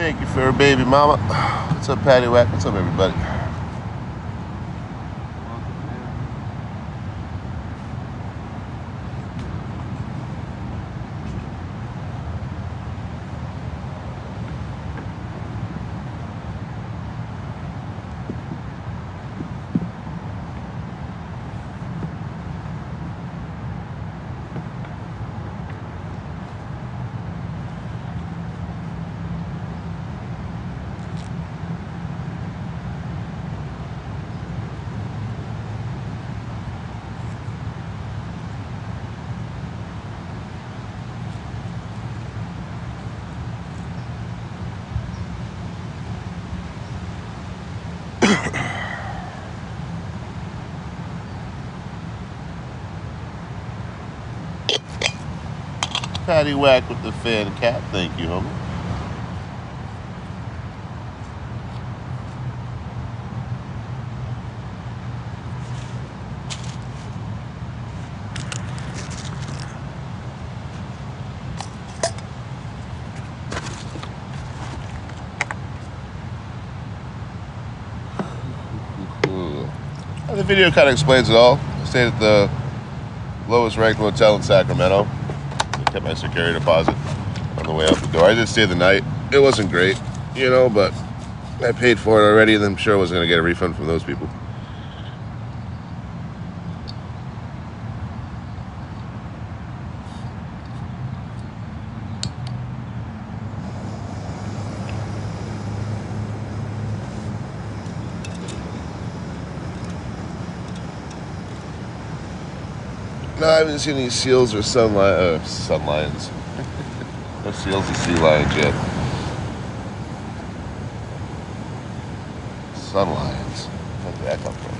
Thank you for her baby mama. What's up, Patty Whack? What's up, everybody? Patty Whack with the fan cap. Thank you, homie. The video kind of explains it all. I stayed at the lowest ranked motel in Sacramento. I kept my security deposit on the way out the door. I did stay the night. It wasn't great, but I paid for it already, and I'm sure I wasn't going to get a refund from those people. No, I haven't seen any seals or sun lions. No seals or sea lions yet. Sun lions. Where did that come from?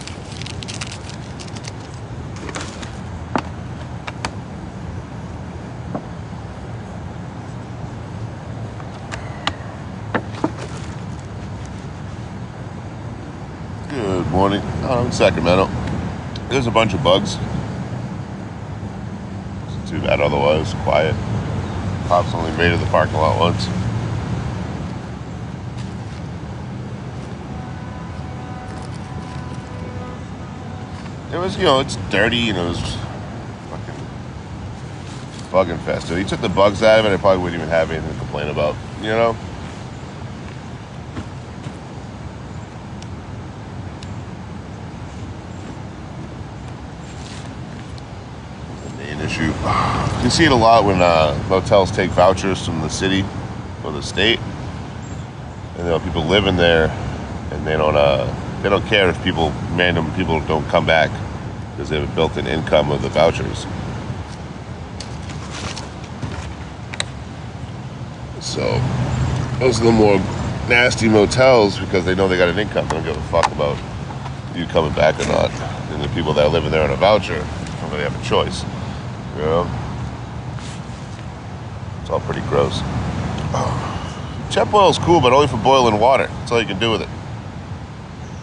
Good morning. I'm in Sacramento. There's a bunch of bugs. Too bad otherwise. Quiet. Cops only raided the parking lot once. It was, it's dirty, it was fucking bug infested. He took the bugs out of it, I probably wouldn't even have anything to complain about, Issue. You can see it a lot when motels take vouchers from the city or the state, and people live in there, and they don't care if random people don't come back because they have a built-in income of the vouchers. So those are the more nasty motels because they know they got an income. They don't give a fuck about you coming back or not. And the people that are living there on a voucher don't really have a choice. It's all pretty gross. Chep oil is cool, but only for boiling water. That's all you can do with it.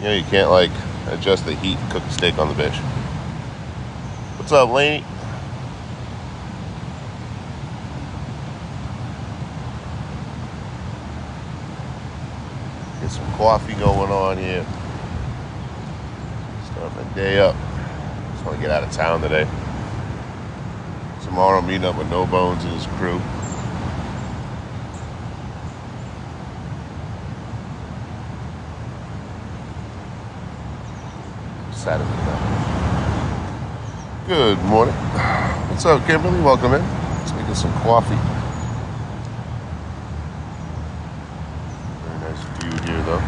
You can't adjust the heat and cook the steak on the bitch. What's up, Laney? Get some coffee going on here. Start my day up. Just want to get out of town today. Tomorrow I'm meeting up with No Bones and his crew. Saturday night. Good morning. What's up, Kimberly? Welcome in. Let's make us some coffee. Very nice view here, though.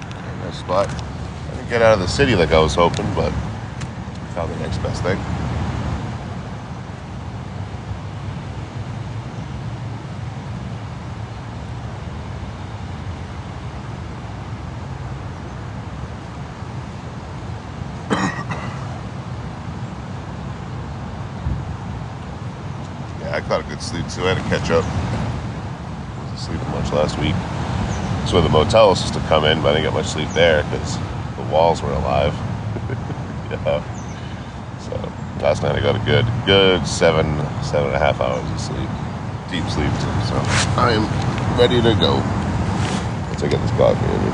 Okay, nice spot. Get out of the city like I was hoping, but found the next best thing. Yeah, I caught a good sleep too. I had to catch up. I wasn't sleeping much last week. That's where the motel was supposed to come in, but I didn't get much sleep there because the walls were alive. Yeah. So last night I got a good 7.5 hours of sleep, deep sleep too. So I am ready to go. Once I get this coffee in me.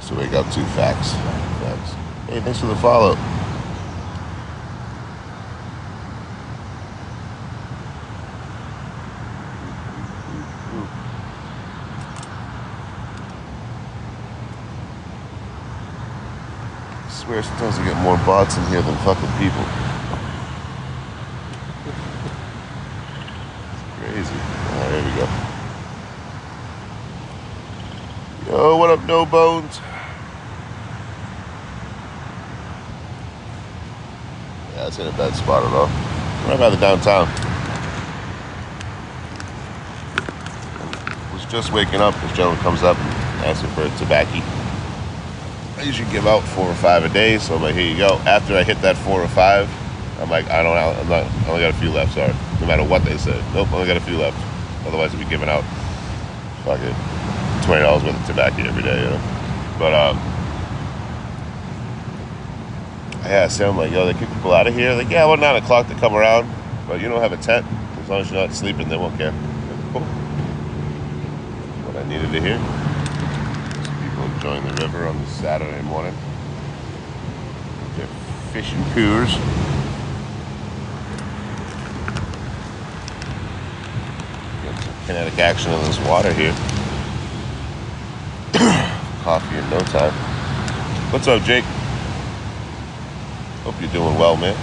So we got 2 facts. Hey, thanks for the follow. I swear sometimes I get more bots in here than fucking people. It's crazy. Alright, here we go. Yo, what up, No Bones? Yeah, it's in a bad spot at all. Right by the downtown. I was just waking up. This gentleman comes up and asks me for a tobacco. I usually give out 4 or 5 a day, so I'm like, here you go. After I hit that 4 or 5, I'm like, I only got a few left, sorry. No matter what they said. Nope, only got a few left. Otherwise I'd be giving out fucking $20 worth of tobacco every day, you know? But, I asked him, like, yo, they kick people out of here? Like, yeah, well, 9 o'clock to come around, but you don't have a tent. As long as you're not sleeping, they won't care. Cool. What I needed to hear. Some people enjoying the river on this Saturday morning. They're fishing coors. Get some kinetic action in this water here. Coffee in no time. What's up, Jake? Hope you're doing well, man.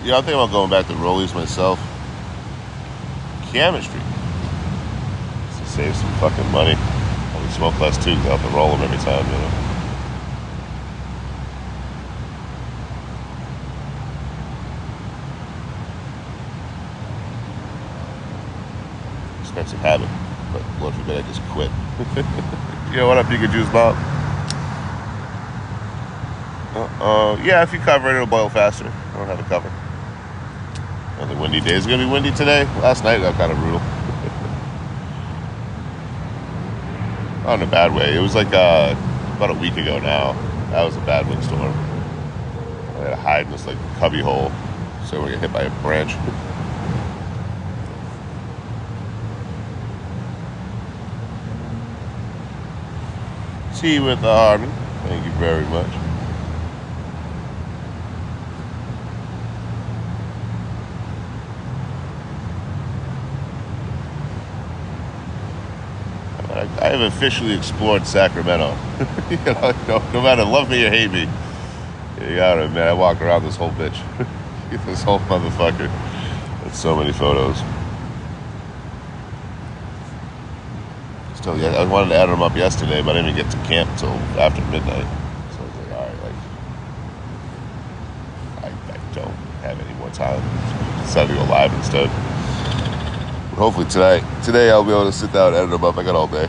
Yeah, I'm thinking about going back to Rollies myself. Chemistry. Just to save some fucking money. Probably smoke less too, because I have to roll them every time, you know. Expensive habit, but Lord forbid I just quit. Yo, what up, you can juice Bob? Yeah, if you cover it, it'll boil faster. I don't have a cover. Another windy day. It's gonna be windy today. Last night got kind of brutal. Not in a bad way. It was like about a week ago now. That was a bad windstorm. I had to hide in this like cubby hole, so we get hit by a branch. See you with the Army. Thank you very much. I have officially explored Sacramento. You know, no matter love me or hate me, you got it, man. I walk around this whole bitch, this whole motherfucker. That's so many photos. Still, yeah, I wanted to add them up yesterday, but I didn't even get to camp until after midnight. So I was like, all right, like, I don't have any more time. So I decided to go live instead. But hopefully today I'll be able to sit down and edit them up. I got all day.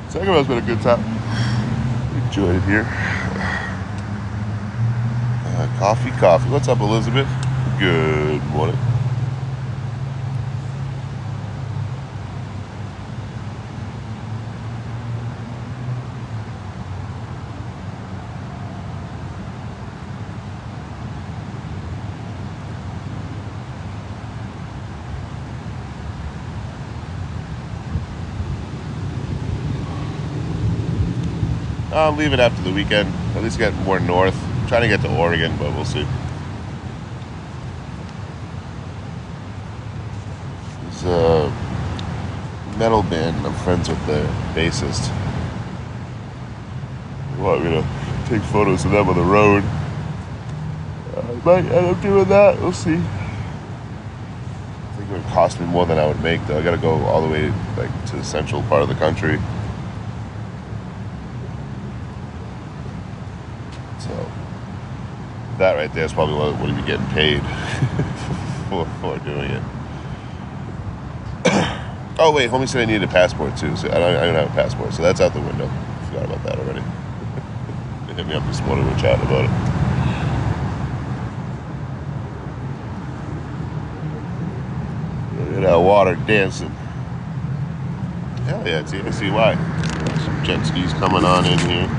Sacramento's been a good time. Enjoyed it here. Coffee. What's up, Elizabeth? Good morning. I'll leave it after the weekend. At least get more north. I'm trying to get to Oregon, but we'll see. There's a metal band. I'm friends with the bassist. They want me to take photos of them on the road. I might end up doing that. We'll see. I think it would cost me more than I would make, though. I gotta go all the way like to the central part of the country. So That right there is probably what he'd be getting paid for doing it. Oh wait, homie said I needed a passport too. So I don't have a passport, so that's out the window. Forgot about that already. They hit me up this morning. We're chatting about it. Look at that water dancing. Hell yeah, it's ACY. Some jet skis coming on in here.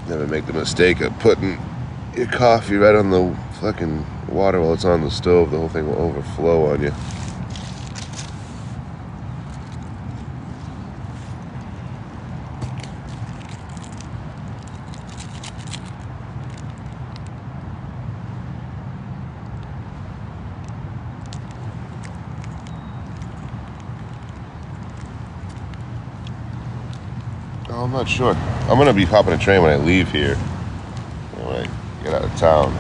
Never make the mistake of putting your coffee right on the fucking water while it's on the stove. The whole thing will overflow on you. I'm not sure. I'm gonna be hopping a train when I leave here. When I get out of town.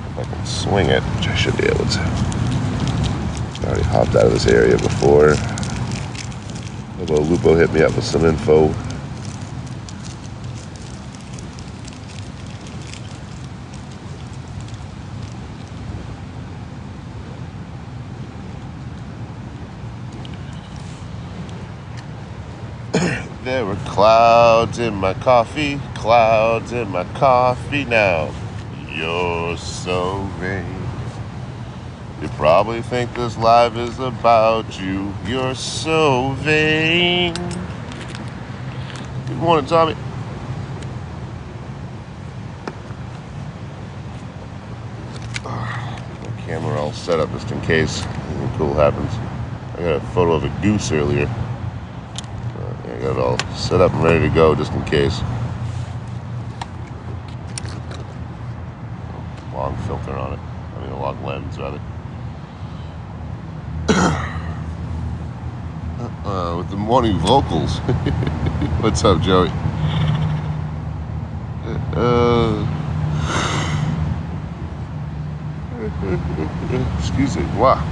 If I can swing it, which I should be able to. I already hopped out of this area before. Although Lupo hit me up with some info. There were clouds in my coffee now. You're so vain. You probably think this life is about you. You're so vain. Good morning, Tommy. My camera all set up just in case anything cool happens. I got a photo of a goose earlier. I got it all set up and ready to go just in case. Long filter on it. I mean a long lens rather. With the morning vocals. What's up, Joey? Excuse me. Wow.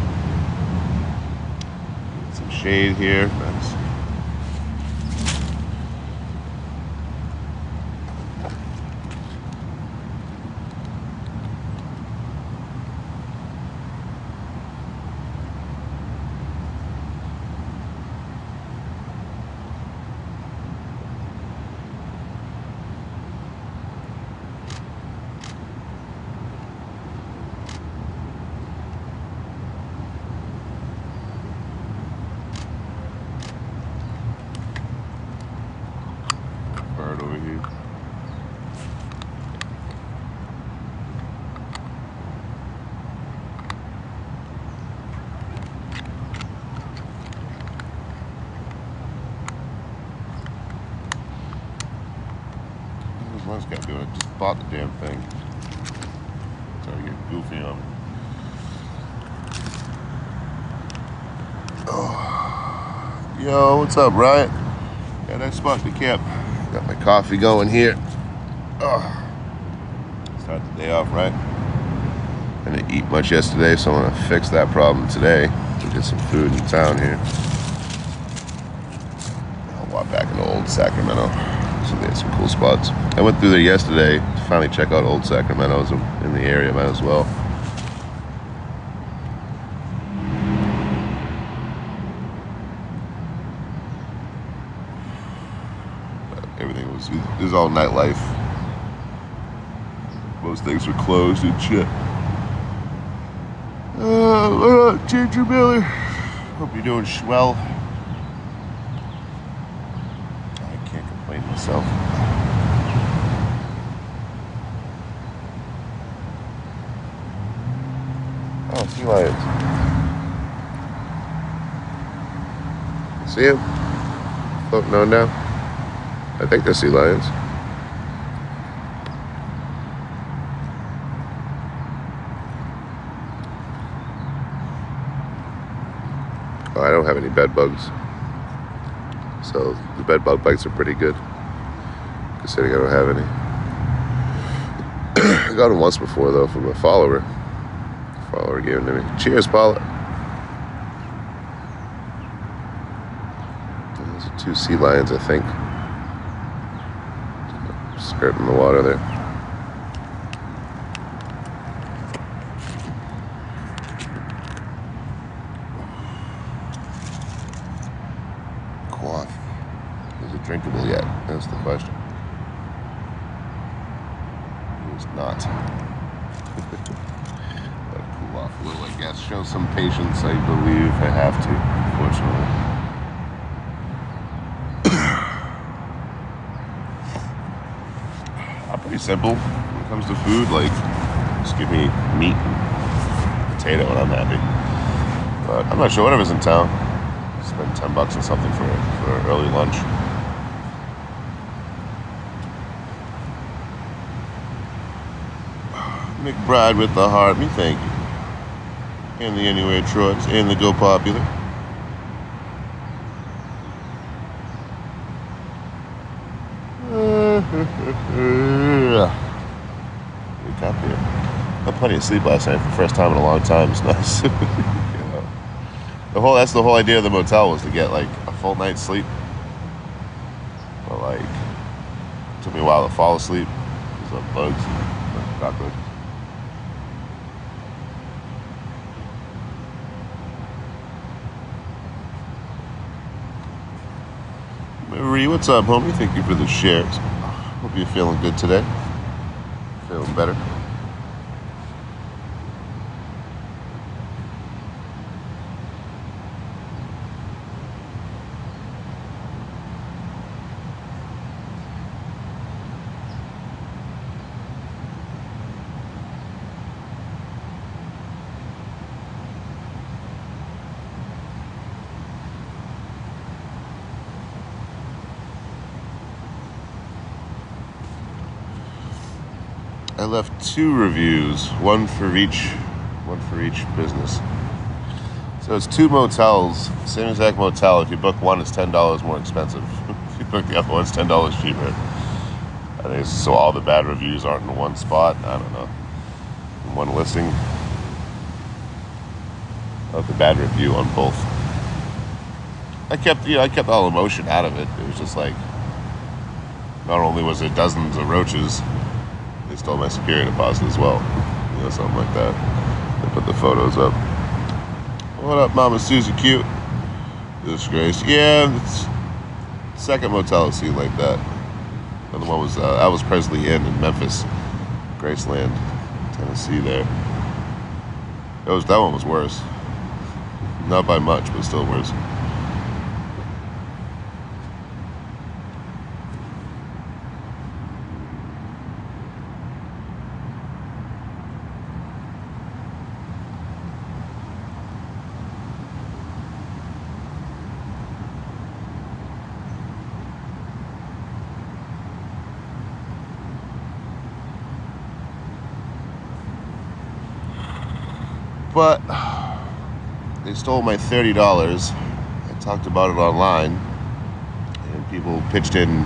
Some shade here. Nice. Over here. What's this guy doing? I just bought the damn thing. So I get goofy on me. Oh. Yo, what's up, Riot? Yeah, next spot to camp. Got my coffee going here. Oh. Start the day off right. I didn't eat much yesterday, so I'm gonna fix that problem today. We'll get some food in town here. I'll walk back into Old Sacramento. So they had some cool spots. I went through there yesterday to finally check out Old Sacramento's in the area. Might as well. Everything it was all nightlife. Most things were closed and shit. What up, Ginger Miller? Hope you're doing swell. I can't complain myself. Oh, sea lions. See him? Floating on down. I think they're sea lions. Oh, I don't have any bed bugs. So the bed bug bites are pretty good. Considering I don't have any. I got them once before though from a follower. Follower gave them to me. Cheers, Paula. Those are 2 sea lions, I think. Skirting the water there. Coffee. Is it drinkable yet? That's the question. It's not. Gotta cool off a little, I guess. Show some patience, I believe. I have to, unfortunately. I'm pretty simple when it comes to food. Like, just give me meat and potato and I'm happy. But I'm not sure, whatever's in town. Spend $10 on something for an early lunch. McBride with the heart, me thank you. And the Anywhere Trucks, and the Go Popular. Wake up here. I had plenty of sleep last night for the first time in a long time. It's nice. You know. That's the whole idea of the motel, was to get like a full night's sleep. But like, it took me a while to fall asleep because of bugs and cockroaches. Marie, what's up, homie? Thank you for the shares. Hope you're feeling good today. Feeling better. I left 2 reviews, one for each business. So it's 2 motels, same exact motel. If you book one, it's $10 more expensive. If you book the other one, it's $10 cheaper. I think so. All the bad reviews aren't in one spot. I don't know. In one listing. Of the bad review on both. I kept all emotion out of it. It was just like, not only was there dozens of roaches, they stole my security deposit as well. You know, something like that. They put the photos up. What up, Mama Susie Cute? Disgrace. Yeah, it's second motel I've seen like that. Another one was Elvis Presley Inn in Memphis, Graceland, Tennessee. There. That one was worse. Not by much, but still worse. But they stole my $30. I talked about it online, and people pitched in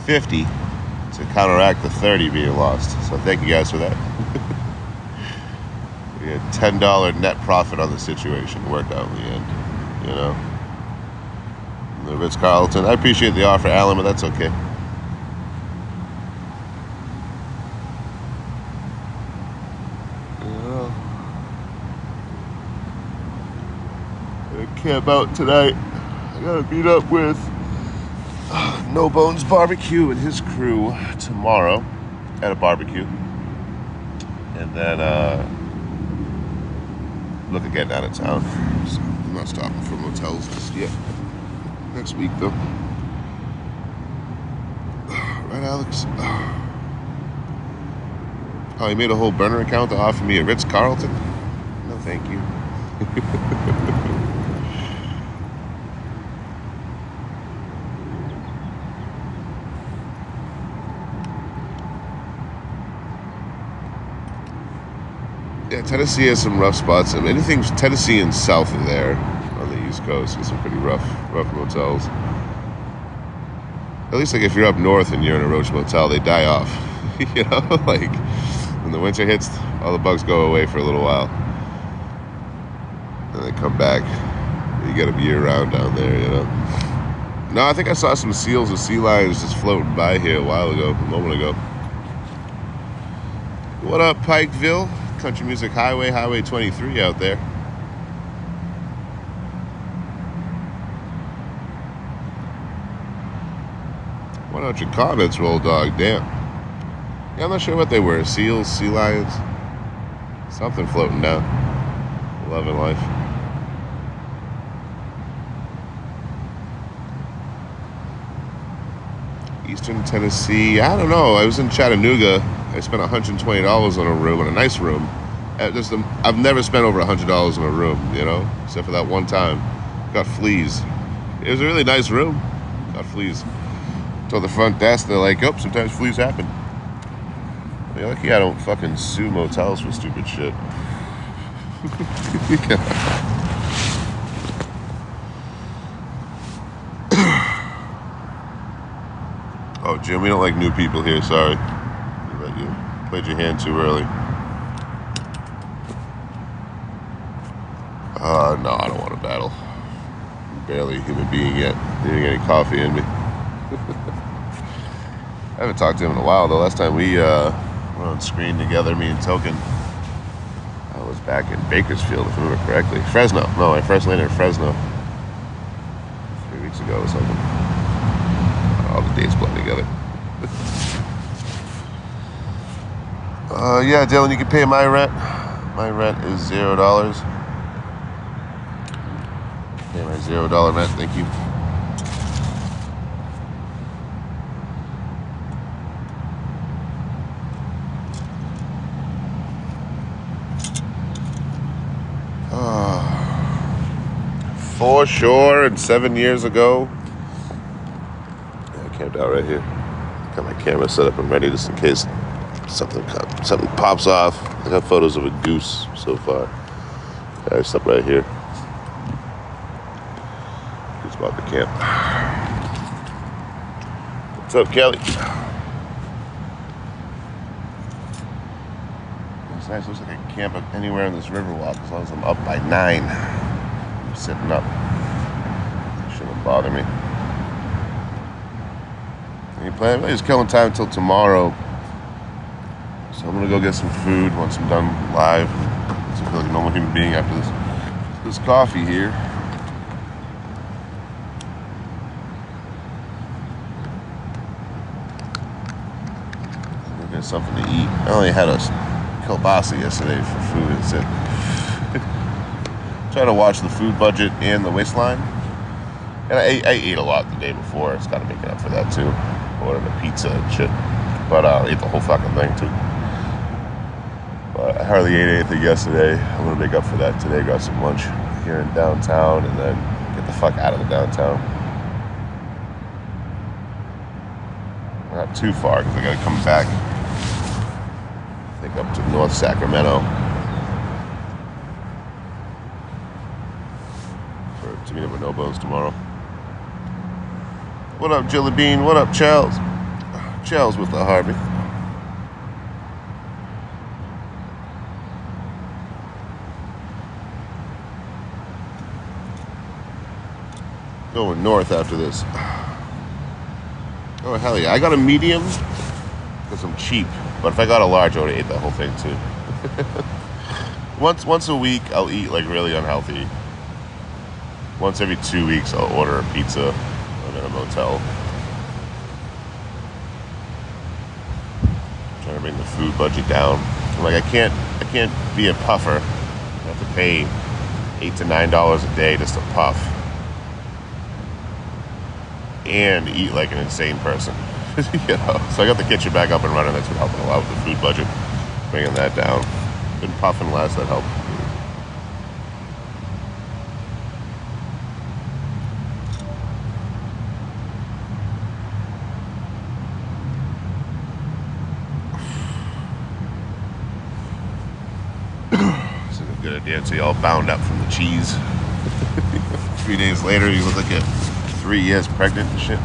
$50 to counteract the $30 being lost. So thank you guys for that. We had $10 net profit on the situation. It worked out in the end, you know. The Ritz-Carlton. I appreciate the offer, Alan, but that's okay. Camp out tonight. I gotta meet up with No Bones Barbecue and his crew tomorrow at a barbecue, and then look at getting out of town. So I'm not stopping for motels just yet. Next week though, right, Alex? Oh, you made a whole burner account to offer me a Ritz-Carlton? No, thank you. Yeah, Tennessee has some rough spots. I mean, anything Tennessee and south of there on the East Coast is some pretty rough motels. At least, like, if you're up north and you're in a roach motel, they die off. You know, like, when the winter hits, all the bugs go away for a little while. And they come back. You get them year-round down there, you know. No, I think I saw some seals or sea lions just floating by here a moment ago. What up, Pikeville? Country Music Highway, Highway 23 out there. What out your comments, Roll Dog? Damn. Yeah, I'm not sure what they were. Seals, sea lions, something floating down. Loving life. Eastern Tennessee. I don't know. I was in Chattanooga. I spent $120 on a room, on a nice room. I've never spent over $100 on a room, you know, except for that one time. Got fleas. It was a really nice room. Got fleas. Told the front desk, they're like, oh, sometimes fleas happen. You're lucky I don't fucking sue motels for stupid shit. Oh, Jim, we don't like new people here, sorry. You played your hand too early. No, I don't want to battle. I'm barely a human being yet. Didn't get any coffee in me. I haven't talked to him in a while, though. Last time we were on screen together, me and Token, I was back in Bakersfield, if I remember correctly. Fresno. No, I first landed in Fresno 3 weeks ago or something. All the dates blend together. Yeah, Dylan, you can pay my rent. My rent is $0. Pay my $0 rent, thank you. For sure, and 7 years ago. Yeah, I camped out right here. Got my camera set up and ready just in case something pops off. I got photos of a goose so far. Yeah, I slept right here. Just about to camp. What's up, Kelly? It's nice. Looks like I can camp anywhere in this Riverwalk as long as I'm up by 9. I'm sitting up. It shouldn't bother me. Any plan? I'm just killing time until tomorrow. So I'm gonna go get some food once I'm done live. I feel like a normal human being after this coffee here. Go get something to eat. I only had a kielbasa yesterday for food. That's it. Try to watch the food budget and the waistline. And I ate a lot the day before. It's got to make it up for that too. Ordered a pizza and shit. But I ate the whole fucking thing too. I hardly ate anything yesterday. I'm gonna make up for that today. Got some lunch here in downtown and then get the fuck out of the downtown. Not too far because I gotta come back. I think up to North Sacramento to meet up with No Bones tomorrow. What up, Jilly Bean? What up, Charles? Charles with the Harvey. Going north after this. Oh, hell yeah. I got a medium because I'm cheap. But if I got a large, I would have ate the whole thing too. Once a week, I'll eat like really unhealthy. Once every 2 weeks, I'll order a pizza in a motel. I'm trying to bring the food budget down. I'm like, I can't be a puffer. I have to pay $8 to $9 a day just to puff. And eat like an insane person. You know? So I got the kitchen back up and running. That's been helping a lot with the food budget. Bringing that down. Been puffing less, that helped. Good at dancing, all bound up from the cheese. 3 days later, you look like you're 3 years pregnant and shit.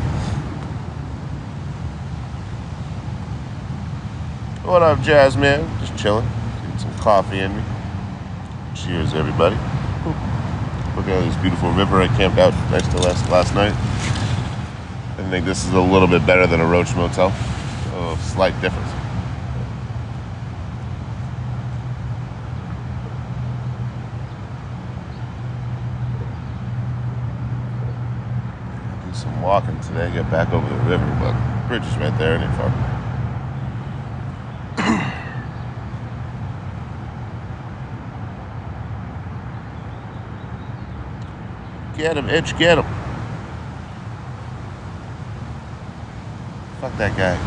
What up, Jazz man? Just chilling. Getting some coffee in me. Cheers, everybody. Looking at this beautiful river. I camped out next to last night. I think this is a little bit better than a Roach Motel. A slight difference. Do some walking today. Get back over the river, but the bridge is right there. It ain't far. Get him, Itch, get him. Fuck that guy.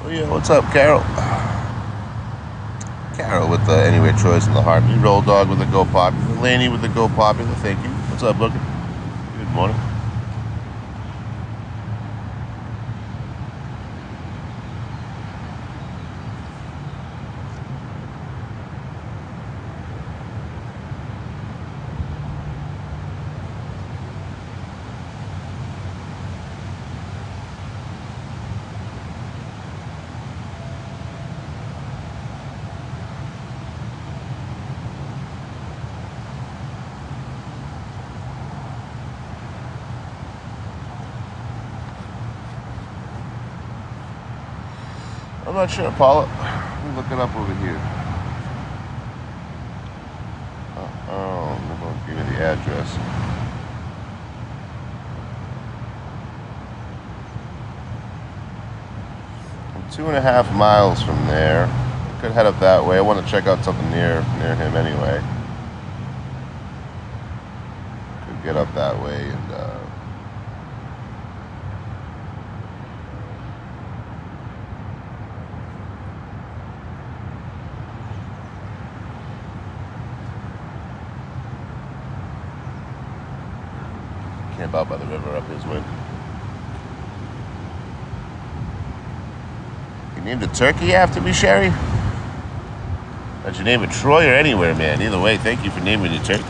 Oh yeah, what's up, Carol? Carol with the Anyway Choice and the Heartbeat. Roll Dog with the Go Popular. Laney with the Go Popular. Thank you. What's up, Booker? Good morning. I'm not sure, Paula. Let me look it up over here. I'm going to give you the address. I'm 2.5 miles from there. I could head up that way. I want to check out something near him anyway. Could get up that way and camp out by the river up his way. You named a turkey after me, Sherry? Did you name it Troy or anywhere, man? Either way, thank you for naming your turkey.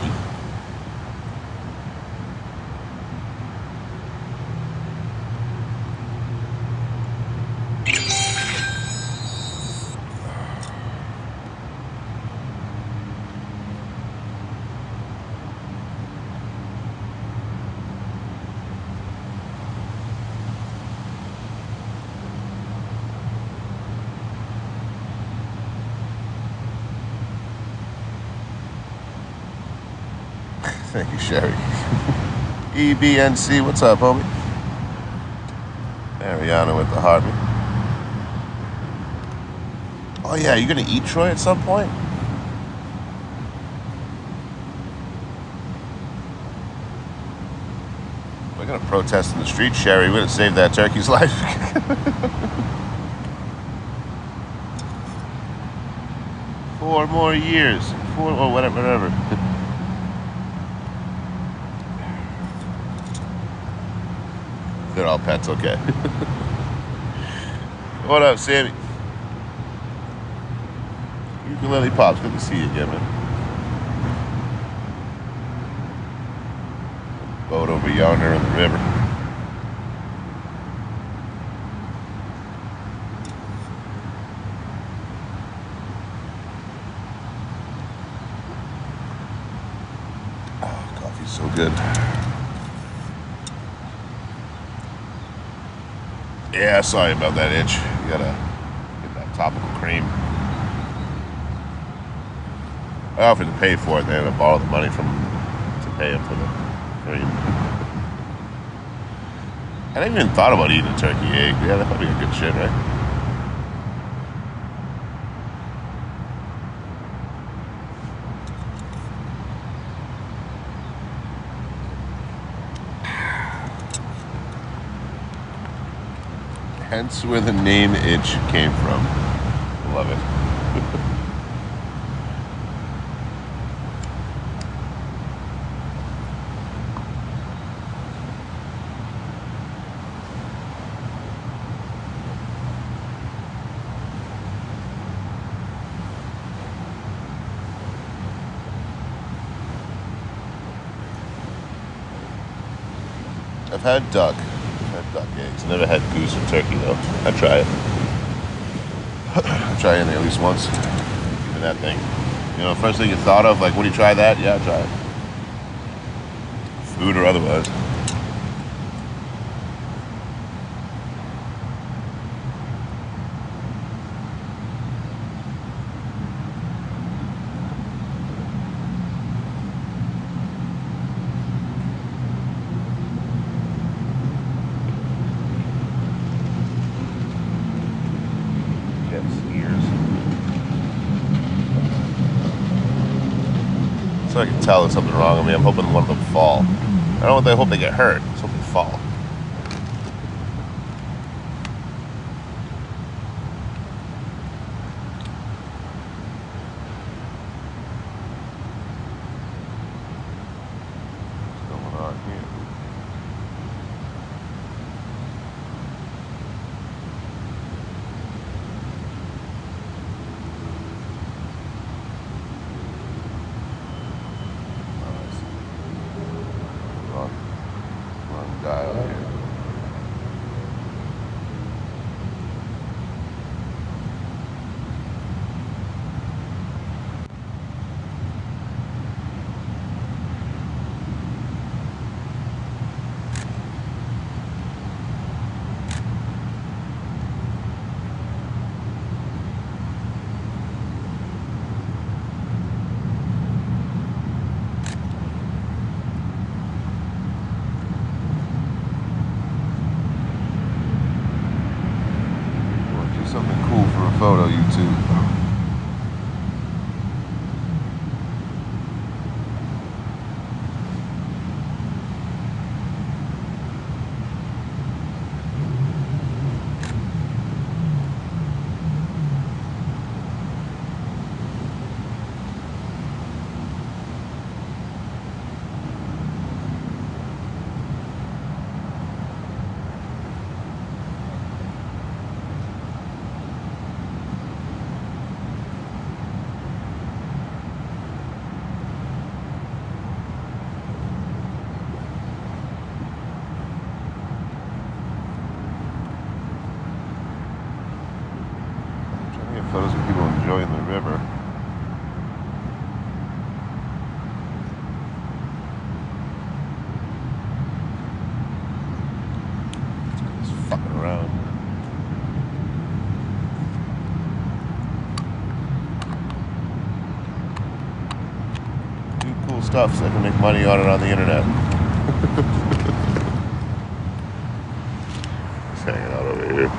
Thank you, Sherry. EBNC, what's up, homie? Ariana with the heartbeat. Oh yeah, you gonna eat Troy at some point? We're gonna protest in the street, Sherry. We're gonna save that turkey's life. 4 more years. 4 or whatever. They're all pets, okay. What up, Sammy? Ukulele Pops, good to see you again, man. Boat over yonder in the river. Oh, coffee's so good. Yeah, sorry about that, Itch. You gotta get that topical cream. I offered to pay for it, and then I borrowed the money to pay him for the cream. I didn't even thought about eating a turkey egg. Yeah, that probably be good shit, right? Hence where the name Itch came from. Love it. I've had duck. I've had duck eggs. Never had goose or turkey though. I'd try it. I'd try anything at least once. Even that thing. You know, first thing you thought of, like, would you try that? Yeah, I'd try it. Food or otherwise. So I can tell there's something wrong with me. I'm hoping one of them fall. I don't hope they get hurt. I just hope they fall. What's going on here? Wrong guy out here. Something cool for a photo, YouTube. Photos of people enjoying the river. Just fucking around. Do cool stuff so I can make money on it on the internet. Just hanging out over here.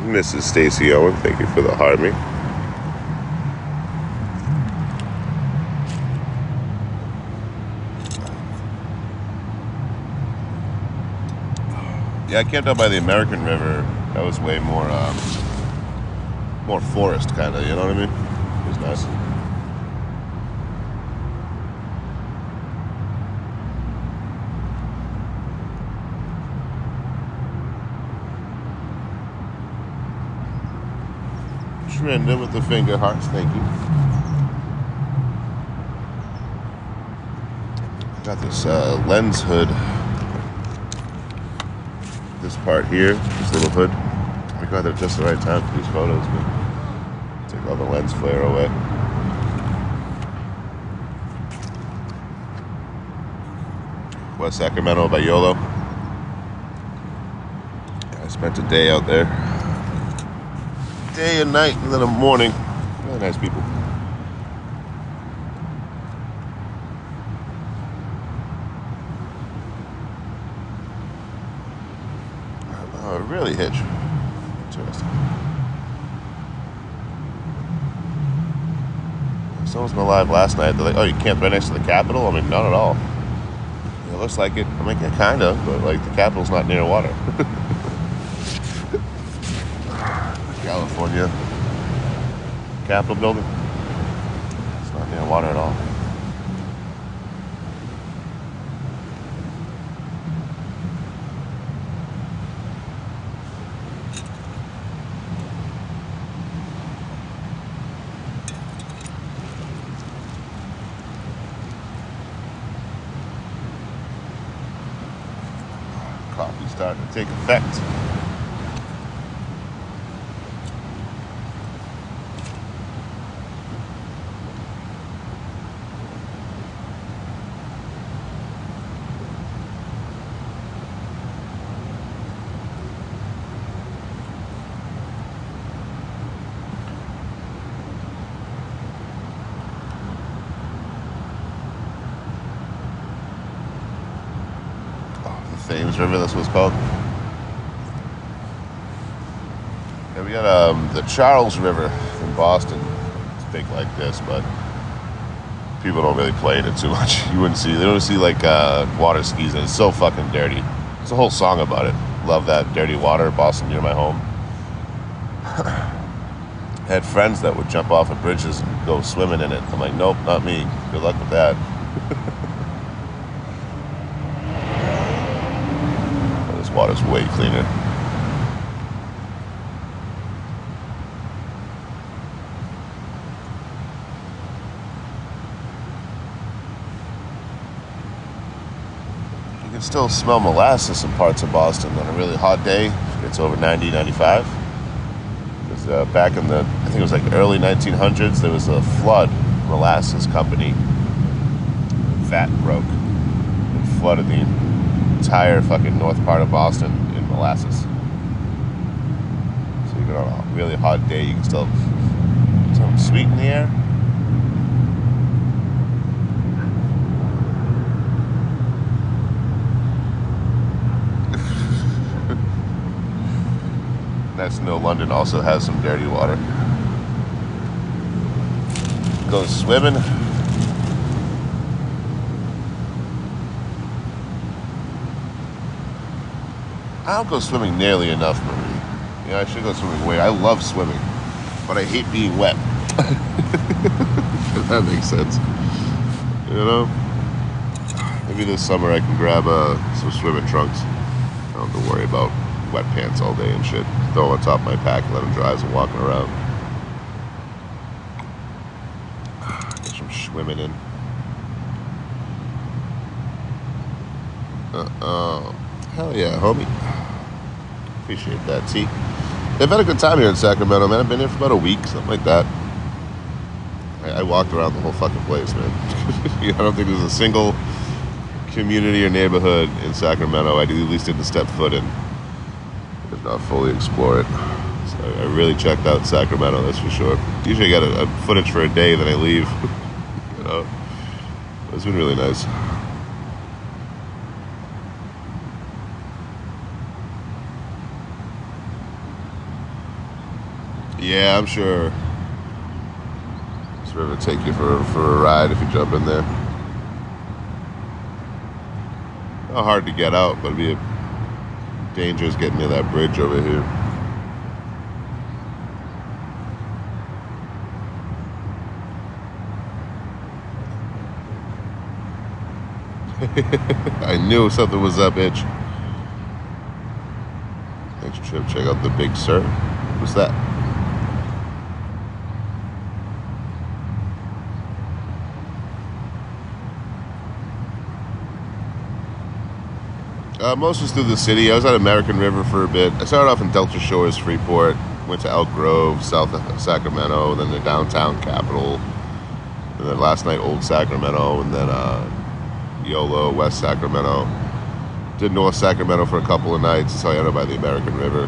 Mrs. Stacy Owen, thank you for the Harmony. Yeah, I camped out by the American River. That was way more, more forest kind of. You know what I mean? It was nice. Trinda with the finger hearts, thank you. Got this lens hood. This part here, this little hood. We got it at just the right time for these photos, but take all the lens flare away. West Sacramento by YOLO. I spent a day out there. Day and night, and then a morning. Really nice people. Really hitch. Interesting. Someone was on live last night. They're like, "Oh, you camped right next to the Capitol?" I mean, not at all. It looks like it. I mean, kind of, but like the Capitol's not near water. California Capitol building. It's not near water at all. Coffee's starting to take effect. Thames River, that's what it's called. Yeah, we got the Charles River in Boston. It's big like this, but people don't really play in it too much. You wouldn't see, they don't see like water skis, and it's so fucking dirty. There's a whole song about it. Love that dirty water, Boston near my home. I had friends that would jump off of bridges and go swimming in it. I'm like, nope, not me. Good luck with that. Water's way cleaner. You can still smell molasses in parts of Boston on a really hot day. It's over 90, 95. Because back in the, I think it was like early 1900s, there was a flood. Molasses company, vat broke and flooded the entire fucking north part of Boston in molasses. So you go on a really hot day, you can still have something sweet in the air. Nice to know London also has some dirty water. Go swimming. I don't go swimming nearly enough, Marie. Yeah, I should go swimming way. I love swimming, but I hate being wet. If that makes sense. You know? Maybe this summer I can grab some swimming trunks. I don't have to worry about wet pants all day and shit. Throw them on top of my pack and let them dry as I'm walking around. Get some swimming in. Hell yeah, homie. Appreciate that, T. They've had a good time here in Sacramento, man. I've been here for about a week, something like that. I walked around the whole fucking place, man. I don't think there's a single community or neighborhood in Sacramento I at least didn't step foot in, if not fully explore it. So I really checked out Sacramento, that's for sure. Usually I got a footage for a day, then I leave. You know? It's been really nice. Yeah, I'm sure this river will take you for a ride if you jump in there. Not hard to get out, but it'd be dangerous getting near that bridge over here. I knew something was up, Itch. Next trip, check out the Big Sur. What's that? Most was through the city. I was at American River for a bit. I started off in Delta Shores, Freeport, went to Elk Grove, south of Sacramento, then the downtown Capitol, and then last night Old Sacramento, and then YOLO, West Sacramento. Did North Sacramento for a couple of nights until I ended up by the American River.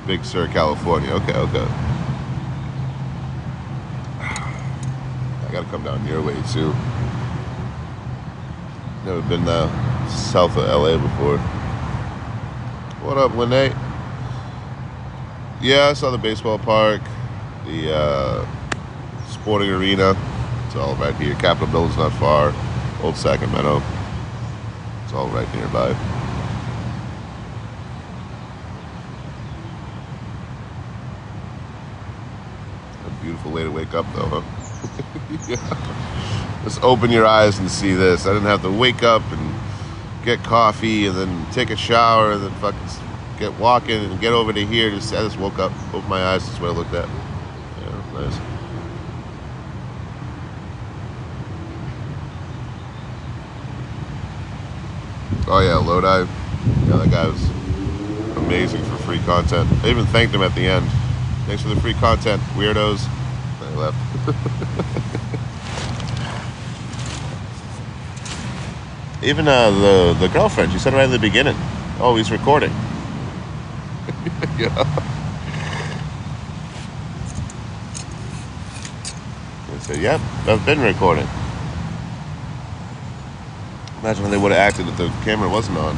Big Sur, California. Okay. I gotta come down your way too. Never been south of LA before. What up, Lene? Yeah, I saw the baseball park. The sporting arena. It's all right here. Capitol Building's not far. Old Sacramento. It's all right nearby. A beautiful way to wake up, though, huh? Yeah. Just open your eyes and see this. I didn't have to wake up and get coffee and then take a shower and then fucking get walking and get over to here. I just woke up, opened my eyes. That's what I looked at. Yeah, nice. Oh yeah, Lodi. Yeah, that guy was amazing for free content. I even thanked him at the end. Thanks for the free content, weirdos. I left. Even the girlfriend, she said right in the beginning, "Oh, he's recording." Yeah. I said, "Yep, I've been recording." Imagine how they would have acted if the camera wasn't on.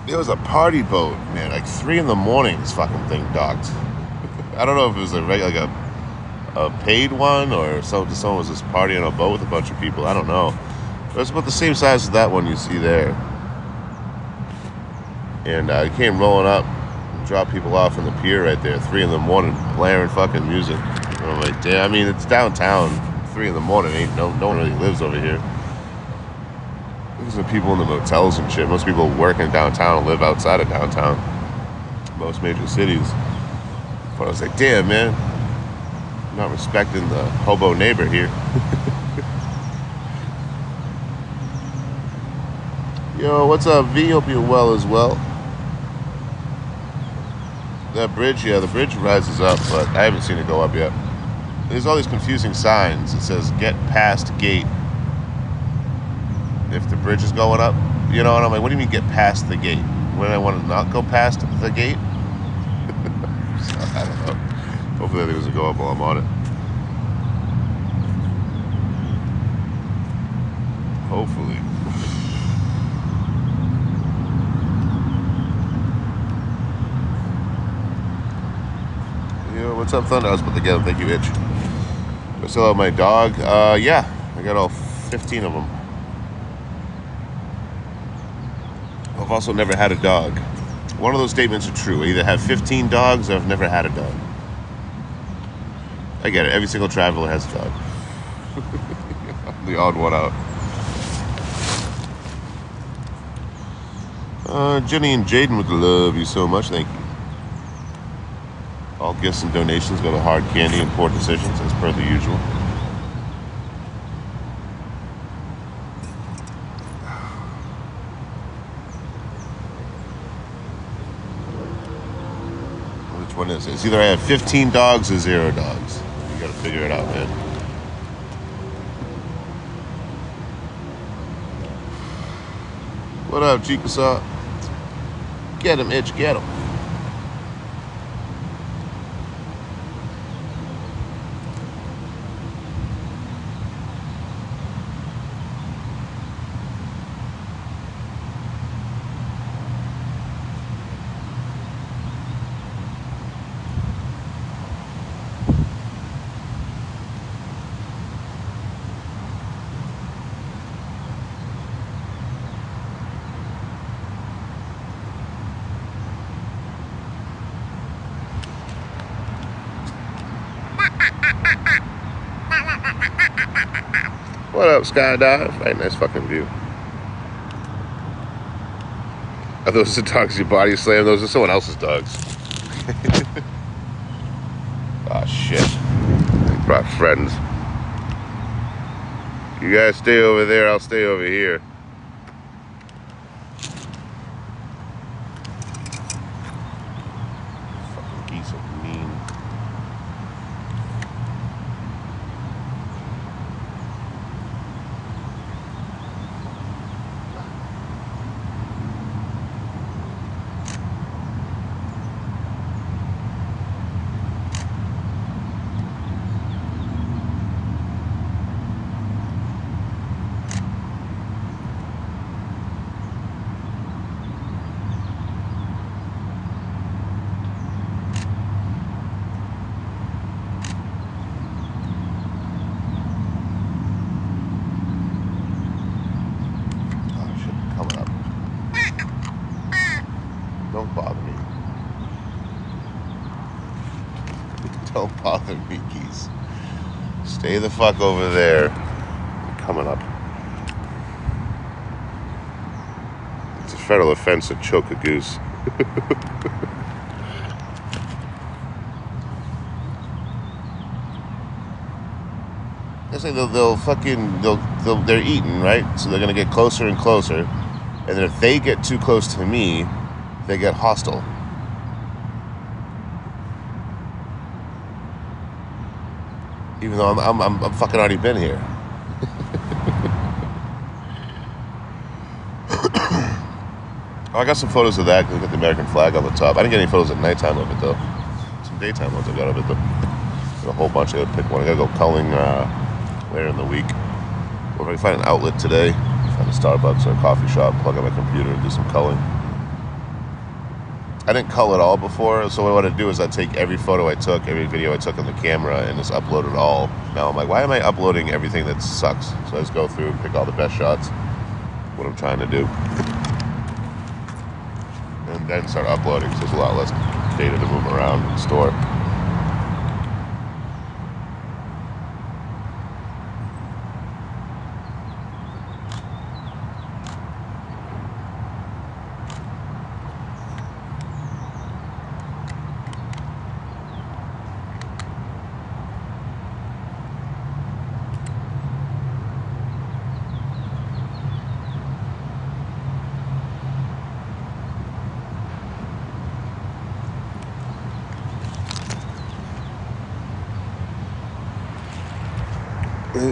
There was a party boat, man, like 3 in the morning. This fucking thing docked. I don't know if it was a paid one or someone was just partying on a boat with a bunch of people. I don't know. But it's about the same size as that one you see there. And it came rolling up and dropped people off on the pier right there, 3 in the morning, blaring fucking music. And I'm like, damn. I mean, it's downtown, 3 in the morning. No one really lives over here. There's the people in the motels and shit. Most people work in downtown and live outside of downtown. Most major cities. But I was like, damn, man. I'm not respecting the hobo neighbor here. Yo, what's up, V? Hope you're well as well. That bridge, yeah, the bridge rises up, but I haven't seen it go up yet. There's all these confusing signs. It says, get past gate. If the bridge is going up, you know, and I'm like, what do you mean get past the gate? When I want to not go past the gate? So, I don't know. Hopefully that doesn't go up while I'm on it. Hopefully. Yo, what's up, Thunder? I was put together. Thank you, Itch. Do I still have my dog? Yeah. I got all 15 of them. I've also never had a dog. One of those statements are true. I either have 15 dogs or I've never had a dog. I get it. Every single traveler has a dog. The odd one out. Jenny and Jaden would love you so much. Thank you. All gifts and donations go to Hard Candy and Poor Decisions, as per the usual. One is it's either I have 15 dogs or 0 dogs. You gotta figure it out, man. What up, Chicasa? Get him, Itch, get him. What up, Skydive? Right, nice fucking view. Are those the dogs you body slam? Those are someone else's dogs. Oh, shit. I brought friends. You guys stay over there, I'll stay over here. Fucking geese are mean. Don't bother me, geese. Stay the fuck over there. I'm coming up. It's a federal offense to choke a goose. It's like they're eating, right? So they're gonna get closer and closer, and then if they get too close to me, they get hostile. Even though I'm fucking already been here. Oh, I got some photos of that. We got the American flag on the top. I didn't get any photos at nighttime of it though. Some daytime ones I got of it though. Got a whole bunch. I gotta pick one. I gotta go culling later in the week. Or if I can find an outlet today, find a Starbucks or a coffee shop, plug in my computer, and do some culling. I didn't cull it all before, so what I do is I take every photo I took, every video I took on the camera, and just upload it all. Now I'm like, why am I uploading everything that sucks? So I just go through and pick all the best shots, what I'm trying to do. And then start uploading, so there's a lot less data to move around and store.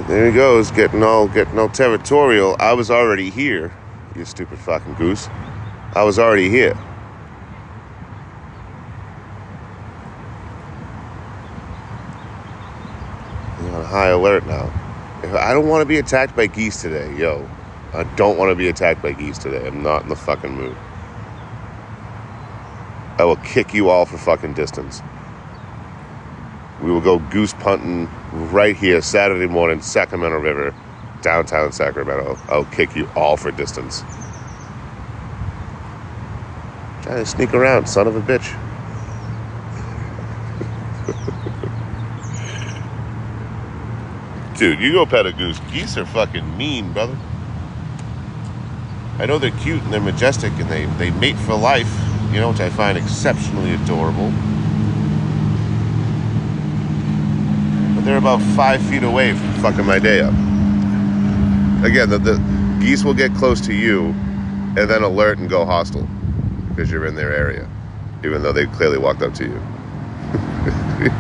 There he goes, getting all territorial. I was already here, you stupid fucking goose. I was already here. You're on high alert now. I don't want to be attacked by geese today, yo. I don't want to be attacked by geese today. I'm not in the fucking mood. I will kick you all for fucking distance. We will go goose punting right here Saturday morning, Sacramento River, downtown Sacramento. I'll kick you all for distance. Trying to sneak around, son of a bitch. Dude, you go pet a goose. Geese are fucking mean, brother. I know they're cute and they're majestic and they mate for life, you know, which I find exceptionally adorable. They're about 5 feet away from fucking my day up. Again, the geese will get close to you and then alert and go hostile because you're in their area, even though they clearly walked up to you.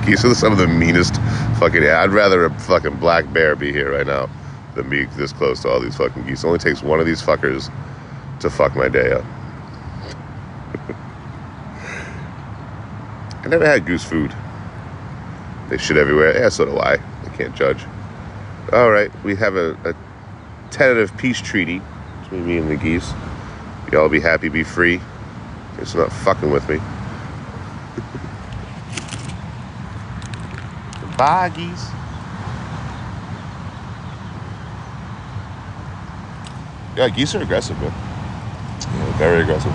Geese are some of the meanest fucking... I'd rather a fucking black bear be here right now than be this close to all these fucking geese. It only takes one of these fuckers to fuck my day up. I never had goose food. They shit everywhere. Yeah, so do I. I can't judge. All right, we have a tentative peace treaty between me and the geese. Y'all be happy, be free. It's not fucking with me. Bye, geese. Yeah, geese are aggressive, man. Yeah, very aggressive.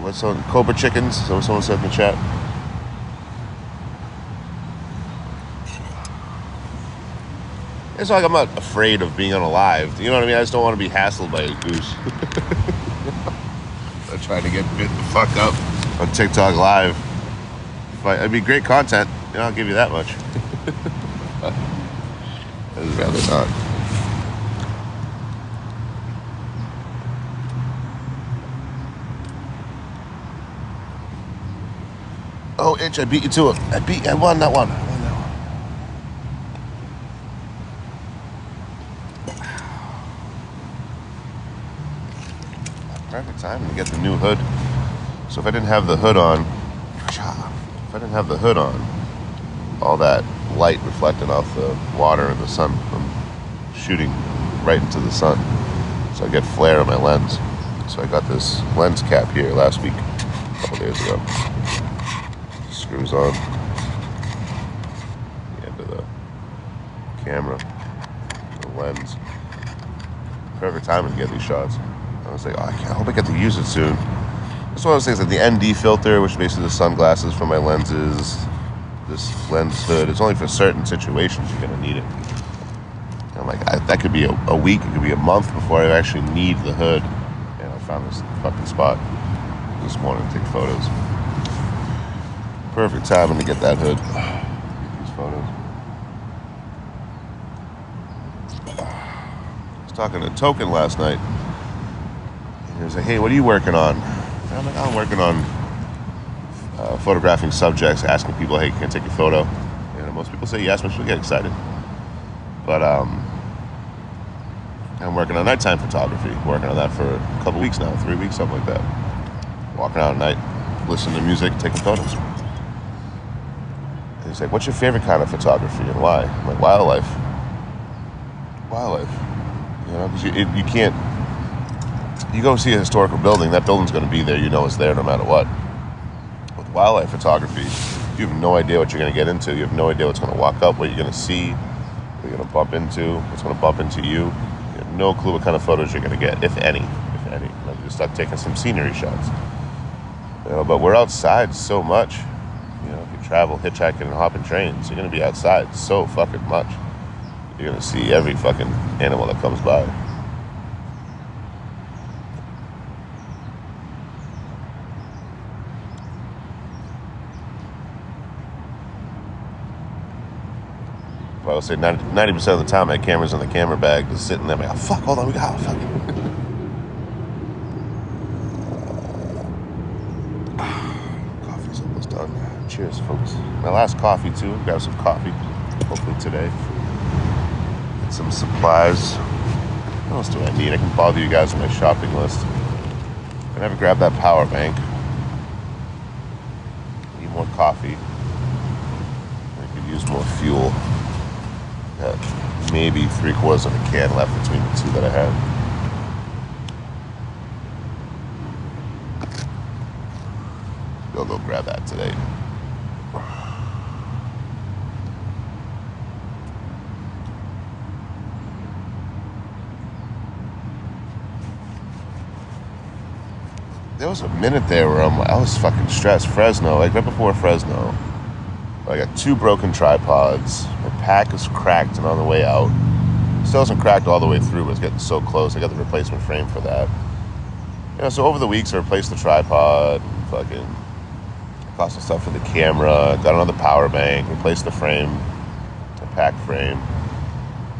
What's on Cobra Chickens? Is that what someone said in the chat? It's like I'm not afraid of being unalive. You know what I mean? I just don't want to be hassled by a goose. I'm trying to get bit the fuck up on TikTok Live. It'd be great content. You know, I'll give you that much. I'd rather not. Oh, Itch, I beat you to it. I won that one. Perfect time to get the new hood. So if I didn't have the hood on, all that light reflecting off the water and the sun from shooting right into the sun. So I get flare on my lens. So I got this lens cap here last week, a couple days ago. Screws on the end of the camera, the lens. Perfect timing to get these shots. I was like, oh, I hope I get to use it soon. It's one of those things like the ND filter, which is basically the sunglasses for my lenses. This lens hood. It's only for certain situations you're gonna need it. And I'm like, that could be a week, it could be a month before I actually need the hood. And I found this fucking spot this morning to take photos. Perfect timing to get that hood. Get these photos. I was talking to Token last night. He was like, hey, what are you working on? And I'm like, I'm working on photographing subjects, asking people, hey, can I take your photo? And most people say yes, but she'll get excited. But I'm working on nighttime photography. Working on that for a couple weeks now, 3 weeks, something like that. Walking out at night, listening to music, taking photos. And he's like, what's your favorite kind of photography and why? I'm like, wildlife. Wildlife. You know, because you can't, you go see a historical building, that building's going to be there, you know it's there no matter what. With wildlife photography, you have no idea what you're going to get into. You have no idea what's going to walk up, what you're going to see, what you're going to bump into, what's going to bump into you. You have no clue what kind of photos you're going to get, if any. Like, you just start taking some scenery shots. You know, but we're outside so much. You know, if you travel hitchhiking and hopping trains, you're going to be outside so fucking much. You're going to see every fucking animal that comes by. I would say 90% of the time, my camera's in the camera bag, just sitting there. I'm like, oh, fuck, hold on, we got fuck it. Coffee's almost done. Cheers, folks. My last coffee, too. Grab some coffee, hopefully today. Get some supplies. What else do I need? I can bother you guys with my shopping list. I never grab that power bank. Need more coffee. I could use more fuel. Got maybe 3/4 of a can left between the two that I had. I'll go grab that today. There was a minute there where I was fucking stressed. Fresno, like right before Fresno, I got 2 broken tripods. My pack is cracked and on the way out. Still hasn't cracked all the way through, but it's getting so close. I got the replacement frame for that. You know, so over the weeks, I replaced the tripod, fucking got some stuff for the camera, got another power bank, replaced the frame, the pack frame.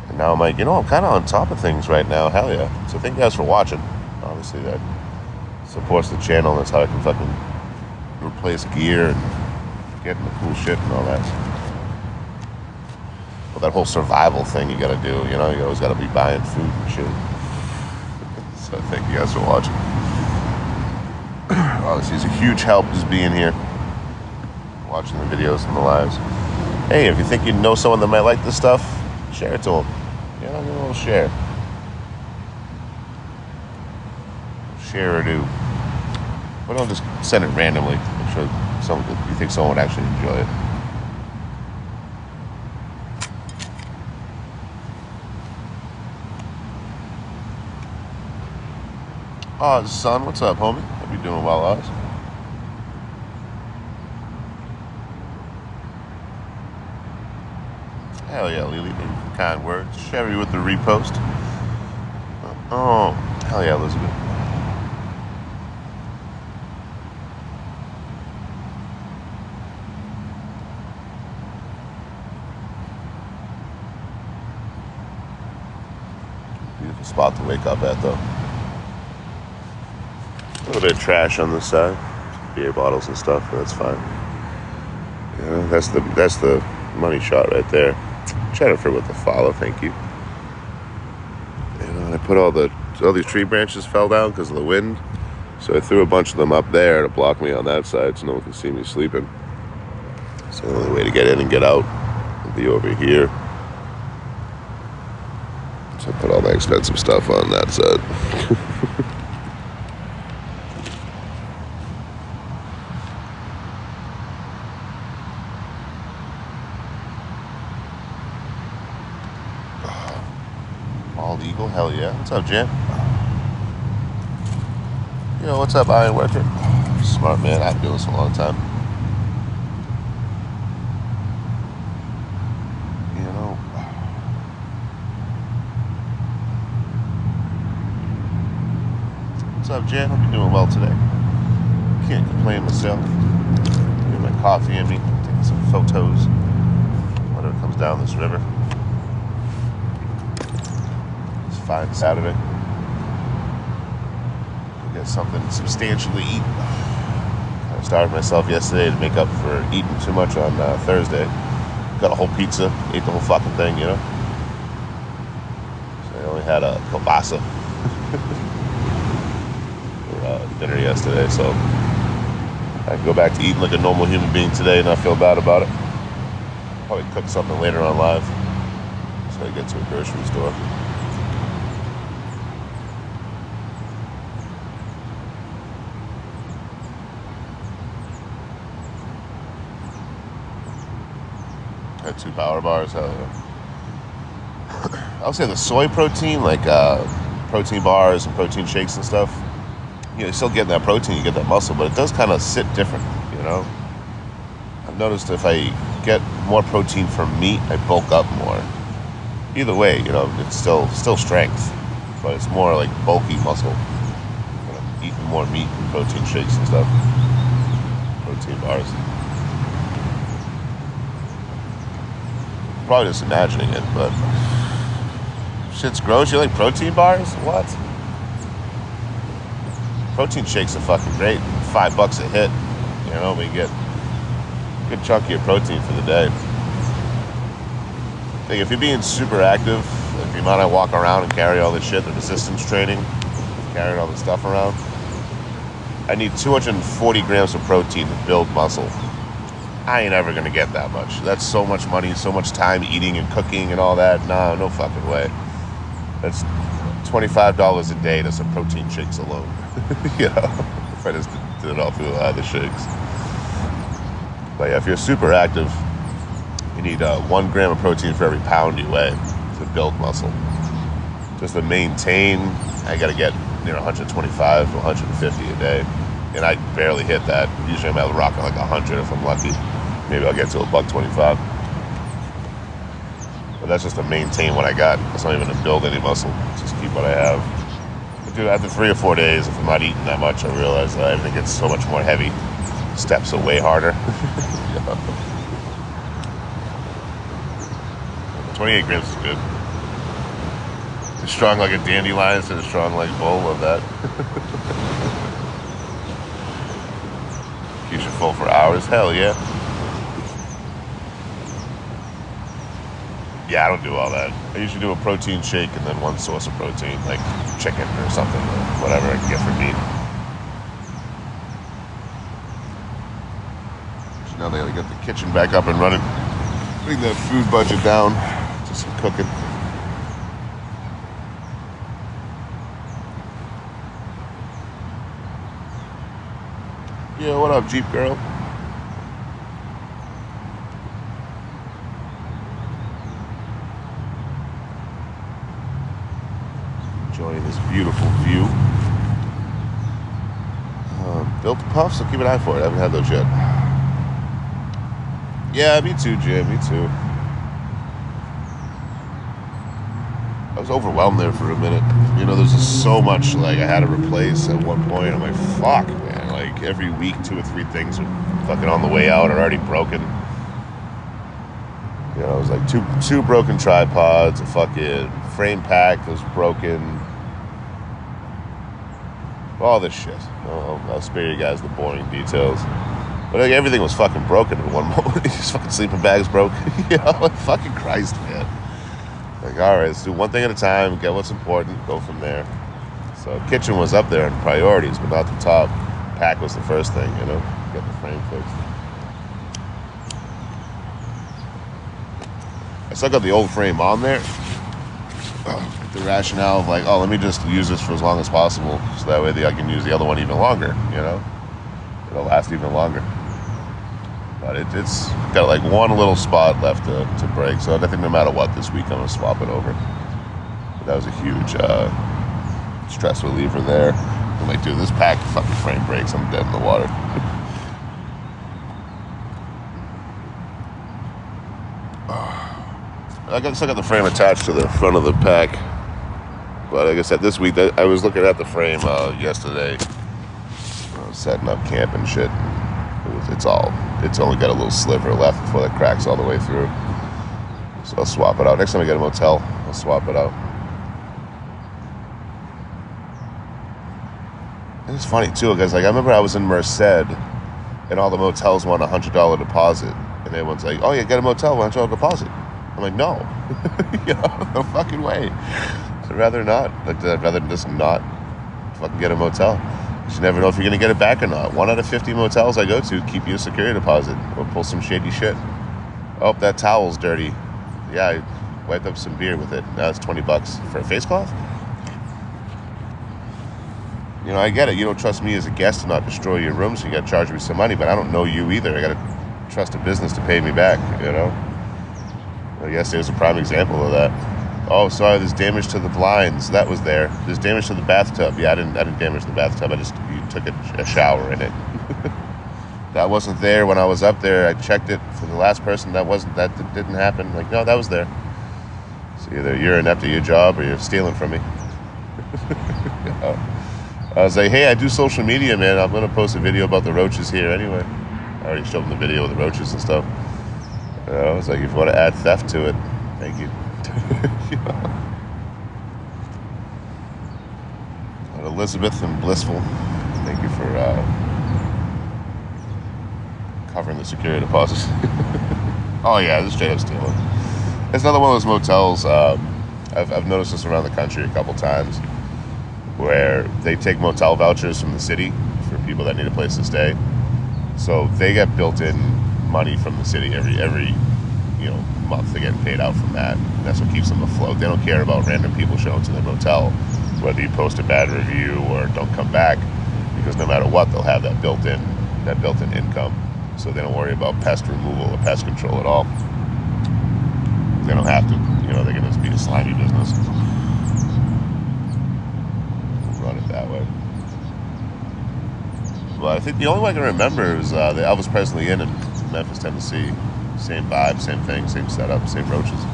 And now I'm like, you know, I'm kind of on top of things right now. Hell yeah. So thank you guys for watching. Obviously, that supports the channel. That's how I can fucking replace gear and getting the cool shit and all that. Well, that whole survival thing you gotta do, you know, you always gotta be buying food and shit. So thank you guys for watching. Honestly, it's a huge help just being here, watching the videos and the lives. Hey, if you think you know someone that might like this stuff, share it to them. You know, give them a little share. Share or do. Or don't just send it randomly. Make sure you think someone would actually enjoy it. Oh, son, what's up, homie? Hope you doing well, Oz. Hell yeah, Lily. Thank you for kind words. Chevy with the repost. Oh, hell yeah, Elizabeth. Beautiful spot to wake up at, though. A little bit of trash on this side, beer bottles and stuff, but that's fine. Yeah, that's the money shot right there. Jennifer with the follow, thank you. And I put all these tree branches fell down because of the wind, so I threw a bunch of them up there to block me on that side so no one can see me sleeping. So the only way to get in and get out will be over here. So I put all my expensive stuff on that side. Bald Eagle, hell yeah. What's up, Jan? Yo, what's up, Iron Worker? Smart man, I've been doing this for a long time. You know. What's up, Jen? Hope you're doing well today. Can't complain myself. Get my coffee in me, taking some photos. Whenever it comes down this river. It's a fine Saturday. Get something substantial to eat. I starved myself yesterday to make up for eating too much on Thursday. Got a whole pizza, ate the whole fucking thing, you know. So I only had a kielbasa for dinner yesterday, so I can go back to eating like a normal human being today and not feel bad about it. Probably cook something later on live, so I get to a grocery store. Had 2 power bars. Hell yeah. I'll say the soy protein, like protein bars and protein shakes and stuff. You know, you're still getting that protein, you get that muscle, but it does kind of sit different. You know, I've noticed if I get more protein from meat, I bulk up more. Either way, you know, it's still strength, but it's more like bulky muscle. You know, eating more meat and protein shakes and stuff, protein bars. Probably just imagining it, but shit's gross. You like protein bars? What? Protein shakes are fucking great. $5 a hit. You know, we get a good chunk of your protein for the day. I think if you're being super active, like the amount I walk around and carry all this shit, the resistance training, carrying all this stuff around, I need 240 grams of protein to build muscle. I ain't ever gonna get that much. That's so much money, so much time eating and cooking and all that. Nah, no fucking way. That's $25 a day to some protein shakes alone. You know, if I just did it all through the shakes. But yeah, if you're super active, you need 1 gram of protein for every pound you weigh to build muscle. Just to maintain, I gotta get 125 to 150 a day. And I barely hit that. Usually I'm at rocking like 100 if I'm lucky. Maybe I'll get to $125. But that's just to maintain what I got. That's not even to build any muscle. Just keep what I have. But dude, after 3 or 4 days, if I'm not eating that much, I realize that everything gets so much more heavy. Steps are way harder. 28 grams is good. It's strong like a dandelion instead of strong like a bull. Love that. Keeps you full for hours. Hell yeah. Yeah, I don't do all that. I usually do a protein shake and then 1 source of protein, like chicken or something, or whatever I can get for meat. So now they gotta get the kitchen back up and running. Bring that food budget down to some cooking. Yeah, what up, Jeep girl? Enjoying this beautiful view. Built puffs, I'll keep an eye for it. I haven't had those yet. Yeah, me too, Jim, me too. I was overwhelmed there for a minute. You know, there's just so much like I had to replace at one point. I'm like, fuck, man. Like every week, 2 or 3 things are fucking on the way out are already broken. You know, it was like two broken tripods, a fucking frame pack that was broken. All this shit. I'll spare you guys the boring details. But like everything was fucking broken at one moment. Just fucking sleeping bags broke. You know, like fucking Christ, man. Like, all right, let's do one thing at a time, get what's important, go from there. So kitchen was up there in priorities, but not the top. Pack was the first thing, you know, get the frame fixed. I still got the old frame on there. The rationale of like, oh, let me just use this for as long as possible, so that way I can use the other one even longer, you know? It'll last even longer. But it's got like one little spot left to break, so I think no matter what this week I'm gonna swap it over. But that was a huge stress reliever there. I'm like, dude, this pack fucking frame breaks. I'm dead in the water. I still got the frame attached to the front of the pack. But like I said, this week, I was looking at the frame yesterday. I was setting up camp and shit. It's only got a little sliver left before it cracks all the way through. So I'll swap it out. Next time I get a motel, I'll swap it out. And it's funny too, because like I remember I was in Merced, and all the motels want $100 deposit, and everyone's like, "Oh yeah, get a motel, $100 deposit." I'm like, no, no fucking way. I'd rather not. Like, I'd rather just not fucking get a motel. You never know if you're gonna get it back or not. 1 out of 50 motels I go to keep you a security deposit or pull some shady shit. Oh, that towel's dirty. Yeah, I wiped up some beer with it. Now it's $20 for a face cloth. You know, I get it. You don't trust me as a guest to not destroy your room, so you got to charge me some money. But I don't know you either. I got to trust a business to pay me back. You know. I guess there's a prime example of that. Oh, sorry, there's damage to the blinds. That was there. There's damage to the bathtub. Yeah, I didn't damage the bathtub. You took a shower in it. That wasn't there when I was up there. I checked it for the last person. That didn't happen. Like, no, that was there. So either you're inept at your job or you're stealing from me. I was like, hey, I do social media, man. I'm gonna post a video about the roaches here anyway. I already showed them the video of the roaches and stuff. I was like, if you want to add theft to it, thank you. Elizabeth and Blissful, thank you for covering the security deposits. Oh yeah, this is straight up stealing. It's another one of those motels. I've noticed this around the country a couple times, where they take motel vouchers from the city for people that need a place to stay. So they get built-in money from the city every month. They're getting paid out from that. And that's what keeps them afloat. They don't care about random people showing to their motel, whether you post a bad review or don't come back, because no matter what, they'll have that built-in income. So they don't worry about pest removal or pest control at all. They don't have to. They can just be a slimy business. Run it that way. Well, I think the only one I can remember is the Elvis Presley Inn in Memphis, Tennessee. Same vibe, same thing, same setup, same roaches.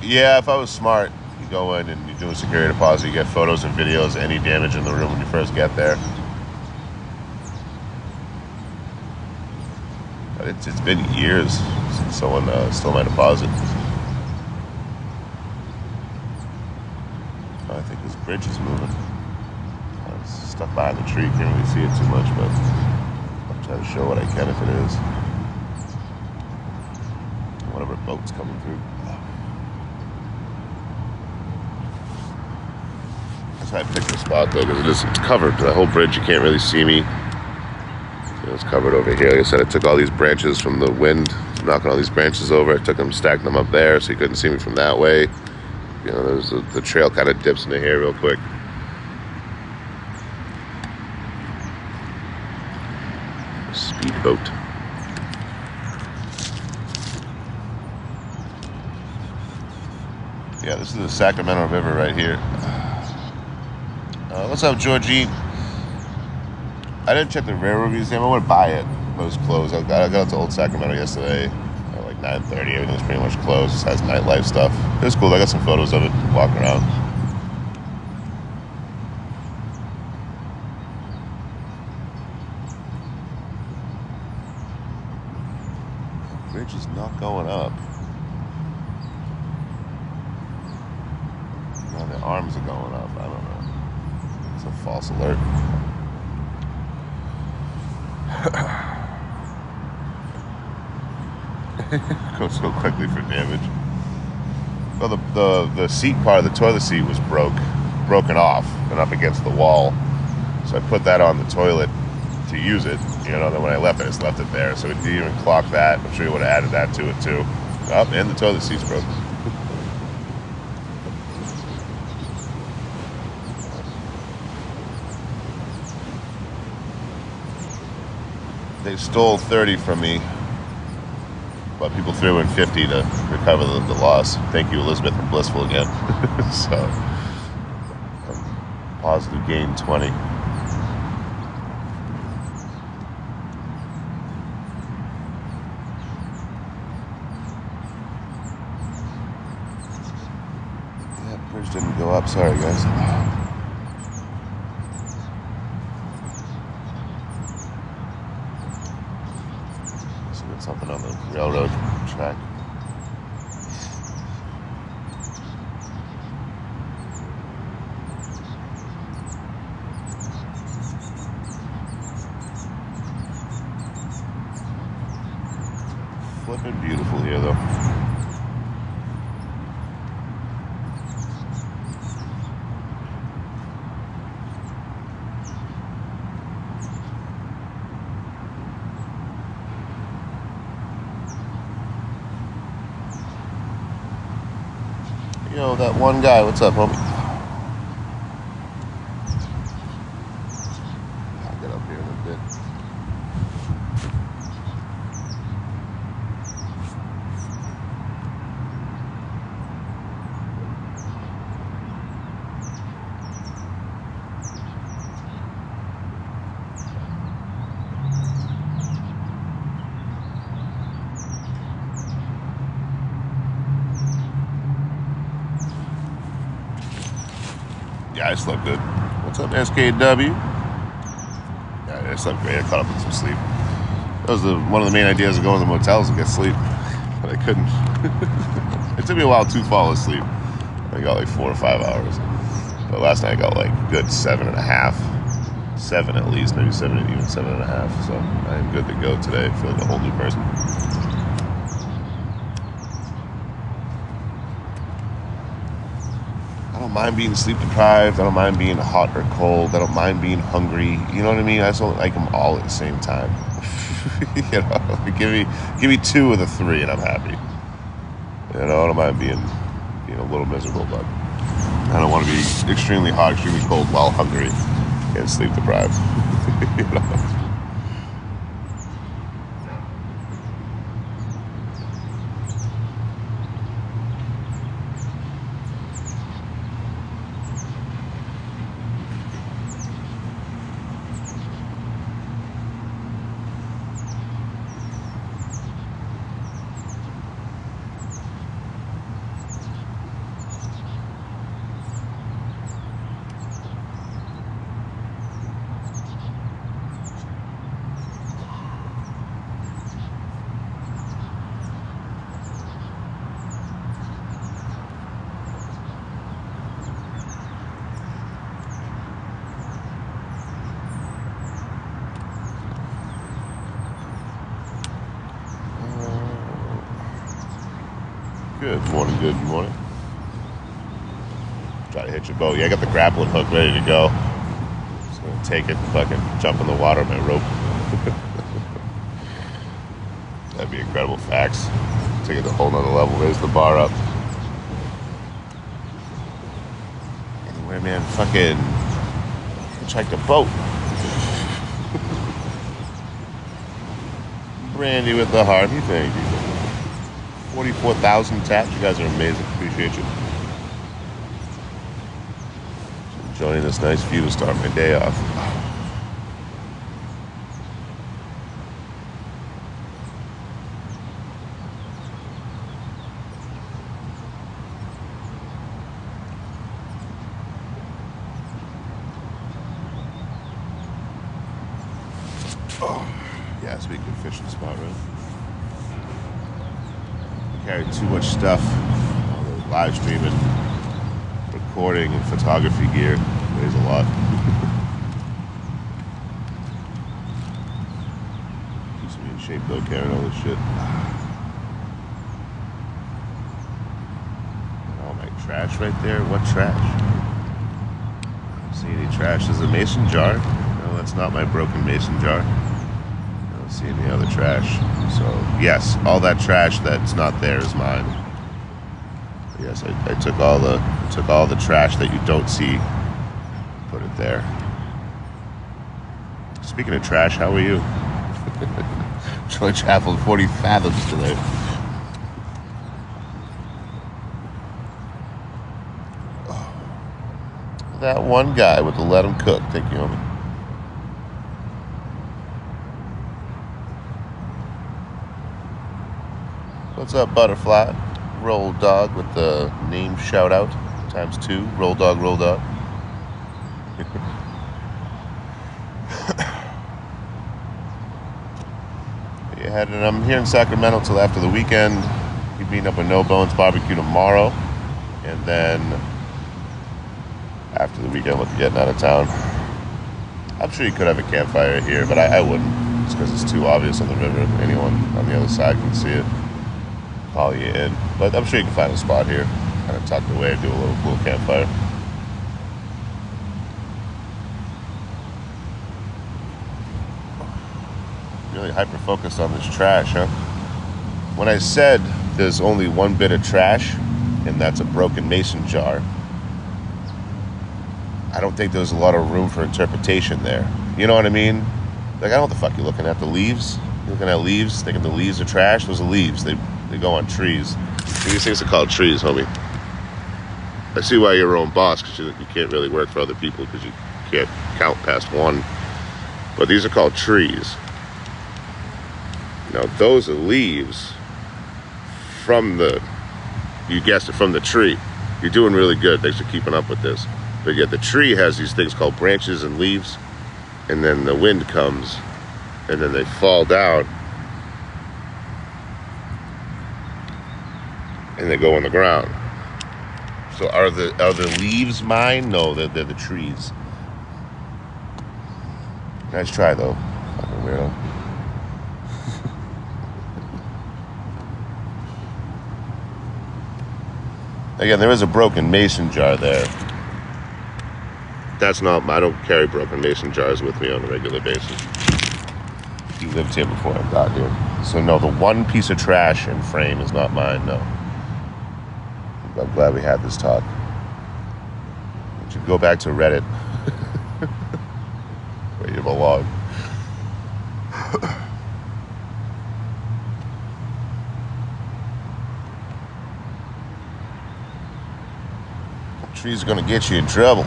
Yeah, if I was smart, you go in and you do a security deposit, you get photos and videos of any damage in the room when you first get there. But it's been years since someone stole my deposit. I think this bridge is moving. It's stuck behind the tree, can't really see it too much, but I'll try to show what I can if it is. Whatever boat's coming through. That's why I picked the spot though, because it's covered. The whole bridge, you can't really see me. It's covered over here. Like I said, I took all these branches from the wind, knocking all these branches over. I took them, stacked them up there so you couldn't see me from that way. There's the trail kind of dips into here real quick. Speedboat. Yeah, this is the Sacramento River right here. What's up, Georgine? I didn't check the railroad museum. I want to buy it, but it was closed. I got out to Old Sacramento yesterday at like 9:30. Everything was pretty much closed. It has nightlife stuff. It was cool. I got some photos of it walking around. The bridge is not going up. No, the arms are going up. I don't know. It's a false alert. Goes so quickly for damage. Well, the seat part of the toilet seat was broken off and up against the wall. So I put that on the toilet to use it. Then when I left it, I just left it there. So it didn't even clock that. I'm sure you would have added that to it too. Oh, and the toilet seat's broke. They stole 30 from me. but people threw in 50 to recover the loss. Thank you, Elizabeth and Blissful again. So, positive gain 20. Bridge didn't go up. Sorry, guys. Seeing something on the railroad track. Flipping beautiful here, though. Yo, that one guy, what's up, homie? I'll get up here in a bit. Yeah, I slept good. What's up, SKW? Yeah, I slept great. I caught up with some sleep. That was one of the main ideas of going to the motels and get sleep, but I couldn't. It took me a while to fall asleep. I got like 4 or 5 hours, but last night I got like good 7.5, 7 at least, maybe 7, even 7.5. So I am good to go today. I feel like a whole new person. I don't mind being sleep deprived. I don't mind being hot or cold. I don't mind being hungry. You know what I mean? I just don't like them all at the same time. You know, give me 2 of the 3 and I'm happy. You know, I don't mind being a little miserable, but I don't want to be extremely hot, extremely cold while hungry and sleep deprived. You know? Good morning. Try to hit your boat. Yeah, I got the grappling hook ready to go. Just gonna take it and fucking jump in the water with my rope. That'd be incredible. Facts. Take it to a whole nother level, raise the bar up. Anyway, man, fucking hitchhike the boat. Brandy with the Harvey, thank you. 44,000 taps. You guys are amazing. Appreciate you. Enjoying this nice view to start my day off. Oh, yeah, it's a good fishing spot, right? Carry too much stuff, all the live streaming, recording, and photography gear. Weighs a lot. Keeps me in shape though, carrying all this shit. All my trash right there. What trash? I don't see any trash. There's a mason jar. No, that's not my broken mason jar. I don't see any other trash. So yes, all that trash that's not there is mine. Yes, I took all the trash that you don't see, put it there. Speaking of trash, how are you? Troy traveled 40 fathoms today. That one guy with the let him cook. Thank you, homie. What's up, Butterfly? Roll Dog with the name shout out ×2. Roll Dog, Roll Dog. Yeah, and I'm here in Sacramento till after the weekend. Be meeting up with No Bones Barbecue tomorrow, and then after the weekend, look at getting out of town. I'm sure you could have a campfire here, but I wouldn't, just because it's too obvious on the river. Anyone on the other side can see it, call you in. But I'm sure you can find a spot here, kind of tucked away, do a little cool campfire. Really hyper-focused on this trash, huh? When I said there's only one bit of trash, and that's a broken mason jar, I don't think there's a lot of room for interpretation there. You know what I mean? Like, I don't know what the fuck you're looking at. The leaves? You're looking at leaves, thinking the leaves are trash? Those are leaves. They go on trees. These things are called trees, homie. I see why you're your own boss, because you can't really work for other people because you can't count past one. But these are called trees. Now, those are leaves from you guessed it, from the tree. You're doing really good. Thanks for keeping up with this. But yet the tree has these things called branches and leaves, and then the wind comes, and then they fall down, and they go on the ground. So are the leaves mine? No, they're the trees. Nice try, though. Fucking weirdo. Again, there is a broken mason jar there. That's not, I don't carry broken mason jars with me on a regular basis. You lived here before I got here. So no, the one piece of trash in frame is not mine, no. I'm glad we had this talk. You should go back to Reddit. Where you belong. Trees are gonna get you in trouble.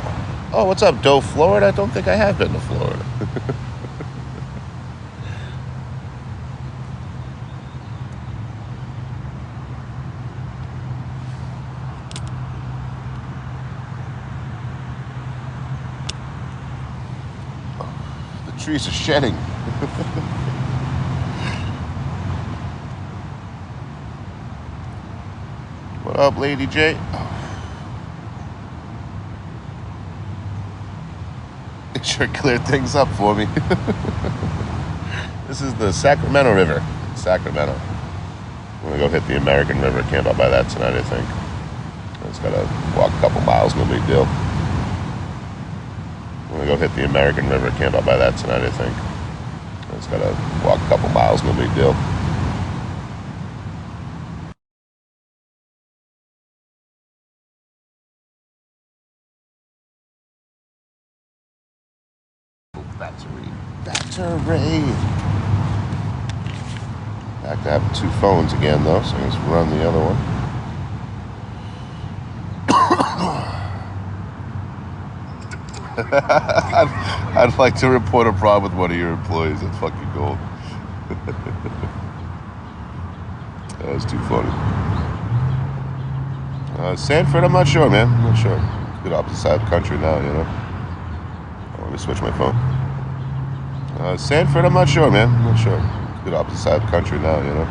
Oh, what's up, Doe, Florida? I don't think I have been to Florida. The trees are shedding. What up, Lady J? Sure cleared things up for me. This is the Sacramento River. Sacramento. I'm gonna go hit the American River, camp out by that tonight, I think. I just gotta walk a couple miles, no big deal. I'm gonna go hit the American River, camp out by that tonight, I think. I just gotta walk a couple miles, no big deal. Battery. Back to having two phones again, though, so I just run the other one. I'd like to report a problem with one of your employees. That's fucking gold. That was too funny. Sanford, I'm not sure, man. I'm not sure. Good opposite side of the country now, you know. Let me switch my phone. Sanford, I'm not sure, man. I'm not sure. Good opposite side of the country now, you know.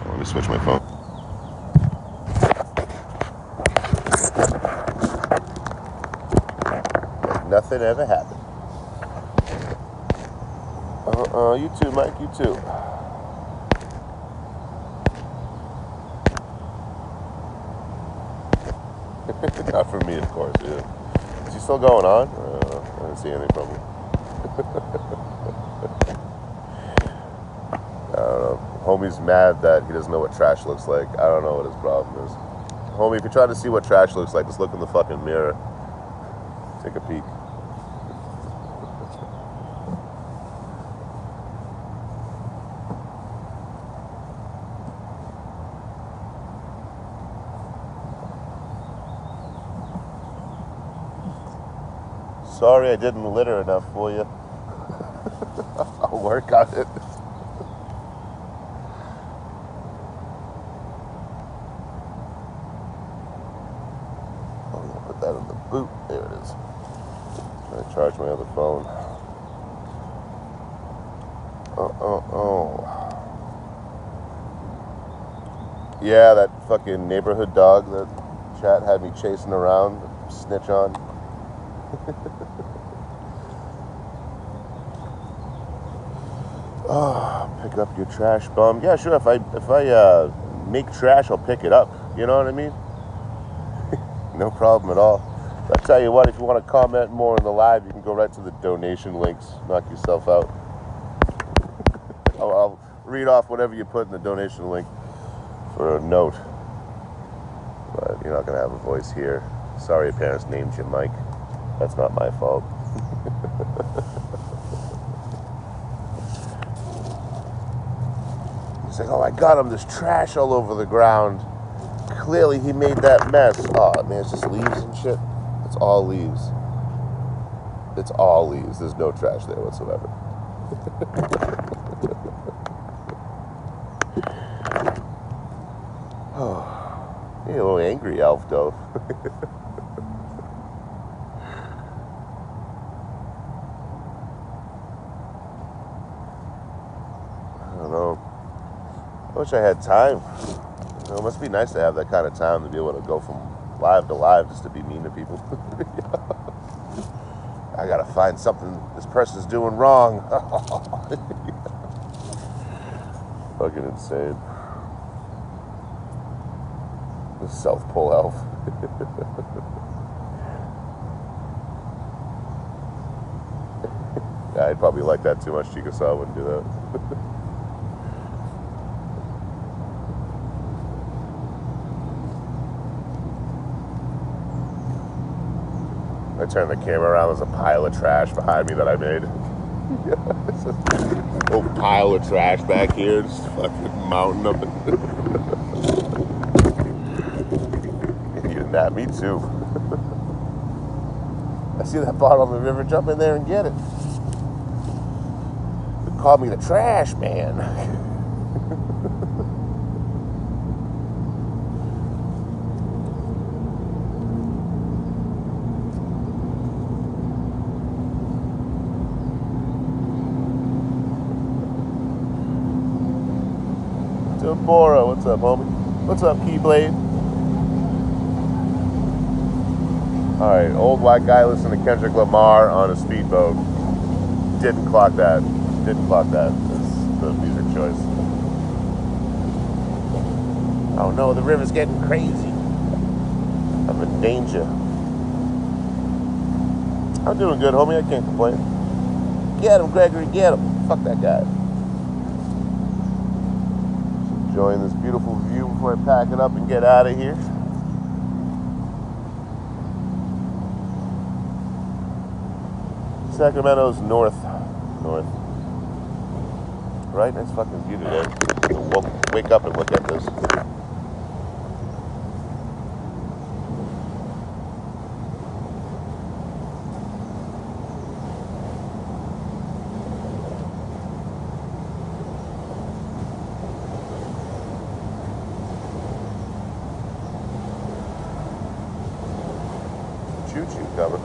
Let me switch my phone. Like nothing ever happened. You too, Mike. You too. Not for me, of course. Yeah. Is he still going on? I didn't see anything from him. I don't know. Homie's mad that he doesn't know what trash looks like. I don't know what his problem is. Homie, if you're trying to see what trash looks like, just look in the fucking mirror. Take a peek. Sorry I didn't litter enough for you. I'll work on it. I'm gonna put that in the boot. There it is. I'm gonna charge my other phone. Yeah, that fucking neighborhood dog that chat had me chasing around, snitch on. Oh, pick up your trash, bum. Yeah, sure. If I make trash, I'll pick it up. You know what I mean? No problem at all. I'll tell you what, if you want to comment more in the live, you can go right to the donation links. Knock yourself out. I'll read off whatever you put in the donation link for a note. But you're not going to have a voice here. Sorry your parents named you Mike. That's not my fault. He's like, oh, I got him. There's trash all over the ground. Clearly he made that mess. Oh, man, it's just leaves and shit. It's all leaves. It's all leaves. There's no trash there whatsoever. Oh, you're a little angry, Elf, though. I don't know. I wish I had time. You know, it must be nice to have that kind of time to be able to go from live to live just to be mean to people. I gotta find something this person's doing wrong. Fucking insane. The South Pole elf. Yeah, I'd probably like that too much. Chickasaw wouldn't do that. I turned the camera around. There's a pile of trash behind me that I made. It's a whole pile of trash back here, just fucking mountain of it. Eating that, me too. I see that bottle on the river. Jump in there and get it. They called me the trash man. Bora, what's up, homie? What's up, Keyblade? Alright, old white guy listening to Kendrick Lamar on a speedboat. Didn't clock that. Didn't clock that. That's the music choice. Oh no, the river's getting crazy. I'm in danger. I'm doing good, homie. I can't complain. Get him, Gregory, get him. Fuck that guy. Enjoying this beautiful view before I pack it up and get out of here. Sacramento's north. Right? Nice fucking view today. We'll wake up and look at this. Cover.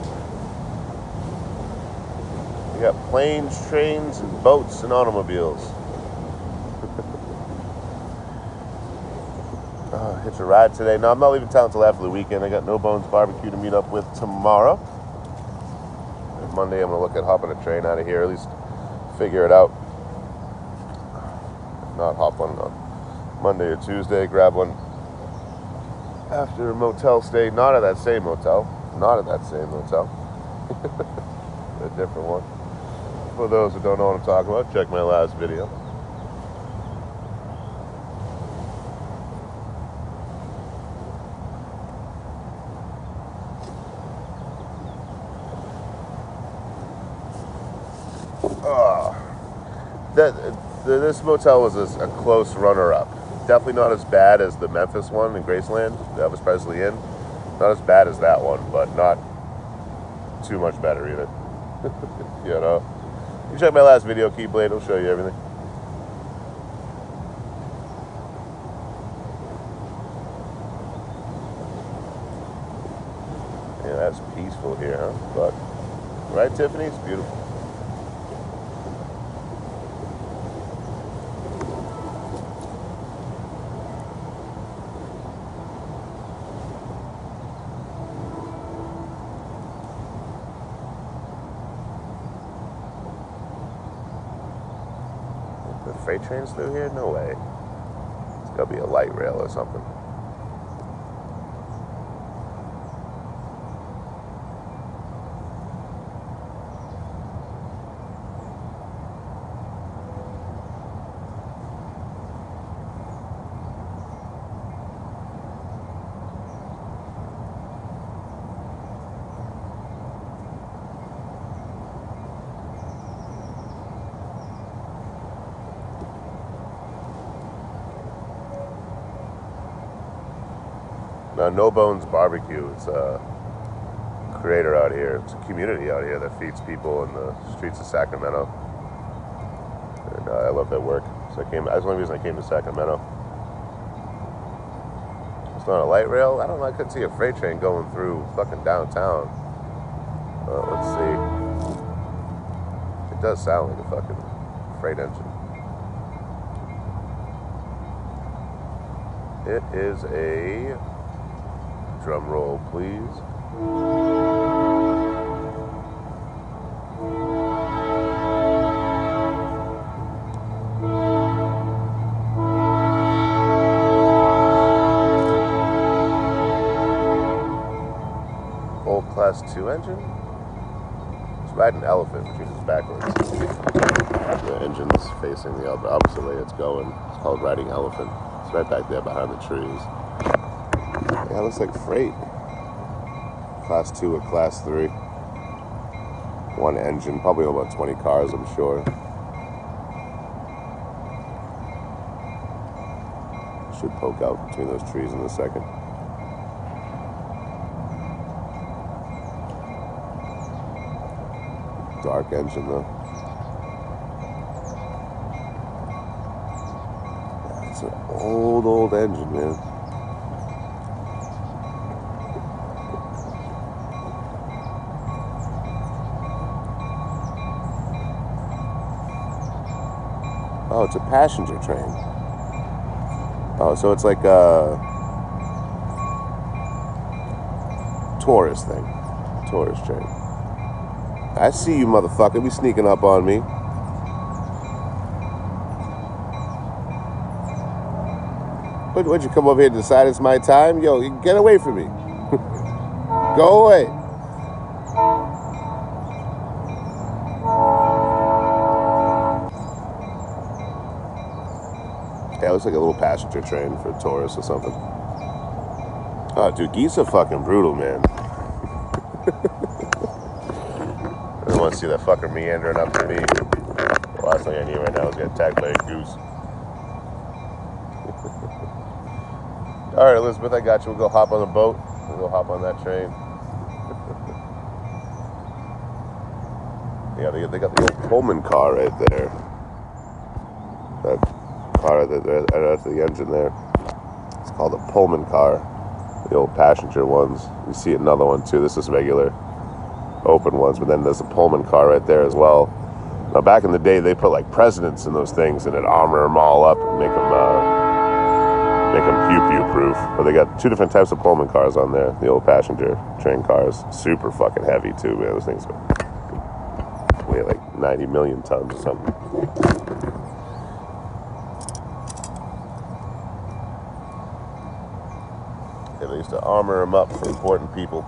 We got planes, trains, and boats and automobiles. Hitch a ride today. No, I'm not leaving town until after the weekend. I got No Bones Barbecue to meet up with tomorrow. And Monday I'm going to look at hopping a train out of here, at least figure it out. Not hop one on Monday or Tuesday, grab one after a motel stay, not at that same motel. Not at that same hotel. A different one. For those who don't know what I'm talking about, check my last video. This motel was a close runner-up. Definitely not as bad as the Memphis one in Graceland that was Presley Inn. Not as bad as that one, but not too much better either. You know? You check my last video, Keyblade, it'll show you everything. Yeah, that's peaceful here, huh? But, right, Tiffany? It's beautiful. The freight train's through here? No way. It's gotta be a light rail or something. Now, No Bones Barbecue, it's a creator out here. It's a community out here that feeds people in the streets of Sacramento. And I love their work. So that's the only reason I came to Sacramento. It's not a light rail. I don't know, I couldn't see a freight train going through fucking downtown. Let's see. It does sound like a fucking freight engine. It is a... Drum roll, please. Old Class 2 engine? It's riding an elephant, which means it's backwards. The engine's facing the opposite way it's going. It's called riding elephant. It's right back there behind the trees. Yeah, it looks like freight. Class 2 or Class 3. One engine, probably about 20 cars, I'm sure. Should poke out between those trees in a second. Dark engine, though. Yeah, it's an old engine, man. Oh, it's a passenger train. Oh, so it's like a tourist thing. Tourist train. I see you, motherfucker. Be sneaking up on me. What'd you come over here and decide it's my time? Yo, get away from me. Go away. Yeah, it looks like a little passenger train for tourists or something. Oh, dude, geese are fucking brutal, man. I don't want to see that fucker meandering up to me. The last thing I need right now is get attacked by a goose. All right, Elizabeth, I got you. We'll go hop on the boat. We'll go hop on that train. Yeah, they got the old Pullman car right there. That car, that's the engine there. It's called a Pullman car. The old passenger ones. You see another one too. This is regular open ones, but then there's a Pullman car right there as well. Now, back in the day, they put like presidents in those things and it'd armor them all up and make them pew-pew proof. But they got two different types of Pullman cars on there. The old passenger train cars, super fucking heavy too, man. Those things weigh like 90 million tons or something. Yeah, they used to armor them up for important people.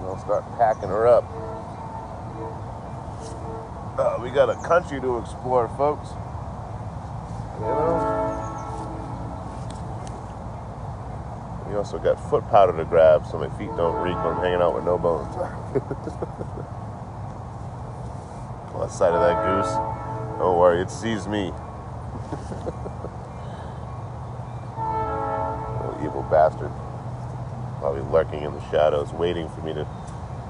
I'll start packing her up. We got a country to explore, folks. You know? You also got foot powder to grab so my feet don't reek when I'm hanging out with no bones. On the side of that goose, don't worry, it sees me. Little evil bastard. Probably lurking in the shadows, waiting for me to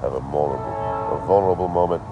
have a vulnerable moment.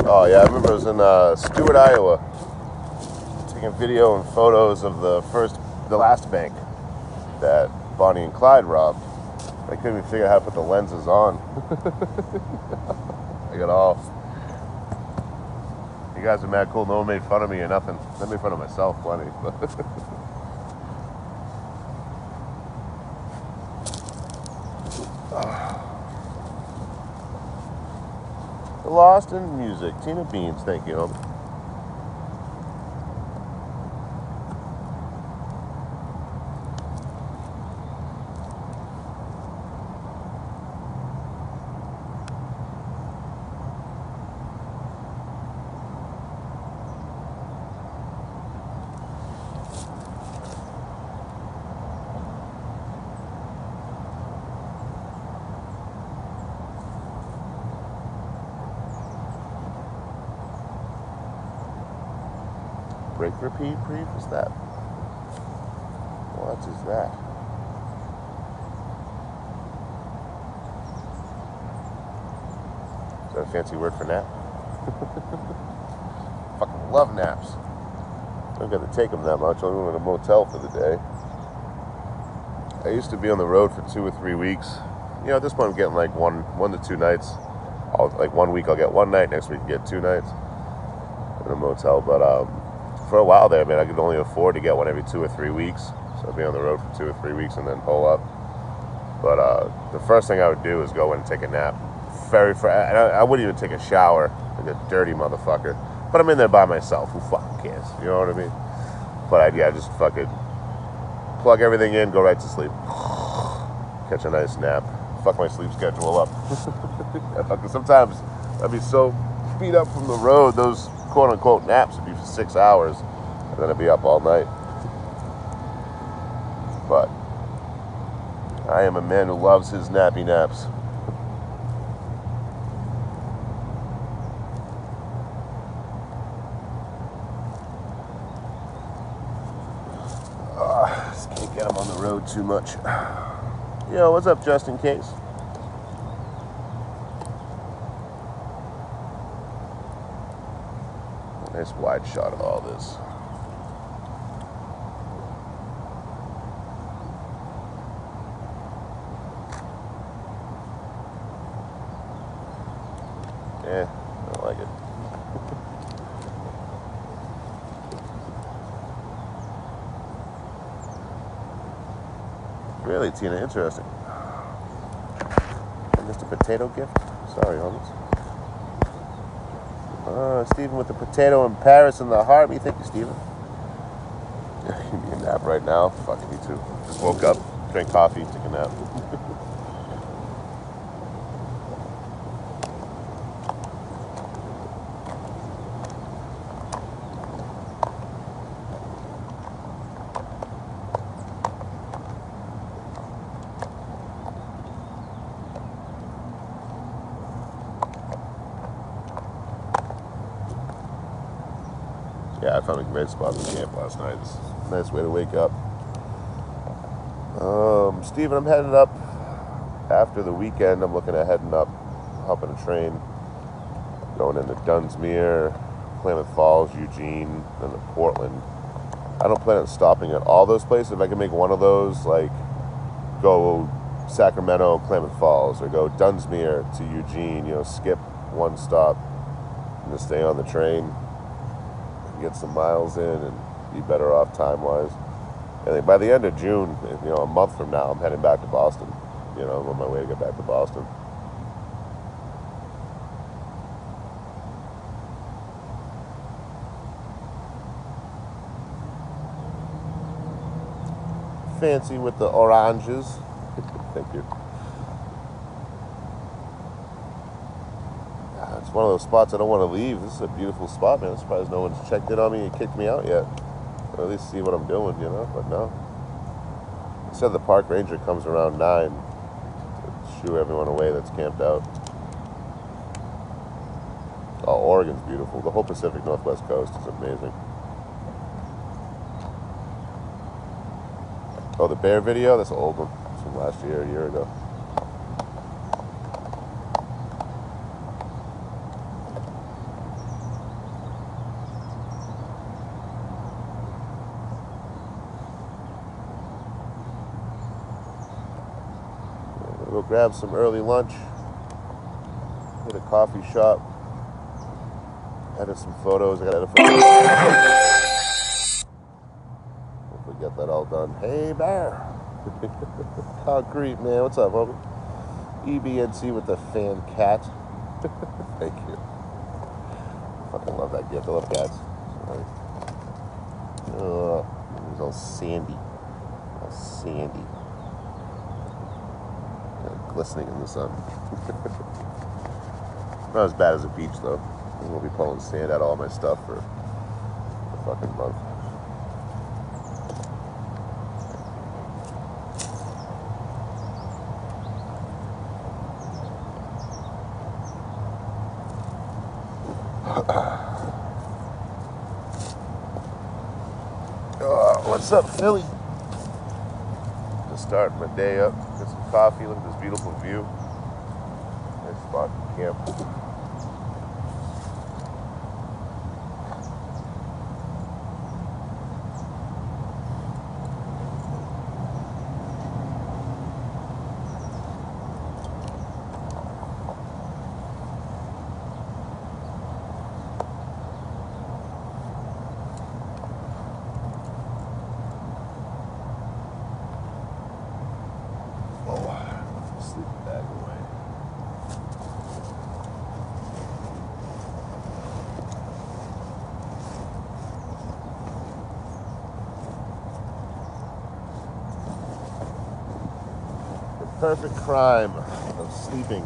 Oh yeah, I remember I was in Stewart, Iowa, taking video and photos of the last bank that Bonnie and Clyde robbed. I couldn't even figure out how to put the lenses on. I got all. You guys are mad cool. No one made fun of me or nothing. I made fun of myself plenty, but. The Lost in Music. Tina Beans, thank you, homie. Break repeat brief? What's that? What is that? Is that a fancy word for nap? Fucking love naps. I don't got to take them that much. I only went to a motel for the day. I used to be on the road for 2 or 3 weeks. You know, at this point I'm getting like one to two nights. Like 1 week I'll get one night, next week I'll get 2 nights in a motel. But for a while there, man, I could only afford to get one every 2 or 3 weeks. So I'd be on the road for 2 or 3 weeks and then pull up. But the first thing I would do is go in and take a nap. I wouldn't even take a shower, like a dirty motherfucker. But I'm in there by myself. Who fucking cares? You know what I mean? But I'd just fucking plug everything in, go right to sleep. Catch a nice nap. Fuck my sleep schedule up. Sometimes I'd be so beat up from the road, those quote-unquote naps would be for 6 hours, and then I'd be up all night. But I am a man who loves his nappy naps. Just can't get him on the road too much. Yo, what's up, just in case? Nice wide shot of all this. Yeah, I don't like it. Really, Tina, interesting. I missed a potato gift? Sorry, homies. Stephen with the potato in Paris in the heart. Me, thank you, Stephen. You need a nap right now? Fuck me too. Just woke up, drank coffee, took a nap. Yeah, I found a great spot to camp last night. It's a nice way to wake up. Steven, I'm heading up after the weekend. I'm looking at heading up, hopping a train, going into Dunsmuir, Klamath Falls, Eugene, and then Portland. I don't plan on stopping at all those places. If I can make one of those, like go Sacramento, Klamath Falls, or go Dunsmuir to Eugene, skip one stop and just stay on the train, get some miles in, and be better off time-wise. And then by the end of June, a month from now, I'm heading back to Boston. I'm on my way to get back to Boston. Fancy with the oranges. Thank you. It's one of those spots I don't want to leave. This is a beautiful spot, man. I'm surprised no one's checked in on me and kicked me out yet. Or at least see what I'm doing, but no. They said the park ranger comes around 9 to shoo everyone away that's camped out. Oh, Oregon's beautiful. The whole Pacific Northwest coast is amazing. Oh, the bear video? That's an old one. It's from last year, a year ago. Go grab some early lunch, hit a coffee shop, edit some photos. I gotta edit photos. Hopefully get that all done. Hey, bear. Concrete, man. What's up, homie? EBNC with the fan cat. Thank you. Fucking love that gift. I love cats. It's all sandy. All sandy. Glistening in the sun. Not as bad as a beach, though. I won't be pulling sand out of all my stuff for a fucking month. What's up, Philly? Just starting my day up. Get some coffee. Look at this beautiful view. Nice spot to camp. Perfect crime of sleeping.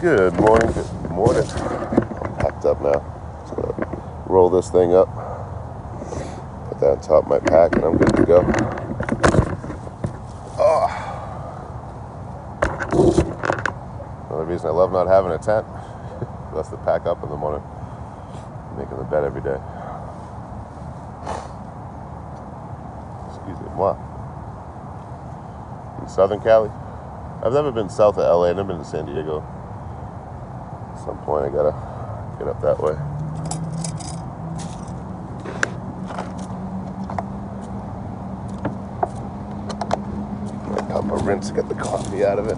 Good morning, good morning. I'm packed up now. Just gonna roll this thing up, put that on top of my pack, and I'm good to go. Another reason I love not having a tent. Less to pack up in the morning. Making the bed every day. Excuse-moi. In Southern Cali? I've never been south of LA. I've never been to San Diego. At some point I gotta get up that way. rinse to get the coffee out of it.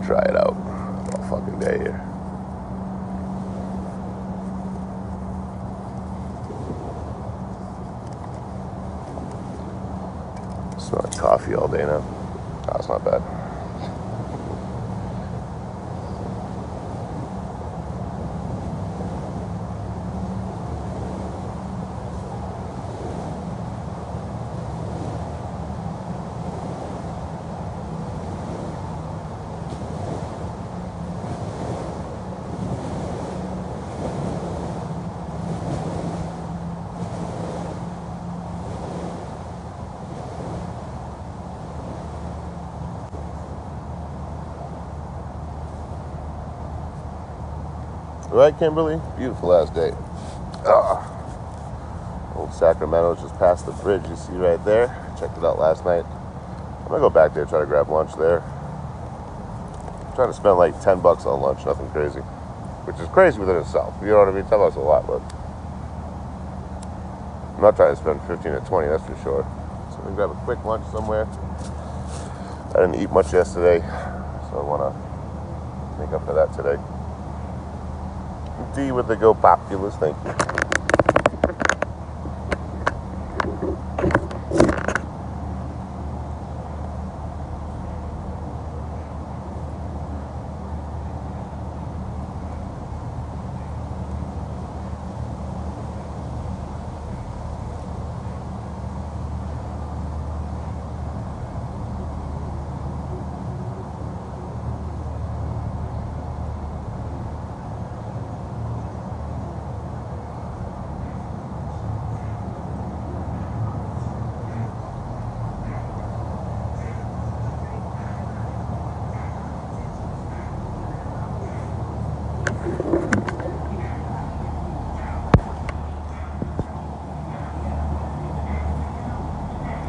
Try it out all fucking day here. Smell like coffee all day now. Oh, it's not bad. Right, Kimberly? Beautiful last day. Old Sacramento's just past the bridge you see right there. Checked it out last night. I'm gonna go back there, try to grab lunch there. I'm trying to spend like $10 on lunch, nothing crazy. Which is crazy within itself. You know what I mean? $10 a lot, but I'm not trying to spend 15 or 20, that's for sure. So I'm gonna grab a quick lunch somewhere. I didn't eat much yesterday, so I wanna make up for that today. D with the Go Populous, thank you.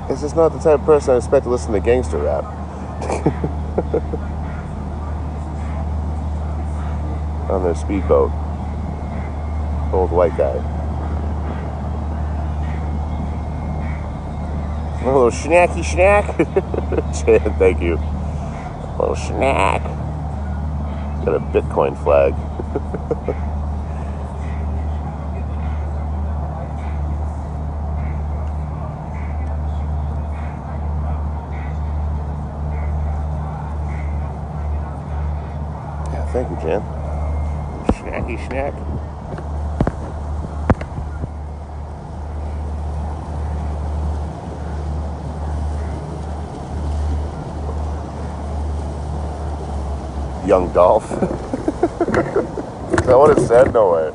This is not the type of person I expect to listen to gangster rap. On their speedboat. Old white guy. A little snacky snack. Chan, thank you. A little snack. Got a Bitcoin flag. Thank you, Jan. Snacky snack. Young Dolph. Is that what it said? No way.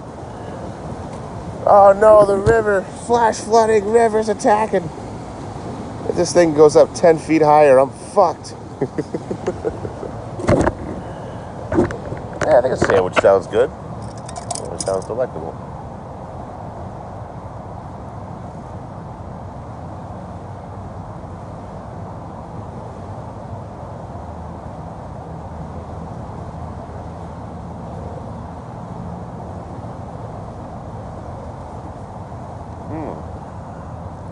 Oh no, the river. Flash flooding, river's attacking. If this thing goes up 10 feet higher, I'm fucked. Yeah, I think a sandwich sounds good. It sounds delectable.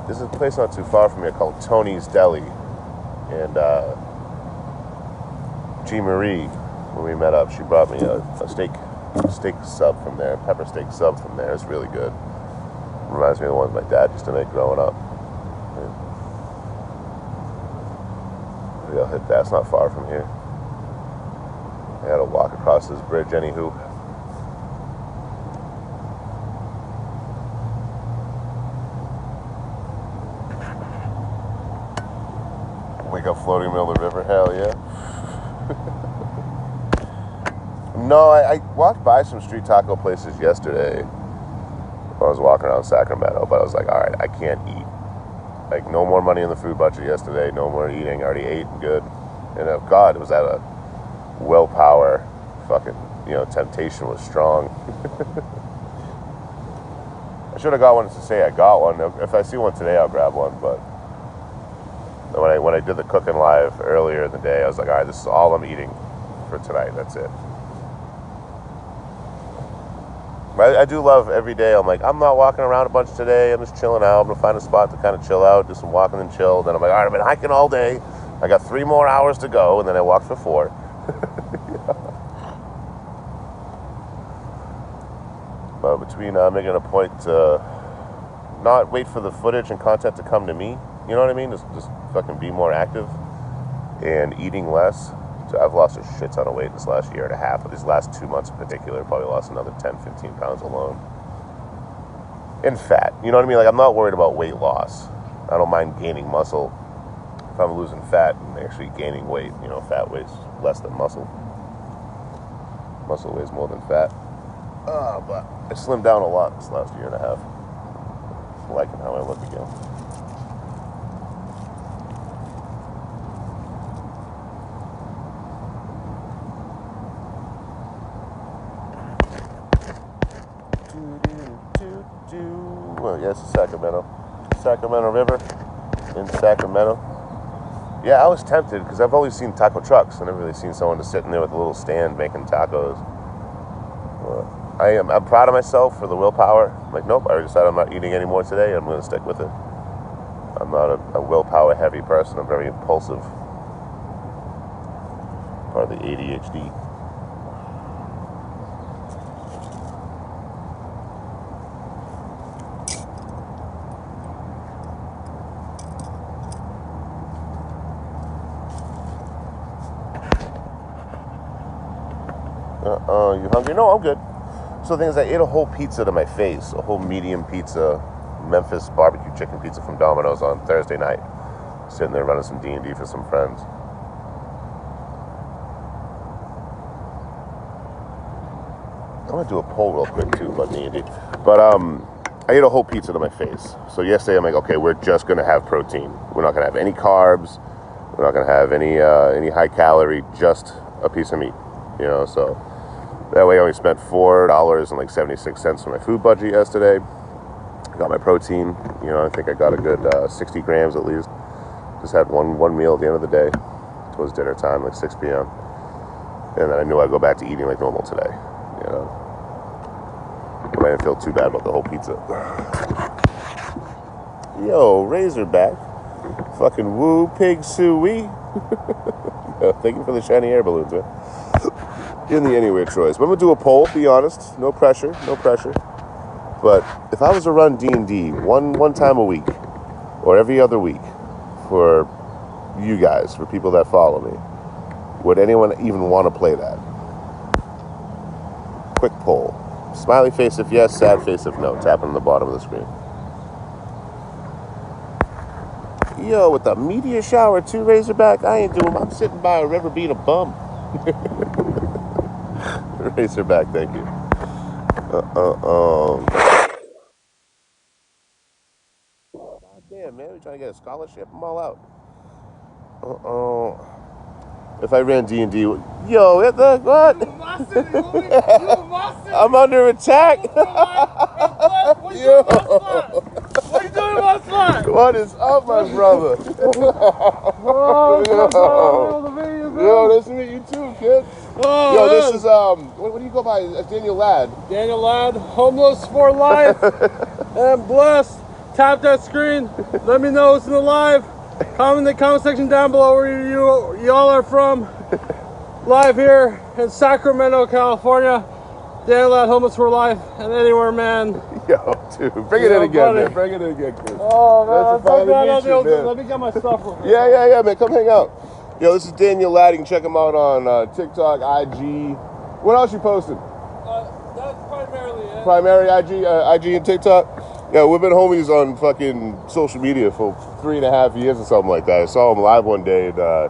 There's a place not too far from here called Tony's Deli. And G. Marie, when we met up, she brought me a steak sub from there, pepper steak sub from there. It's really good. Reminds me of the ones my dad used to make growing up. Maybe I'll hit that. It's not far from here. I gotta walk across this bridge, anywho. Wake up floating in the middle of the river, hell yeah. No, I walked by some street taco places yesterday when I was walking around Sacramento, but I was like, all right, I can't eat. Like, no more money in the food budget yesterday, no more eating, I already ate and good. And God, it was at a willpower fucking temptation was strong. I should have got one to say I got one. If I see one today, I'll grab one. But when I did the cooking live earlier in the day, I was like, all right, this is all I'm eating for tonight. That's it. But I do love every day. I'm like, I'm not walking around a bunch today. I'm just chilling out. I'm going to find a spot to kind of chill out, do some walking and chill. Then I'm like, all right, I've been hiking all day. I got 3 more hours to go. And then I walked for 4. But between making a point to not wait for the footage and content to come to me, you know what I mean? Just fucking be more active and eating less. So I've lost a shit ton of weight this last year and a half, but these last 2 months in particular, probably lost another 10, 15 pounds alone. And fat, you know what I mean? Like, I'm not worried about weight loss. I don't mind gaining muscle if I'm losing fat and actually gaining weight. Fat weighs less than muscle. Muscle weighs more than fat. But I slimmed down a lot this last year and a half. I'm liking how I look again. Well, yes, it's Sacramento. Sacramento River in Sacramento. Yeah, I was tempted because I've always seen taco trucks. I've never really seen someone just sitting there with a little stand making tacos. I'm proud of myself for the willpower. I'm like, nope, I already decided I'm not eating anymore today. I'm going to stick with it. I'm not a willpower heavy person. I'm very impulsive. Part of the ADHD. You hungry? No, I'm good. So the thing is, I ate a whole pizza to my face, a whole medium pizza, Memphis barbecue chicken pizza from Domino's on Thursday night. Sitting there running some D&D for some friends. I'm going to do a poll real quick, too, about D&D. But I ate a whole pizza to my face. So yesterday, I'm like, okay, we're just going to have protein. We're not going to have any carbs. We're not going to have any high calorie, just a piece of meat. So that way I only spent $4.76 for my food budget yesterday. I got my protein. I think I got a good 60 grams at least. Just had one meal at the end of the day. It was dinner time, like 6 p.m. And then I knew I'd go back to eating like normal today. But I didn't feel too bad about the whole pizza. Yo, Razorback. Fucking woo, pig suey. Thank you for the shiny air balloons, man. In the Anywhere choice. But I'm going to do a poll, be honest. No pressure. But if I was to run D&D one time a week, or every other week, for you guys, for people that follow me, would anyone even want to play that? Quick poll. Smiley face if yes, sad face if no. Tapping on the bottom of the screen. Yo, with the meteor shower too, Razorback, I ain't doing. I'm sitting by a river being a bum. Razorback, thank you. God damn, man, we trying to get a scholarship. I'm all out. If I ran D&D, yo, what the what? I'm under attack. What are you doing in my slot? What is up, my brother? Yo, nice to meet you too, kid. Yo, this is what do you go by? Daniel Ladd. Daniel Ladd, homeless for life and blessed. Tap that screen. Let me know what's in the live. Comment in the comment section down below where y'all are from. Live here in Sacramento, California. Daniel Ladd, homeless for life and anywhere, man. Yo, dude, bring it in again, man. Bring it in again, kid. Oh man, I'm so glad let me get my stuff real quick. Yeah, man. Come hang out. Yo, this is Daniel Ladd. You can check him out on TikTok, IG. What else you posting? That's primarily it. Primary IG and TikTok. Yeah, we've been homies on fucking social media for 3.5 years or something like that. I saw him live one day, and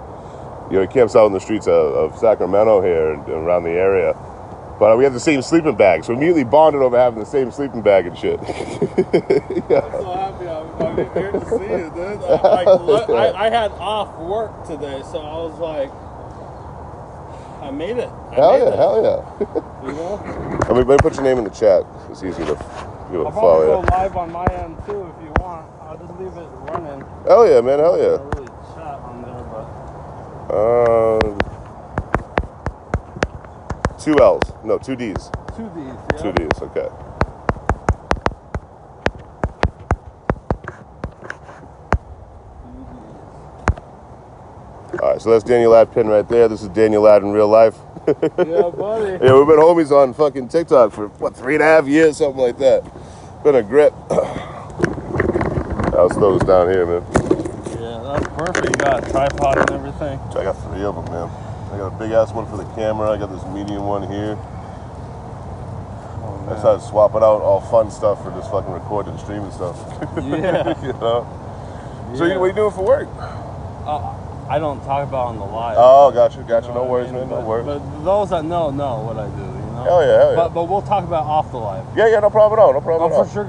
he camps out in the streets of Sacramento here and around the area. But we have the same sleeping bag, so we immediately bonded over having the same sleeping bag and shit. Yeah. I'm so happy I'm here to see you, dude. I had off work today, so I was like, I made it. Hell yeah. You know? I mean, better put your name in the chat. It's easy to I'll follow probably you. go live on my end too if you want. I'll just leave it running. Hell yeah, man. Hell I yeah. don't really chat on there, but 2 L's. No, 2 D's. 2 D's. Yeah. 2 D's. Okay. All right, so that's Daniel Ladd pin right there. This is Daniel Ladd in real life. Yeah, buddy. Yeah, we've been homies on fucking TikTok for, 3.5 years, something like that. Been a grip. I'll slow this down here, man. Yeah, that's perfect. You got a tripod and everything. I got 3 of them, man. I got a big-ass one for the camera. I got this medium one here. Oh, I decided to swap it out, all fun stuff for just fucking recording and streaming stuff. Yeah. You know? So Yeah. what are you doing for work? I don't talk about on the live. Oh, gotcha. You know No what worries, I mean? man. No worries. But those that know what I do, you know? Hell yeah. But we'll talk about off the live. Yeah, no problem at all. No problem I'm at all. for sure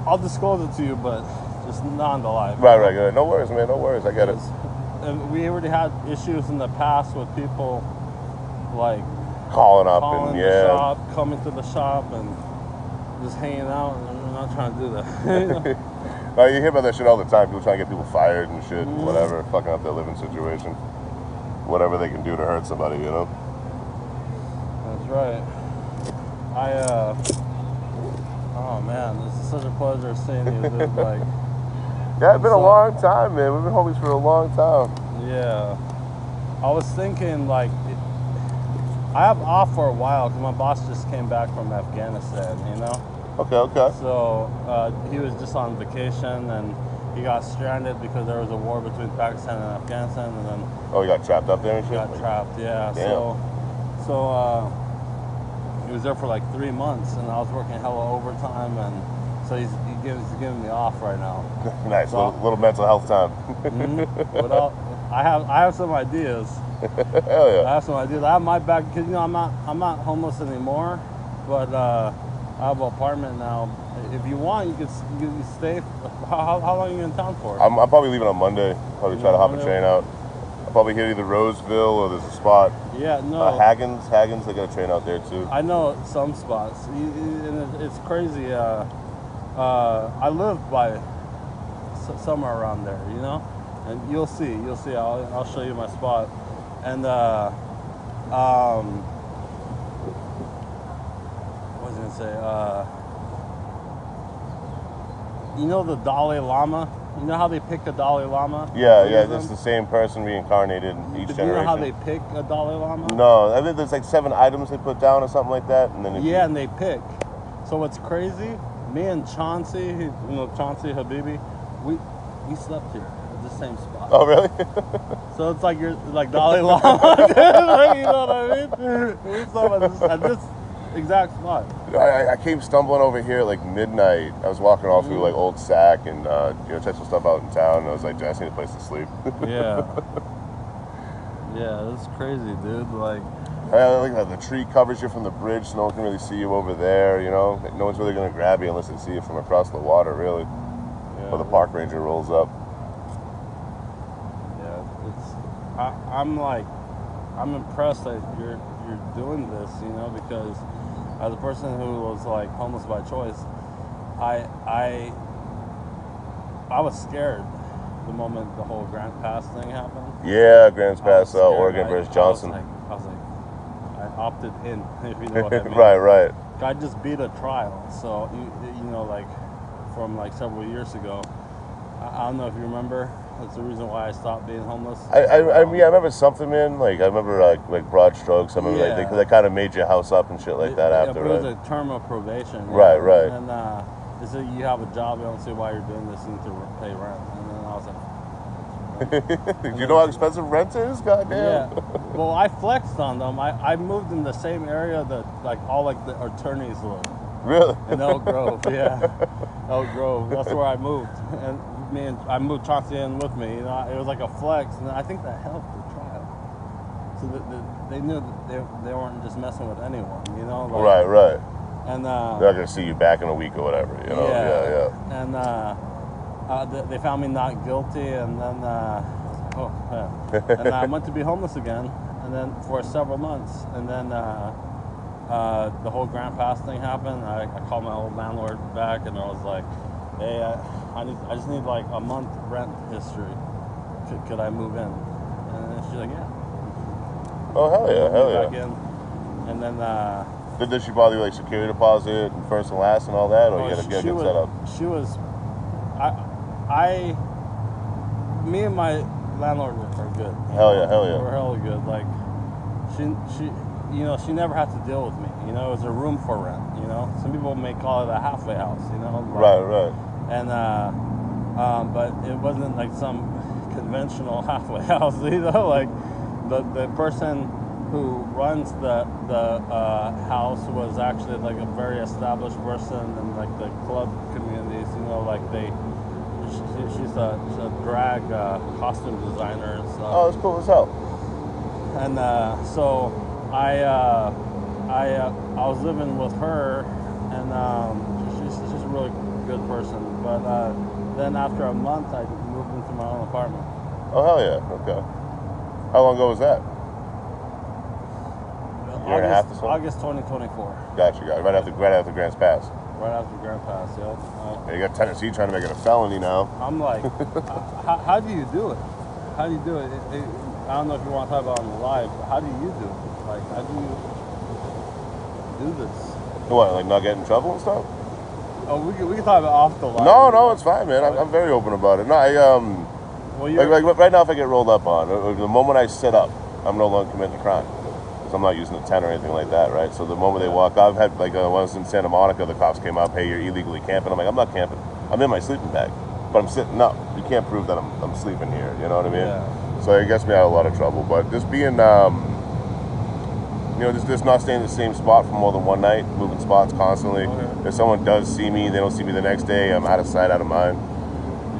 I'll disclose it to you, but just not on the live. Right. No worries, man. No worries. I get it. And we already had issues in the past with people like Calling up calling and the shop, coming to the shop, and just hanging out. And I'm not trying to do that. You know? No, you hear about that shit all the time. People trying to get people fired and shit, whatever, fucking up their living situation. Whatever they can do to hurt somebody, you know? That's right. Oh man, this is such a pleasure seeing you, dude. Like, Yeah, it's been a long time, man. We've been homies for a long time. yeah. I was thinking, like, I have off for a while because my boss just came back from Afghanistan, you know? Okay. So he was just on vacation and he got stranded because there was a war between Pakistan and Afghanistan, and then Oh, you got trapped up there and he shit? got trapped. Yeah. Damn. So he was there for like 3 months, and I was working hella overtime, and so he's giving me off right now. Nice, So- little mental health time. But I have some ideas. Hell I yeah. have some ideas. I have my back because I'm not homeless anymore, but I have an apartment now. If you want, you can stay. How long are you in town for? I'm probably leaving on Monday. Probably try to hop a Monday? train out. I'll probably hit either Roseville or there's a spot. Yeah, no. Haggins, they got a train out there too. I know some spots, and it's crazy. I live by somewhere around there, you know, and you'll see. I'll show you my spot, and what was I gonna say? You know the Dalai Lama. You know how they pick a Dalai Lama? Yeah, Use it's them? the same person reincarnated in each Do you generation. know how they pick a Dalai Lama? No, I think there's like 7 items they put down or something like that, and then if Yeah, and they pick. So what's crazy? Me and Chauncey, Chauncey Habibi, we slept here at the same spot. Oh really? So it's like you're like Dalai Lama, dude, like, you know what I mean? We slept at this exact spot. I came stumbling over here at like midnight. I was walking all through like Old Sac and check some stuff out in town, and I was like, I just need a place to sleep. Yeah. Yeah, that's crazy, dude. Like, I like how the tree covers you from the bridge, so no one can really see you over there. You know, no one's really gonna grab you unless they see you from across the water, really. yeah, Or the park ranger rolls up. Yeah, I'm impressed that you're doing this, you know, because as a person who was like homeless by choice, I was scared the moment the whole Grants Pass thing happened. Yeah, Grants I was Pass, scared. Oregon versus Johnson. I opted in, if you know what I mean. Right. I just beat a trial, so you know, like from like several years ago. I don't know if you remember. That's the reason why I stopped being homeless. I remember something, man. Like I remember like broad strokes. I remember Yeah. they kind of made you house up and shit like that after. But it was right? a term of probation. Right. And they said you have a job. I don't see why you're doing this. You need to pay rent. And then I was like, Do you know how expensive rent is? Goddamn. yeah. Well, I flexed on them. I moved in the same area that like all like the attorneys live. Really? In Elk Grove, yeah. Elk Grove. That's where I moved. And I moved Chauncey in with me. You know, it was like a flex, and I think that helped the trial. So they knew that they weren't just messing with anyone. You know. Like, Right. And They're not gonna see you back in a week or whatever. You know. Yeah. And they found me not guilty, and then and I went to be homeless again. and then for several months, and then the whole Grant Pass thing happened. I called my old landlord back, and I was like, "Hey, I just need like a month rent history. Could I move in?" And she's like, "Yeah." Oh hell yeah, hell Back yeah. in, and then Did she bother you like security deposit and first and last and all that, or you had to get a good setup? She was, me and my landlord are good. Hell yeah, hell yeah. We're hella good. Like, she, you know, she never had to deal with me. You know, it was a room for rent. You know, some people may call it a halfway house. You know, like, Right. And but it wasn't like some conventional halfway house. You know, like the person who runs the house was actually like a very established person in like the club communities. You know, like she's a drag costume designer and stuff. Oh, it's cool as hell. And so I was living with her, and she's a really good person. But then after a month, I moved into my own apartment. Oh hell yeah. Okay. How long ago was that? Year and a half or so? August 2024. Gotcha. Right after Grants Pass. Right after Grant Pass, yeah. Yeah, you got Tennessee trying to make it a felony now. I'm like, how do you do it? How do you do it? I don't know if you want to talk about it on the live, but how do you do it? Like, how do you do this? What, like not get in trouble and stuff? Oh, we can talk about off the live. No, it's fine, man. I'm very open about it. No, Well, like right now, if I get rolled up on, the moment I sit up, I'm no longer committing a crime. So I'm not using a tent or anything like that, right? So the moment they walk up, I've had like when I was in Santa Monica, the cops came up, hey, you're illegally camping. I'm like, I'm not camping. I'm in my sleeping bag, but I'm sitting up. You can't prove that I'm sleeping here. You know what I mean? Yeah. So it gets me out of a lot of trouble. But just being, just not staying in the same spot for more than one night, moving spots constantly. Okay. If someone does see me, they don't see me the next day. I'm out of sight, out of mind.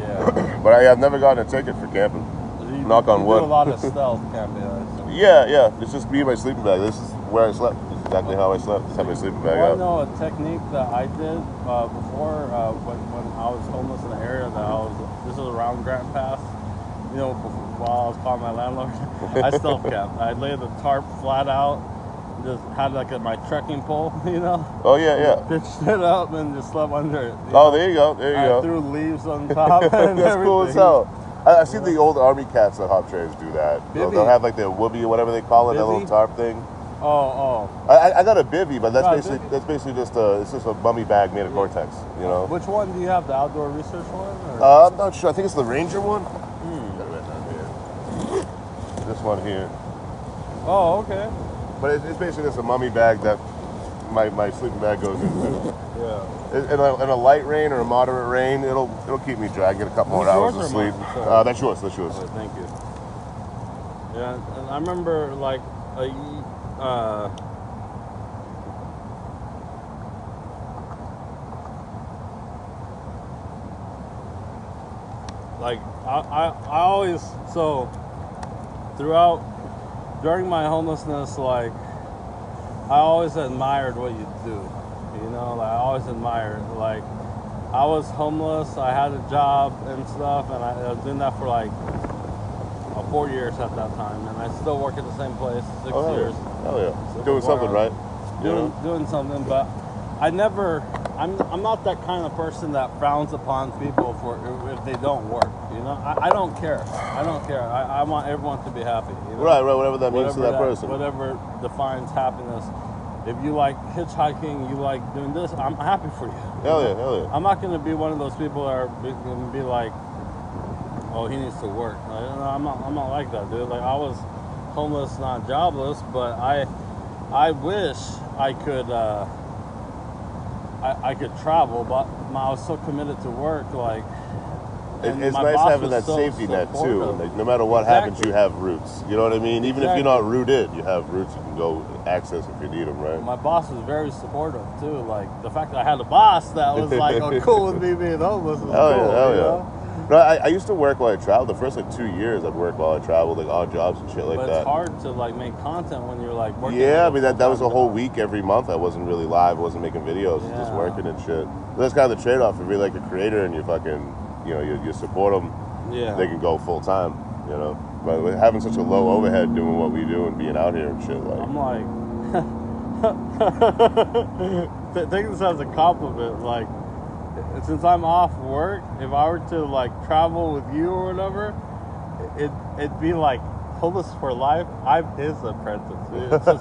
Yeah. But I've never gotten a ticket for camping. Knock on wood. You do a lot of stealth camping. Yeah. It's just me in my sleeping bag. This is where I slept. This is exactly how I slept. Just have my sleeping bag Well, I out. know a technique that I did before when I was homeless in the area this was around Grant Pass. You know, while I was calling my landlord, I stealth camped. I laid the tarp flat out, just had like my trekking pole, you know. Oh yeah. Pitched it up and just slept under it. Oh, there you go. I threw leaves on top. And That's cool as hell. I see Yeah. the old army cats that hop trains do that. They'll have like their whoopee or whatever they call it, that little Bivvy? tarp thing. Oh. I got a bivvy, but that's Bivvy? basically just a mummy bag made of Gore-Tex. You know. Which one do you have? The outdoor research one? Or? I'm not sure. I think it's the Ranger one. Got it right down here. This one here. Oh, okay. But it's basically just a mummy bag that my sleeping bag goes into. Yeah. In a light rain or a moderate rain, it'll keep me dry. I get a couple more Is hours yours of or sleep. mine? Sorry. That's yours. Okay, thank you. Yeah, and I remember like I always during my homelessness, like I always admired what you do. You know, like I always admired. Like I was homeless, I had a job and stuff, and I was doing that for like 4 years at that time, and I still work at the same place, 6 years. Hell yeah. So Doing something right. Doing something, but I'm not that kind of person that frowns upon people if they don't work. You know, I don't care. I want everyone to be happy. You know? Right. Whatever that means to that person. Whatever defines happiness. If you like hitchhiking, you like doing this, I'm happy for you. Hell yeah. I'm not going to be one of those people that are going to be like, oh, he needs to work. Like, no, I'm not like that, dude. Like I was homeless, not jobless, but I wish I could I could travel, but I was so committed to work, like. It's nice having that safety net too. Like no matter what happens, you have roots. You know what I mean? Even if you're not rooted, you have roots you can go access if you need them, right? My boss was very supportive too. Like the fact that I had a boss that was like, "Oh, cool with me being homeless." Hell yeah. No, I used to work while I traveled. The first like 2 years, I'd work while I traveled, like odd jobs and shit like that. But it's hard to like make content when you're like working. Yeah, I mean that was a whole week every month. I wasn't really live. I wasn't making videos. Yeah. Just working and shit. But that's kind of the trade-off. If you're like a creator and you fucking, you support them, yeah, they can go full time. You know. But with having such a low overhead doing what we do and being out here and shit, like I'm like, take this as a compliment. Like, since I'm off work, if I were to like travel with you or whatever, it'd be like homeless for life. I'm his apprentice. It's just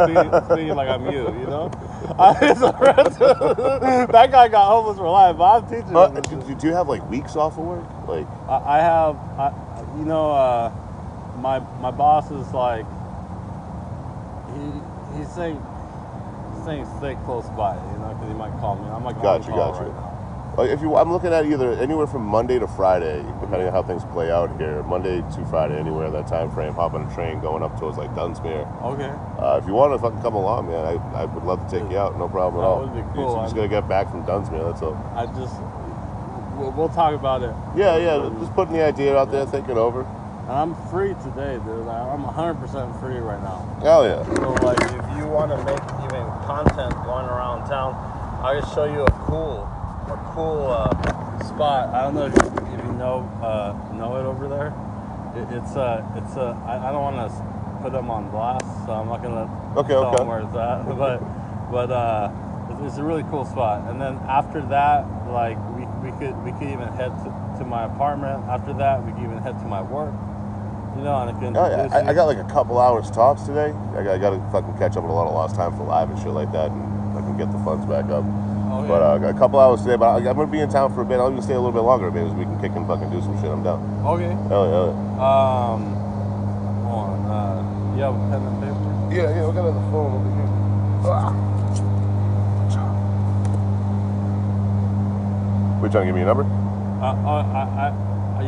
being like I'm you know? I'm his apprentice. That guy got homeless for life, but I'm teaching him. Do you have like weeks off of work? Like I have, you know, my boss is like, he's saying stay close by, you know, because he might call me. I'm like, got you. Right now. Like I'm looking at either anywhere from Monday to Friday, depending on how things play out here. Monday to Friday, anywhere in that time frame. Hop on a train going up towards like Dunsmuir. Okay. If you want to fucking come along, man, I would love to take you out. No problem at all. That would be cool. You're just gonna get back from Dunsmuir. That's all. We'll talk about it. Yeah. Just putting the idea out there, thinking over. And I'm free today, dude. I'm 100% free right now. Hell yeah. So like, if you want to make even content going around town, I'll just show you a cool spot. I don't know if you know it over there. It's I don't want to put them on blast, so I'm not gonna tell them where it's at. But it's a really cool spot. And then after that, like we could even head to my apartment. After that, we could even head to my work. You know, and I got like a couple hours tops today. I got to fucking catch up with a lot of lost time for live and shit like that, and I can get the funds back up. Oh, yeah. But I got a couple hours today, but I'm going to be in town for a bit. I'll even stay a little bit longer, maybe, so we can kick and fucking do some shit. I'm down. Okay. Hell yeah. Hold on. You have a pen and paper? Yeah, we got it on the phone over here. We're trying to give me a number?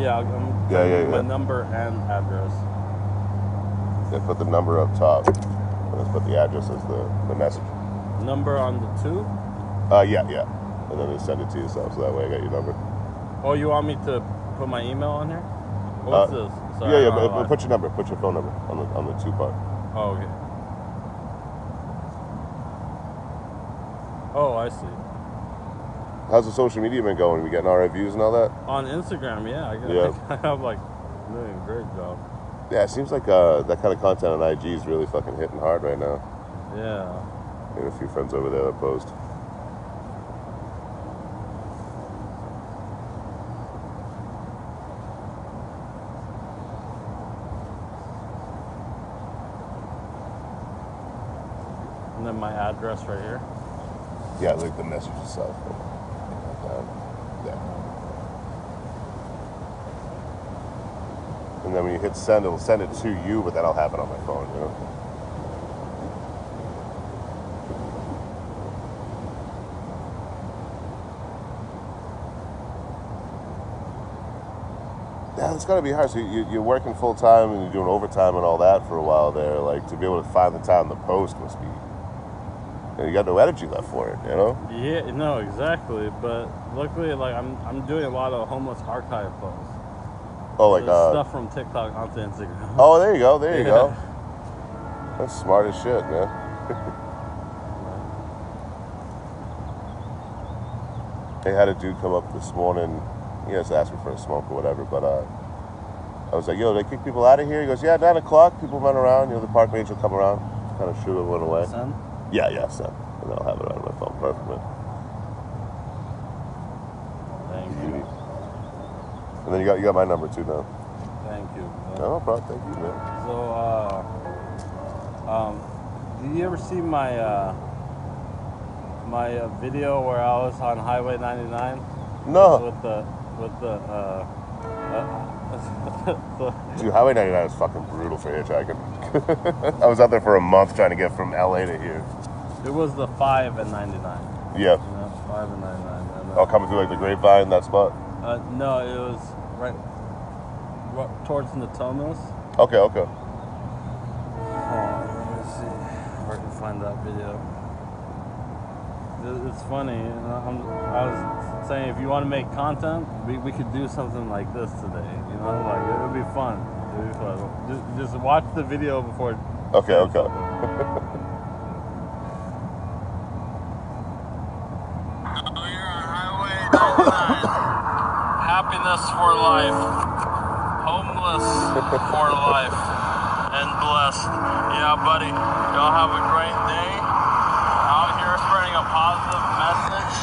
Yeah. My number and address. Yeah, put the number up top. Let's put the address as the message. Number on the 2? Yeah. And then just send it to yourself, so that way I got your number. Oh, you want me to put my email on here? What's this? Sorry, but put your number, put your phone number on the 2 part. Oh, okay. Oh, I see. How's the social media been going? We getting all right views and all that? On Instagram, yeah. I have like doing a great job. Yeah, it seems like that kind of content on IG is really fucking hitting hard right now. Yeah. I have a few friends over there that post. And then my address right here. Yeah, like the message itself. Yeah. And then when you hit send, it'll send it to you, but then I'll have it on my phone, you know? Yeah, it's gotta be hard. So you're working full time and you're doing overtime and all that for a while there. Like, to be able to find the time to post must be... You got no energy left for it, you know? Yeah, no, exactly. But luckily, like I'm doing a lot of homeless archive posts. Oh, like stuff from TikTok onto Instagram. Oh, there you go. That's smart as shit, man. They had a dude come up this morning. He just asked me for a smoke or whatever, but I was like, "Yo, they kick people out of here?" He goes, "Yeah, 9 o'clock. People run around. You know, the park ranger will come around, kind of shoot everyone away." Son? Yeah, son. And I'll have it on my phone. Perfect, man. Thank you. And then you got my number too now. Thank you. No problem. Thank you, man. So, did you ever see my video where I was on Highway 99? No. With the Dude, Highway 99 is fucking brutal for hitchhiking. I was out there for a month trying to get from LA to here. It was the 5 and 99. Yeah. You know, 5 and 99. Oh, coming through like the Grapevine, that spot? No, it was right towards Natomas. Okay. Hold on, let me see if I can find that video. It's funny. I was saying, if you want to make content, we could do something like this today. You know, like it would be fun. Just watch the video before. Okay. Happiness for life. Homeless hopeless for life and blessed. Yeah, buddy. Y'all have a great day. Out here spreading a positive message.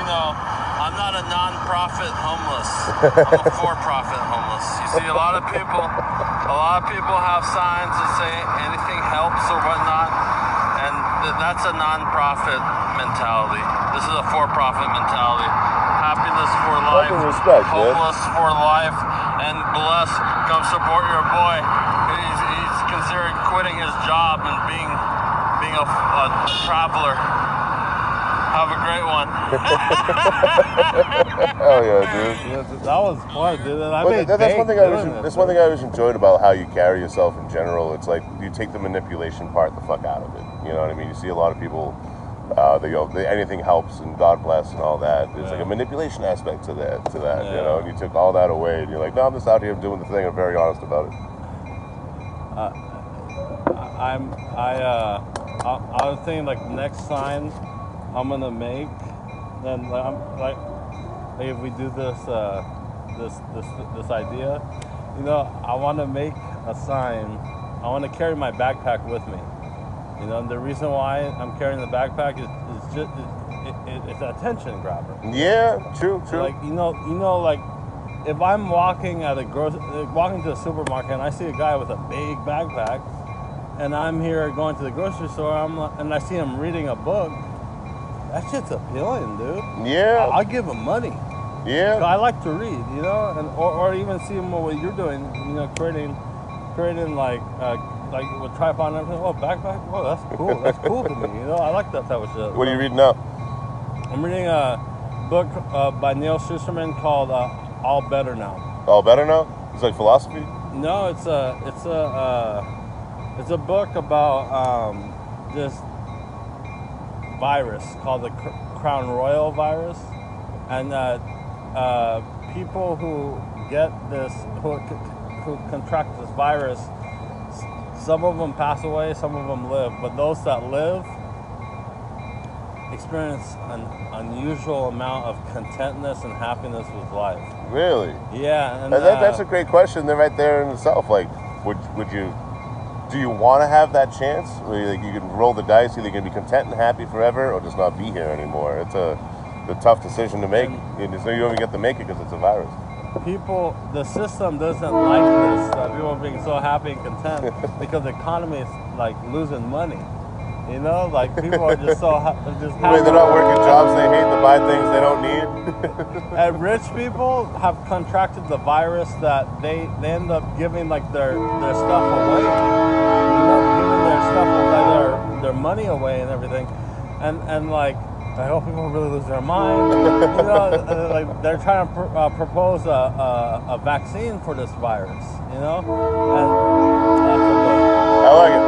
You know, I'm not a non-profit homeless. I'm a for-profit homeless. You see, a lot of people have signs that say anything helps or whatnot, and that's a non-profit mentality. This is a for-profit mentality. Happiness for life, respect, hopeless for life, and blessed. Come support your boy. He's considering quitting his job and being a traveler. Have a great one. Hell yeah, dude. Yeah, that was fun, dude. That's one thing I always enjoyed about how you carry yourself in general. It's like you take the manipulation part the fuck out of it. You know what I mean? You see a lot of people, anything helps and God bless and all that. There's like a manipulation aspect to that. You know, and you took all that away and you're like, no, I'm just out here doing the thing. I'm very honest about it. I was thinking like the next sign I'm gonna make, then like if we do this idea, you know, I want to make a sign. I want to carry my backpack with me. You know, and the reason why I'm carrying the backpack is just it's an attention grabber. Yeah, true. Like you know, like if I'm walking to the supermarket and I see a guy with a big backpack, and I'm here going to the grocery store, and I see him reading a book. That shit's appealing, dude. Yeah. I'll give him money. Yeah. I like to read, you know, and or even see what you're doing, you know, creating like with tripod and everything. Oh, backpack. Oh, that's cool. That's cool to me. You know, I like that type of shit. What are you reading now? I'm reading a book by Neil Schusterman called All Better Now. All Better Now? It's like philosophy? No, it's a book about this virus called the Crown Royal virus, and people who get this, who contract this virus, some of them pass away, some of them live, but those that live experience an unusual amount of contentness and happiness with life. Really? Yeah, and that's a great question. They're right there in itself. Like, would you? Do you want to have that chance? Where you can roll the dice, either you're going to be content and happy forever or just not be here anymore. It's a tough decision to make. You don't even get to make it because it's a virus. The system doesn't like this. People are being so happy and content because the economy is like losing money. You know, like people are just so happy. They're not working jobs they hate to buy things they don't need. And rich people have contracted the virus that they end up giving like their stuff away. You know, giving their stuff away, their money away and everything. And like, I hope people really lose their mind. You know, like they're trying to propose a vaccine for this virus. You know, and that's a book. I like it.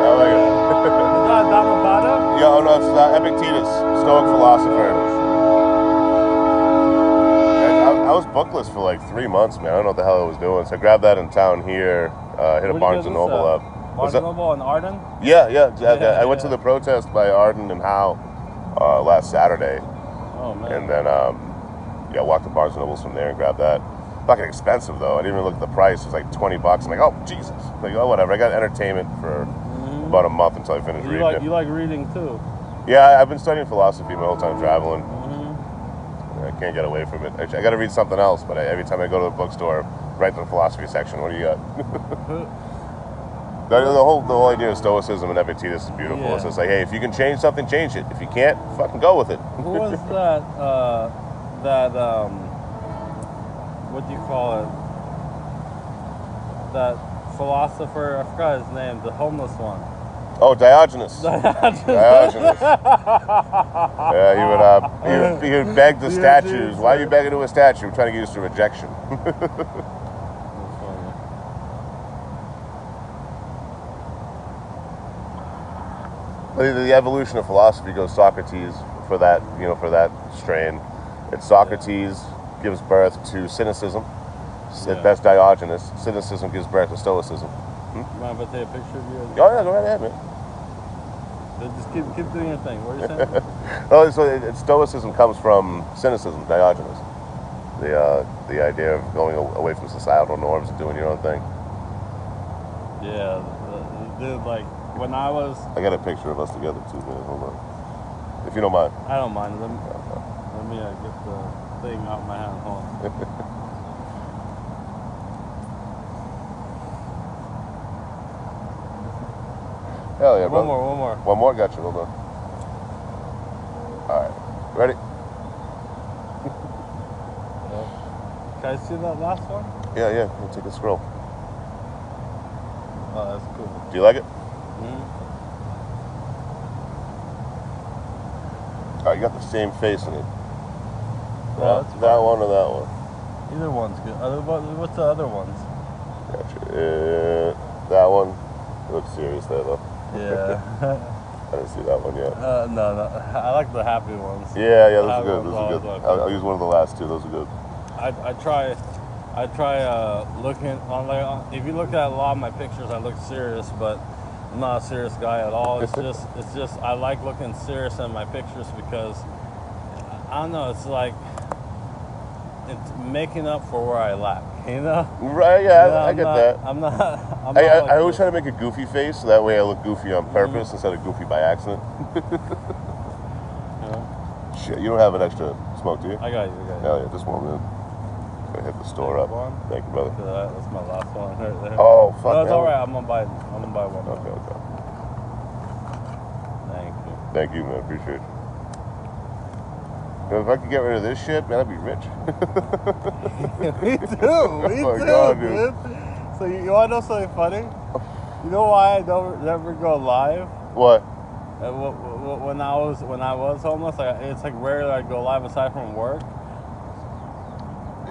Dhammapada? Yeah, oh no, it's Epictetus, Stoic philosopher. I was bookless for like 3 months, man. I don't know what the hell I was doing. So I grabbed that in town here, hit a Barnes & Noble up. Barnes & Noble in Arden? Yeah. I went to the protest by Arden and Howe last Saturday. Oh, man. And then, walked to Barnes & Nobles from there and grabbed that. Fucking expensive, though. I didn't even look at the price. It was like $20. I'm like, oh, Jesus. Like, oh, whatever. I got entertainment for about a month until I finished reading it. You like reading, too? Yeah, I've been studying philosophy my whole time traveling. I can't get away from it. Actually, I got to read something else, but every time I go to the bookstore, right to the philosophy section, what do you got? The whole idea of Stoicism and Epictetus is beautiful. Yeah. It's just like, hey, if you can change something, change it. If you can't, fucking go with it. Who was what do you call it? That philosopher, I forgot his name, the homeless one. Oh, Diogenes. Diogenes. Yeah, he would beg the statues. Why are you begging to a statue? I'm trying to get used to rejection. The evolution of philosophy goes Socrates for that strain. It's Socrates gives birth to cynicism. That's Diogenes. Cynicism gives birth to Stoicism. Mind if I take a picture of you? Oh yeah, go right ahead, man. Just keep doing your thing. What are you saying? Stoicism comes from cynicism, Diogenes. the idea of going away from societal norms and doing your own thing. Yeah, dude, like when I was. I got a picture of us together too, man. Hold on, if you don't mind. I don't mind. Let me get the thing out of my hand. Hold on. Hell yeah, bro. One more. One more, got you. Hold on. All right, ready? Can I see that last one? Yeah. We'll take a scroll. Oh, that's cool. Do you like it? Mm-hmm. All right, you got the same face in it. Oh, that's that fine. one or that one? Either one's good. What's the other ones? Gotcha. That one. It looks serious there though. Yeah. I didn't see that one yet. No. I like the happy ones. Yeah, those Happy are good. ones Those are always good. like I'll use one of the last two. Those are good. I try looking on if you look at a lot of my pictures, I look serious, but I'm not a serious guy at all. It's just I like looking serious in my pictures because I don't know. It's like it's making up for where I lack. You know? Right? Yeah, I get that. I'm not. I always try to make a goofy face, so that way I look goofy on purpose instead of goofy by accident. Shit, you don't have an extra smoke, do you? I got you. Hell yeah, just one minute. Gonna hit the store up. One? Thank you, brother. That's my last one right there. Oh, fuck. No, it's all right. I'm gonna buy one. Okay. Thank you. Thank you, man. Appreciate you. If I could get rid of this shit, man, I'd be rich. Me too. Me Oh my too, God, dude. So you want to know something funny? You know why I never go live? What? When I was homeless, it's like rare that I go live aside from work.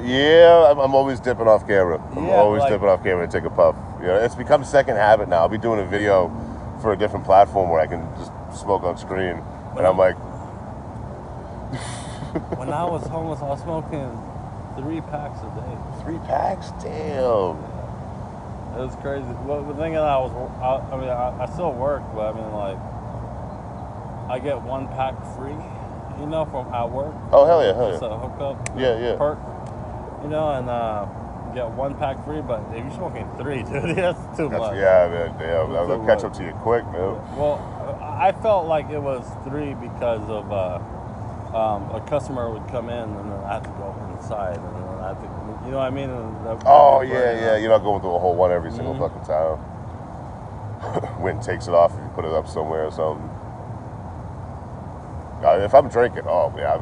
Yeah, I'm always dipping off camera. I'm Yeah, always like- dipping off camera to take a puff. You know, it's become second habit now. I'll be doing a video for a different platform where I can just smoke on screen, and I'm like, When I was homeless, I was smoking 3 packs a day. 3 packs? Damn. It was crazy. Well, the thing is, I still work, but I mean, like, I get 1 pack free, you know, from at work. Oh, hell yeah, hell It's yeah. a hookup. Yeah. Perk, you know, and get 1 pack free. But if you're smoking 3, dude, that's too much. Yeah, man. Damn, That's I'll too catch much. up to you quick, man. Well, I felt like it was 3 because of a customer would come in and then I had to go inside and then I had to, you know what I mean? Oh, yeah. You're not going through a whole one every single fucking time. Wind takes it off if you put it up somewhere or something. If I'm drinking, oh, yeah,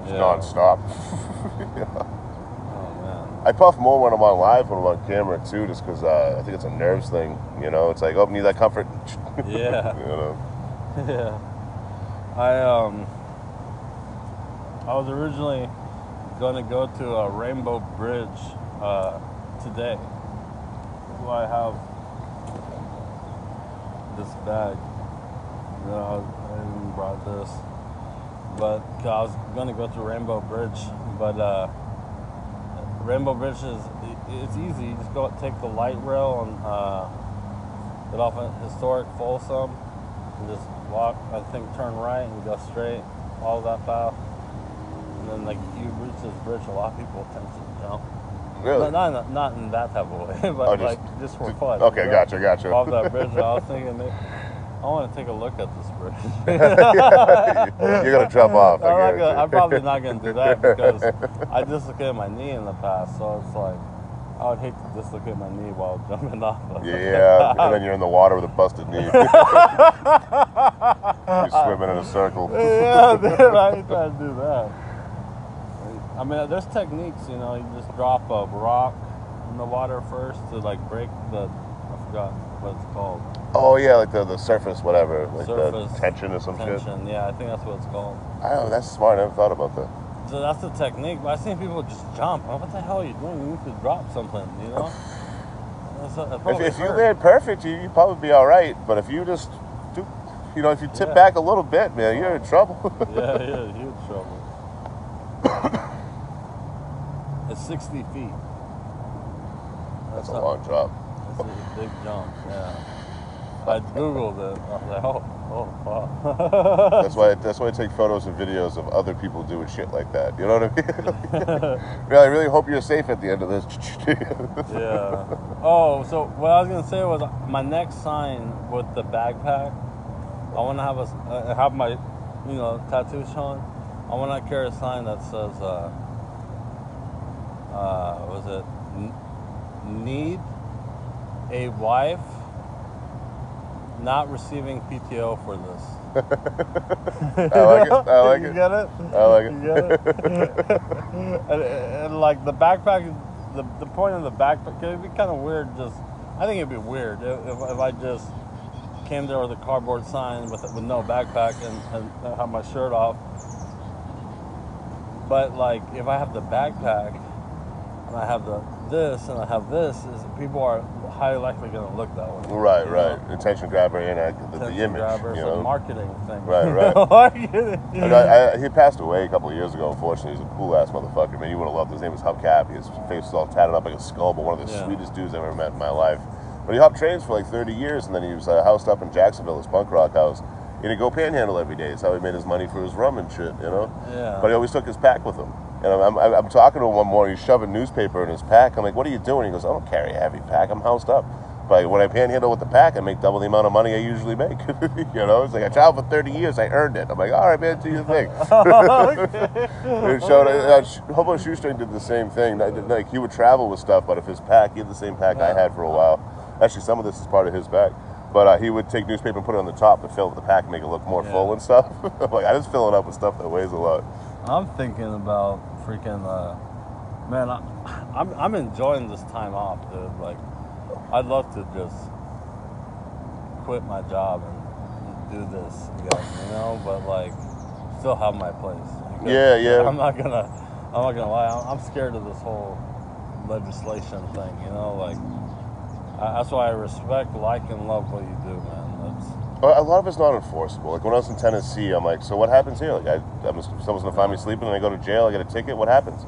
non-stop. Oh, man. I puff more when I'm on live, when I'm on camera, too, just because I think it's a nerves thing, you know? It's like, oh, need that comfort. Yeah. You know? Yeah. I was originally going to go to a Rainbow Bridge today. So I have this bag. You know, I even brought this. But I was going to go to Rainbow Bridge. But Rainbow Bridge it's easy. You just go take the light rail and get off at Historic Folsom and just walk, I think turn right and go straight, all that path. And then like you reach this bridge, a lot of people tend to jump. Really? Not in that type of way, but just for fun. Okay, you know? gotcha. Off that bridge, I was thinking maybe I want to take a look at this bridge. You're going to jump off. I'm probably not going to do that because I dislocated my knee in the past, so it's like I would hate to dislocate my knee while jumping off of it. Yeah, and then you're in the water with a busted knee. You're swimming in a circle. Yeah, dude, I ain't trying to do that. I mean, there's techniques, you know, you just drop a rock in the water first to like break I forgot what it's called. Oh, yeah, like the surface, whatever. Like Surface the tension or some shit. Yeah, I think that's what it's called. I don't know, that's smart. I never thought about that. So that's the technique, but I've seen people just jump. What the hell are you doing? You need to drop something, you know? If you land perfect, you'd probably be all right. But if you just do, you know, if you tip back a little bit, man, you're in trouble. Yeah, huge trouble. It's 60 feet. That's a long drop. That's a big jump, yeah. I googled it. I was like, oh wow. That's why I take photos and videos of other people doing shit like that. You know what I mean? I really hope you're safe at the end of this. Yeah. Oh, so what I was gonna say was my next sign with the backpack. I want to have my, tattoo showing. I want to carry a sign that says, was it need a wife, not receiving PTO for this. I like it. I like You it. get it? I like it. You get it? and like the backpack, the point of the backpack, it'd be kind of weird. I think it'd be weird if I just came there with a cardboard sign with no backpack and have my shirt off. But like if I have the backpack and I have this and I have this, people are highly likely going to look that way. Right. Attention grabber and the image. Grabber, you it's know? a marketing thing. Right. And he passed away a couple of years ago, unfortunately. He's a cool ass motherfucker, man. You would have loved his name was Hubcap. His face was all tatted up like a skull, but one of the sweetest dudes I've ever met in my life. But he hopped trains for like 30 years, and then he was housed up in Jacksonville, his punk rock house. And he'd go panhandle every day. That's how he made his money for his rum and shit, you know? Yeah. But he always took his pack with him. And I'm talking to him one morning, he's shoving newspaper in his pack. I'm like, what are you doing? He goes, I don't carry a heavy pack, I'm housed up. But when I panhandle with the pack, I make double the amount of money I usually make. You know, it's like I traveled for 30 years, I earned it. I'm like, all right, man, do your thing. Hobo Shoestring did the same thing. Like he would travel with stuff, but if his pack, he had the same pack I had for a while. Actually, some of this is part of his pack. But he would take newspaper and put it on the top to fill up the pack and make it look more full and stuff. I'm like, I just fill it up with stuff that weighs a lot. I'm thinking about freaking, man, I'm enjoying this time off, dude. Like, I'd love to just quit my job and do this again, you know, but like, still have my place. Yeah. I'm not gonna lie. I'm scared of this whole legislation thing, you know, like, that's why I respect, like, and love what you do, man. A lot of it's not enforceable. Like when I was in Tennessee, I'm like, so what happens here? Like, someone's gonna find me sleeping, and I go to jail. I get a ticket. What happens?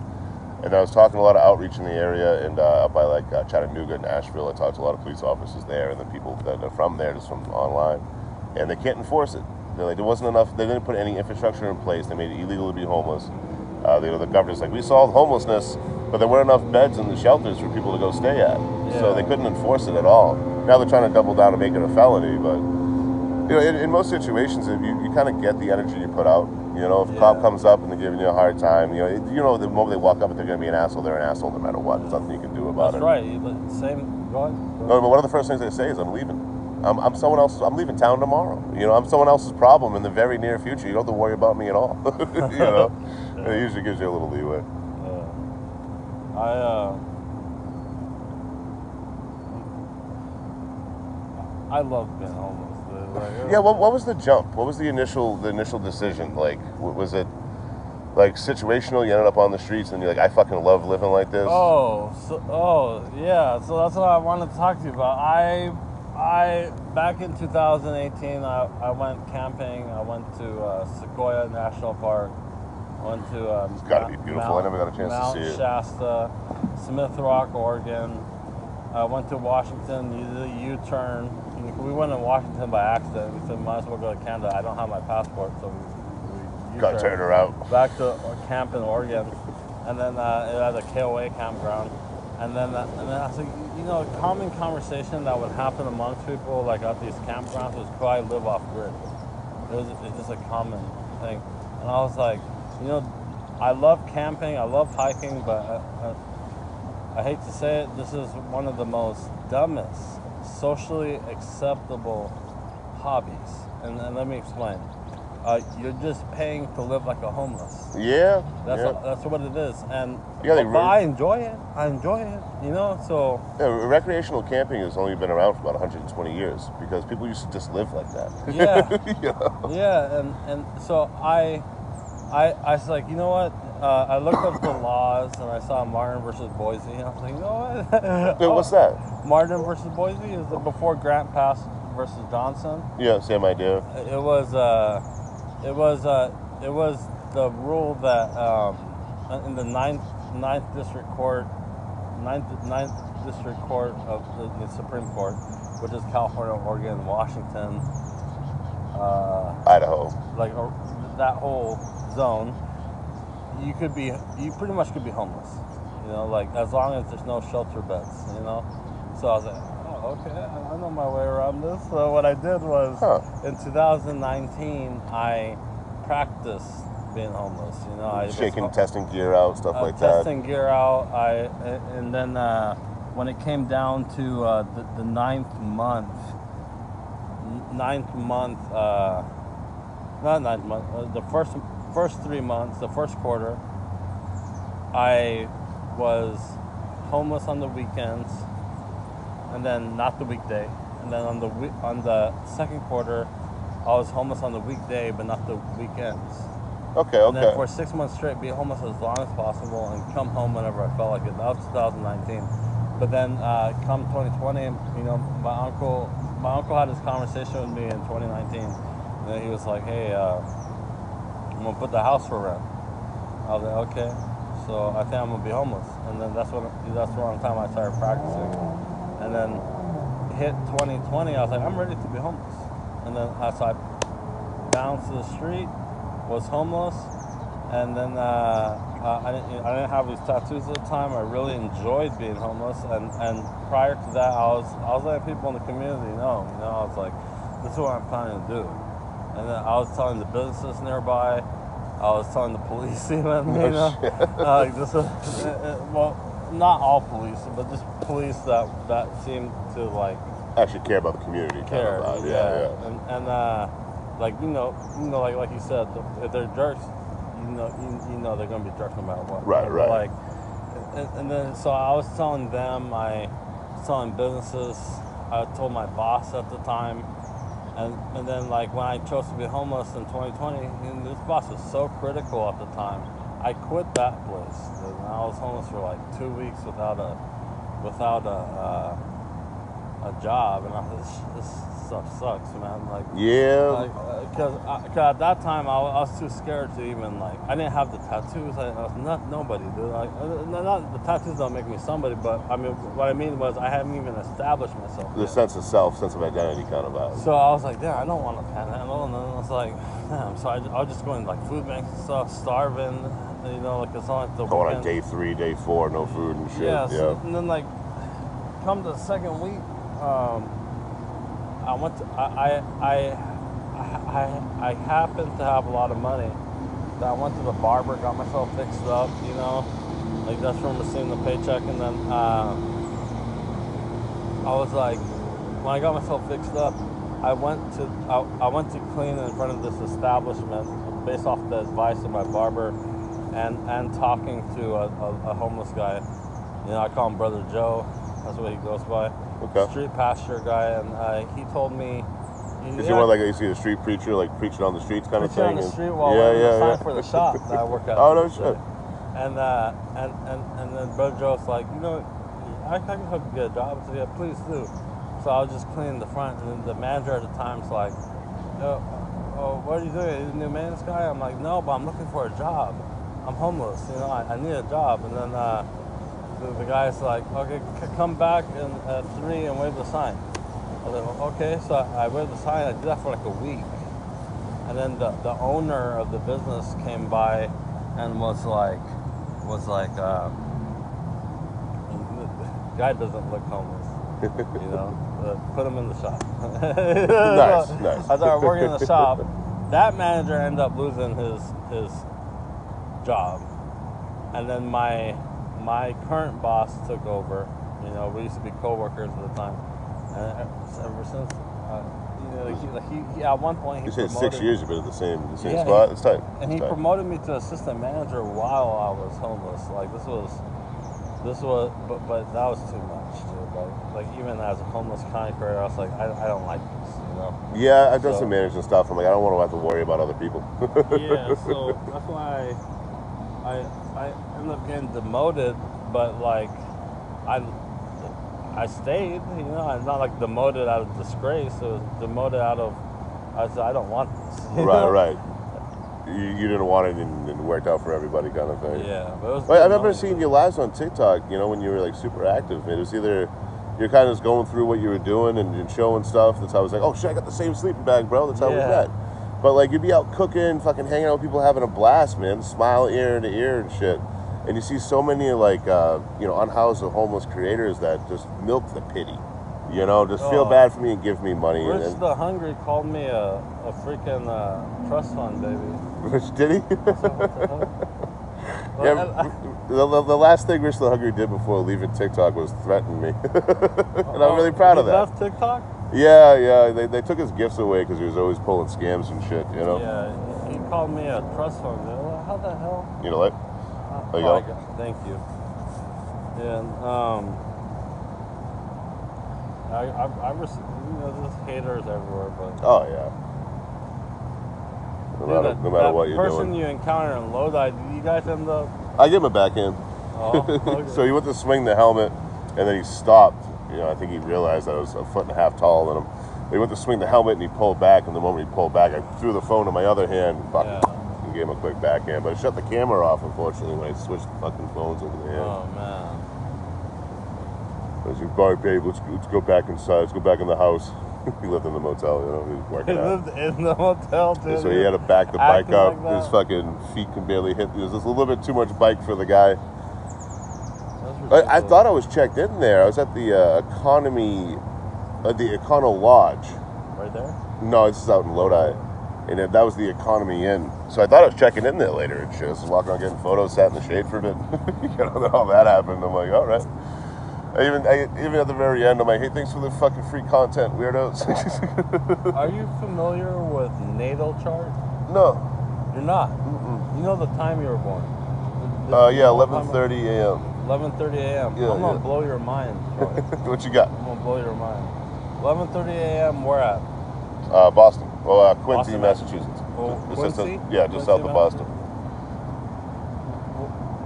And I was talking to a lot of outreach in the area, and up by like Chattanooga, Nashville. I talked to a lot of police officers there, and then people that are from there, just from online, and they can't enforce it. They're like, there wasn't enough. They didn't put any infrastructure in place. They made it illegal to be homeless. The governor's like, we solved homelessness, but there weren't enough beds in the shelters for people to go stay at, so they couldn't enforce it at all. Now they're trying to double down and make it a felony, but you know, in most situations, you kind of get the energy you put out. You know, if a cop comes up and they're giving you a hard time, you know, the moment they walk up and they're going to be an asshole, they're an asshole no matter what. There's nothing you can do about it. That's right. Same. Go ahead. No, but one of the first things they say is, "I'm leaving. I'm someone else. I'm leaving town tomorrow. You know, I'm someone else's problem in the very near future. You don't have to worry about me at all." You know, it usually gives you a little leeway. I love being homeless. Like, yeah, what was the jump? What was the initial decision? Like, was it like situational? You ended up on the streets, and you're like, I fucking love living like this. Yeah. So that's what I wanted to talk to you about. I back in 2018, I went camping. I went to Sequoia National Park. I went to it's gotta be beautiful. I never got a chance Mount to see it. Shasta, Smith Rock, Oregon. I went to Washington, used a U-turn. We went to Washington by accident. We said, might as well go to Canada. I don't have my passport, so we Got to turn her out. back to camp in Oregon. And then it had a KOA campground. And then I was like, you know, a common conversation that would happen amongst people like at these campgrounds was, could I live off grid? It's just a common thing. And I was like, you know, I love camping, I love hiking, but I hate to say it, this is one of the most dumbest, socially acceptable hobbies. And let me explain. You're just paying to live like a homeless. Yeah. That's what it is. And Yeah, but I enjoy it. You know, so Yeah, recreational camping has only been around for about 120 years because people used to just live like that. Yeah. You know? Yeah, and so I was like, you know what? I looked up the laws and I saw Martin versus Boise, and I was like, you know what? Dude, what's that? Martin versus Boise is before Grant Pass versus Johnson. Yeah, same idea. It was the rule that in the ninth district court of the Supreme Court, which is California, Oregon, Washington, Idaho. like that whole zone, you pretty much could be homeless. You know, like as long as there's no shelter beds. You know, so I was like, oh, okay, I know my way around this. So what I did was in 2019, I practiced being homeless. You know, I shaking testing gear out, stuff like that. Testing gear out. And then when it came down to the ninth month, the first 3 months, the first quarter, I was homeless on the weekends, and then not the weekday. And then on the second quarter, I was homeless on the weekday, but not the weekends. Okay. And then for 6 months straight, be homeless as long as possible and come home whenever I felt like it. That was 2019. But then come 2020, you know, my uncle had this conversation with me in 2019. And then he was like, hey, I'm going to put the house for rent. I was like, okay. So I think I'm going to be homeless. And then that's around the time I started practicing. And then hit 2020, I was like, I'm ready to be homeless. And then so I bounced to the street, was homeless, and then I didn't have these tattoos at the time. I really enjoyed being homeless, and prior to that, I was letting people in the community know. You know, I was like, this is what I'm planning to do. And then I was telling the businesses nearby. I was telling the police even. You know, like this is well, not all police, but just police that seemed to like actually care about the community. Care, kind of yeah. And like you know, like you said, if they're jerks, you know they're gonna be jerks no matter what. Right. Like, and then so I was telling them, I was telling businesses, I told my boss at the time, and then like when I chose to be homeless in 2020, and this boss was so critical at the time, I quit that place. And I was homeless for like 2 weeks without a job, and I was, this stuff sucks, man. Like, yeah, because at that time I was too scared to even like. I didn't have the tattoos. I was not nobody, dude. Like, not the tattoos don't make me somebody, but I mean, what I mean was I hadn't even established myself. The sense of self, sense of identity, kind of vibe. So I was like, damn, I don't want to panhandle, and then I was like, damn. So I was just going like food banks and stuff, starving. You know, like it's on like the going weekend. on day 3, day 4, no food and shit. Yeah. So, and then like, come the second week. I went to, I happened to have a lot of money. So I went to the barber, got myself fixed up, you know, like that's from receiving the paycheck. And then I was like, when I got myself fixed up, I went to clean in front of this establishment based off the advice of my barber, and talking to a homeless guy. You know, I call him Brother Joe. That's what he goes by. Okay. Street pastor guy, and he told me. Is he one like you see a street preacher, like preaching on the streets kind of thing? On the street while wearing a sign for the shop that I work at. Oh no shit. And then Brother Joe's like, you know, I can help you get a job. I said, yeah, please do. So I was just cleaning the front, and then the manager at the time's like, oh, what are you doing? Are you the new maintenance guy? I'm like, no, but I'm looking for a job. I'm homeless, you know, I need a job. And then the guy's like, okay, come back at 3 and wave the sign. I was like, okay, so I waved the sign. I did that for like a week. And then the owner of the business came by and was like, the guy doesn't look homeless, you know, put him in the shop. Nice. I started working in the shop. That manager ended up losing his job. And then my current boss took over. You know, we used to be co-workers at the time, and ever since, you know, he at one point you said 6 years you've been at the same spot. It's tight. And he promoted me to assistant manager while I was homeless. Like this was, but that was too much, dude. Like even as a homeless contractor, I was like, I don't like this, you know. Yeah, I've done some management stuff. I'm like, I don't want to have to worry about other people. Yeah, so that's why I ended up getting demoted, but like I stayed, you know. I'm not like demoted out of disgrace. It was demoted out of I said I don't want this. Right. You didn't want it, and it worked out for everybody, kind of thing. Yeah, but it was. But I remember seeing your lives on TikTok. You know, when you were like super active. It was either you're kind of just going through what you were doing and showing stuff. That's how I was like, oh shit, I got the same sleeping bag, bro. That's how we met. But like, you'd be out cooking, fucking hanging out with people, having a blast, man. Smile ear to ear and shit. And you see so many like, unhoused or homeless creators that just milk the pity. You know, just feel bad for me and give me money. Rich the Hungry called me a freaking trust fund baby. Rich, did he? Yeah, the last thing Rich the Hungry did before leaving TikTok was threaten me. And I'm really proud of that. Left TikTok? Yeah. They took his gifts away because he was always pulling scams and shit, you know? Yeah, he called me a trust fund baby. How the hell? You know what? There you go. Thank you. Yeah, I received, there's haters everywhere, but... Oh, yeah. No matter what you're doing. The person you encounter in Lodi, did you guys end up... I gave him a backhand. Oh, okay. So he went to swing the helmet, and then he stopped. I think he realized that I was a foot and a half taller than him. He went to swing the helmet, and he pulled back, and the moment he pulled back, I threw the phone in my other hand and gave him a quick backhand. But I shut the camera off, unfortunately, when I switched the fucking phones over the hand. Oh, man. I was like, all right, babe, let's go back inside. Let's go back in the house. He lived in the motel, he was working out. He lived in the motel, too. So he had to back the bike up. Like his fucking feet can barely hit. It was just a little bit too much bike for the guy. I thought I was checked in there. I was at the Economy, the Econo Lodge. Right there? No, this is out in Lodi. And that was the Economy Inn. So I thought I was checking in there later and shit. I was walking around getting photos, sat in the shade for a bit. Then all that happened. I'm like, all right. Even at the very end, I'm like, hey, thanks for the fucking free content, weirdos. Are you familiar with natal chart? No. You're not? Mm-mm. You know the time you were born? 11:30 a.m. 11:30 a.m. Yeah, I'm going to blow your mind, Troy. What you got? I'm going to blow your mind. 11:30 a.m. where at? Boston. Well, Quincy, Boston, Massachusetts. Oh, Just Quincy? just south of Boston.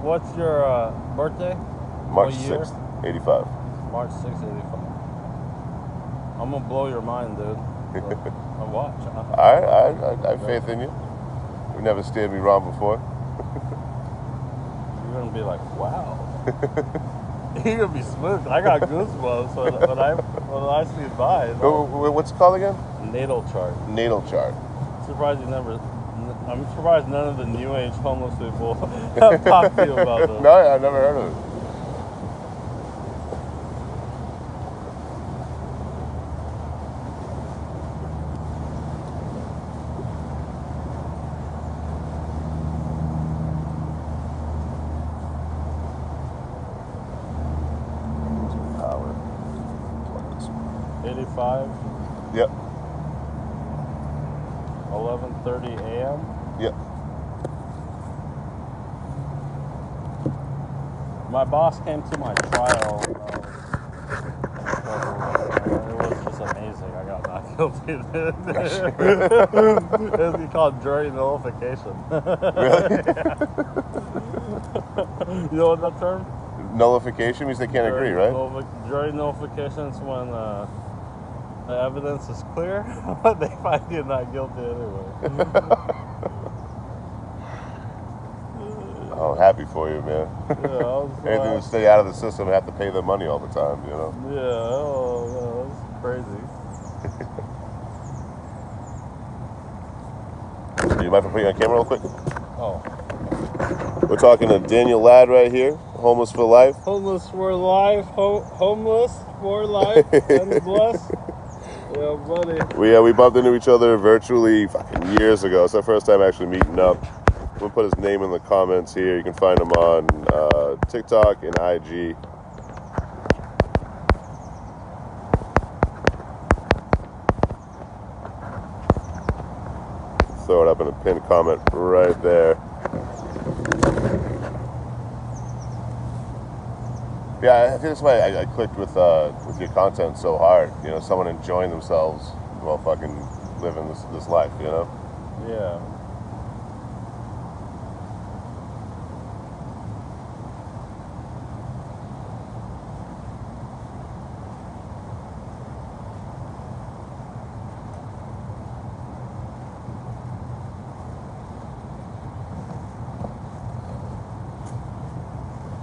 What's your birthday? March 6th, 85. March 6th, 85. I'm going to blow your mind, dude. I'll watch. I have faith in you. You've never steered me wrong before. You're going to be like, wow. You're going to be smooth. I got goosebumps when I see it by. What's it called again? Natal chart. Natal chart. I'm surprised none of the new age homeless people have talked to you about this. No, I've never heard of it. Power. 85. Yep. 11:30 a.m. Yep. My boss came to my trial. It was just amazing. I got not guilty. It's called jury nullification. Really? You know what that term? Nullification means they can't agree, right? Jury nullification is when the evidence is clear, but they find you not guilty anyway. I'm happy for you, man. Yeah, Anything to stay out of the system, have to pay them money all the time, you know? Yeah, that's crazy. Do you mind if I put you on camera real quick? Oh. We're talking to Daniel Ladd right here, Homeless for Life. Homeless for life, homeless for life, and blessed. Yeah, buddy. We bumped into each other virtually fucking years ago. It's our first time actually meeting up. We'll put his name in the comments here. You can find him on TikTok and IG. Throw it up in a pinned comment right there. Yeah, I think that's why I clicked with your content so hard. You know, someone enjoying themselves while fucking living this life, you know? Yeah.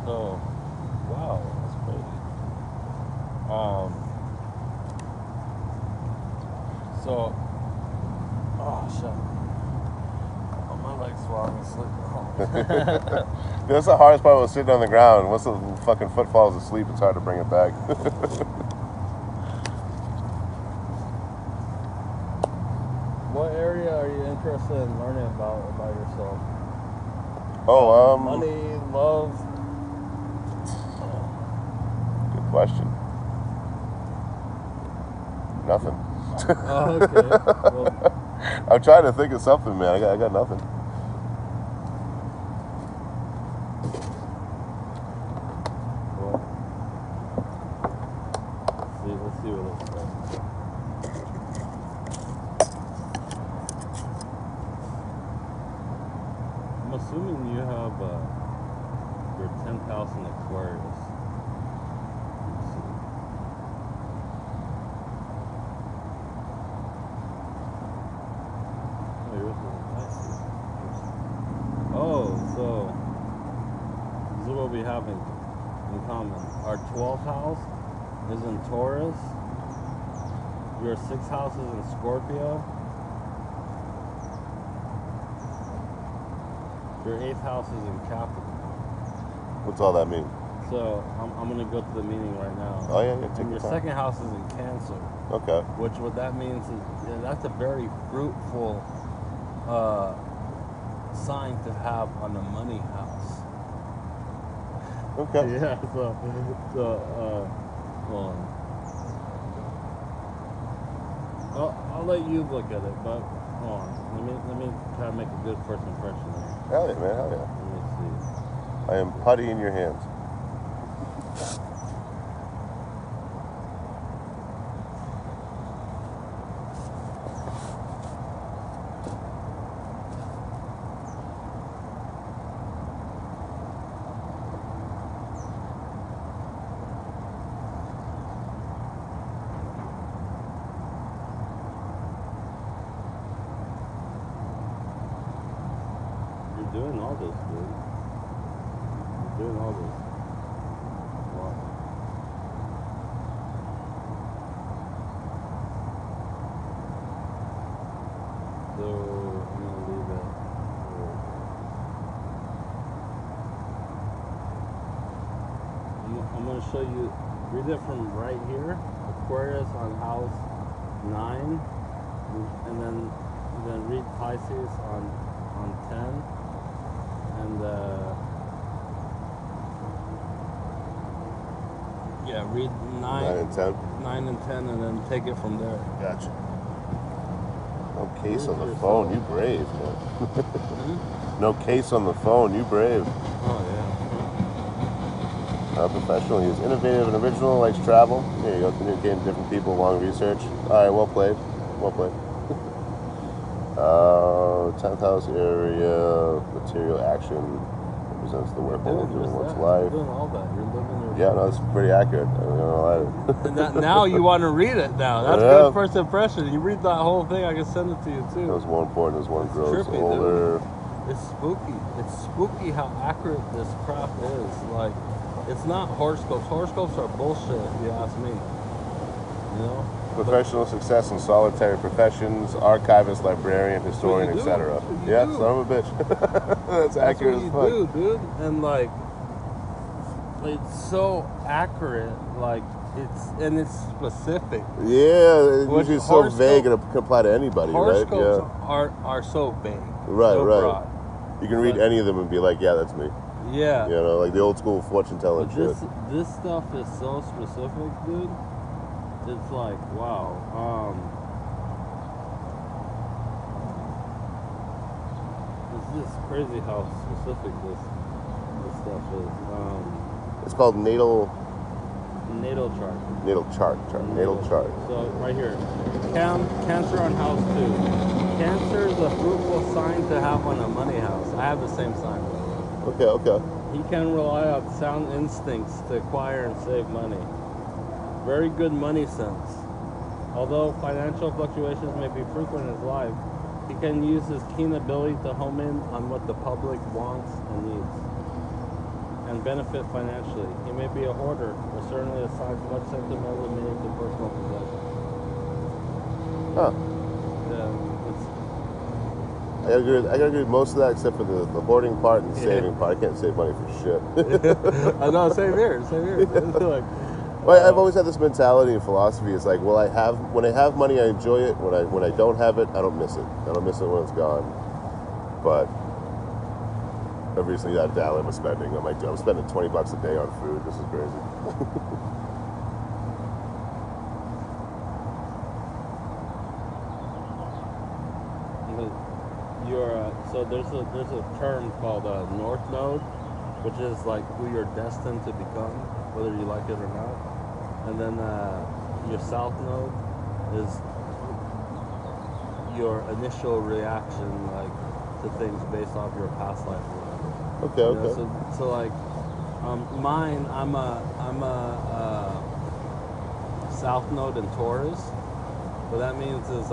Oh, wow, that's crazy. Oh shit. Oh, my leg's falling asleep. That's the hardest part was sitting on the ground. Once the fucking foot falls asleep, it's hard to bring it back. What area are you interested in learning about yourself? Oh, Money, love. Good question. Nothing. Oh, okay. Well, I'm trying to think of something, man. I got nothing. let's see what it says. I'm assuming you have your 10th house in Aquarius. Let's see. Oh, yours is nice. Oh, so this is what we have in common. Our 12th house is in Taurus. Your 6th house is in Scorpio. Your 8th house is in Capricorn. What's all that mean? So I'm gonna go to the meaning right now. Oh yeah, take And your your time. 2nd house is in Cancer. Okay. Which what that means is that's a very fruitful sign to have on a money house. Okay. Yeah. So hold on. I'll let you look at it, but hold on. Let me try to make a good first impression here. Hell yeah, man. Hell yeah. Let me see. I am putty in your hands. You're doing all this, dude. You're doing all this. Wow. So I'm gonna leave it. I'm gonna show you. Read it from right here. Aquarius on house 9, and then read Pisces on 10, and yeah, read 9 and 10. 9 and 10, and then take it from there. Gotcha. No case on the phone. You brave, man. No case on the phone. You brave. Oh yeah. Professional. He is innovative and original. Likes travel. There you go. Communicating with different people. Long research. All right. Well played. Well played. 10th house area. Material action represents the work while doing one's life. You're doing all that. You're living your Yeah, no, that's pretty accurate. Now you want to read it now. That's Yeah. good first impression. You read that whole thing, I can send it to you That too. was more important as one It's grows trippy, older. It's spooky. It's spooky how accurate this crap is. Like, it's not horoscopes. Horoscopes are bullshit, if you ask me. You know? Professional success in solitary professions, archivist, librarian, historian, That's what you do. etc. That's what you Yeah, do. son of a bitch. That's accurate what as you fuck. do, dude. And like, it's so accurate. Like, it's specific. Yeah, it's Which usually so horoscope- vague and it can apply to anybody, right? Horoscopes Yeah. are so vague. Right, so right. broad. You can read But- any of them and be like, yeah, that's me. Yeah. You know, like the old school fortune telling But shit. this stuff is so specific, dude. It's like, wow. It's just crazy how specific this stuff is. It's called natal Natal chart. chart. So right here, Cancer on house 2. Cancer is a fruitful sign to have on a money house. I have the same sign. Okay. He can rely on sound instincts to acquire and save money. Very good money sense. Although financial fluctuations may be frequent in his life, he can use his keen ability to home in on what the public wants and needs and benefit financially. He may be a hoarder, but certainly assigns much sentimental meaning to personal possessions. Huh. Yeah, I gotta agree with most of that except for the hoarding part and the saving part. I can't save money for shit. I know, same here. Like, Well, I've always had this mentality and philosophy. It's like, well, when I have money, I enjoy it. When I don't have it, I don't miss it. I don't miss it when it's gone. But I've recently got to dial in with spending. I'm spending $20 a day on food. This is crazy. so there's a term called North Node, which is like who you're destined to become, whether you like it or not. And then your South Node is your initial reaction, like, to things based off your past life or whatever. Okay. You know, so like, mine, I'm a South Node in Taurus. What that means is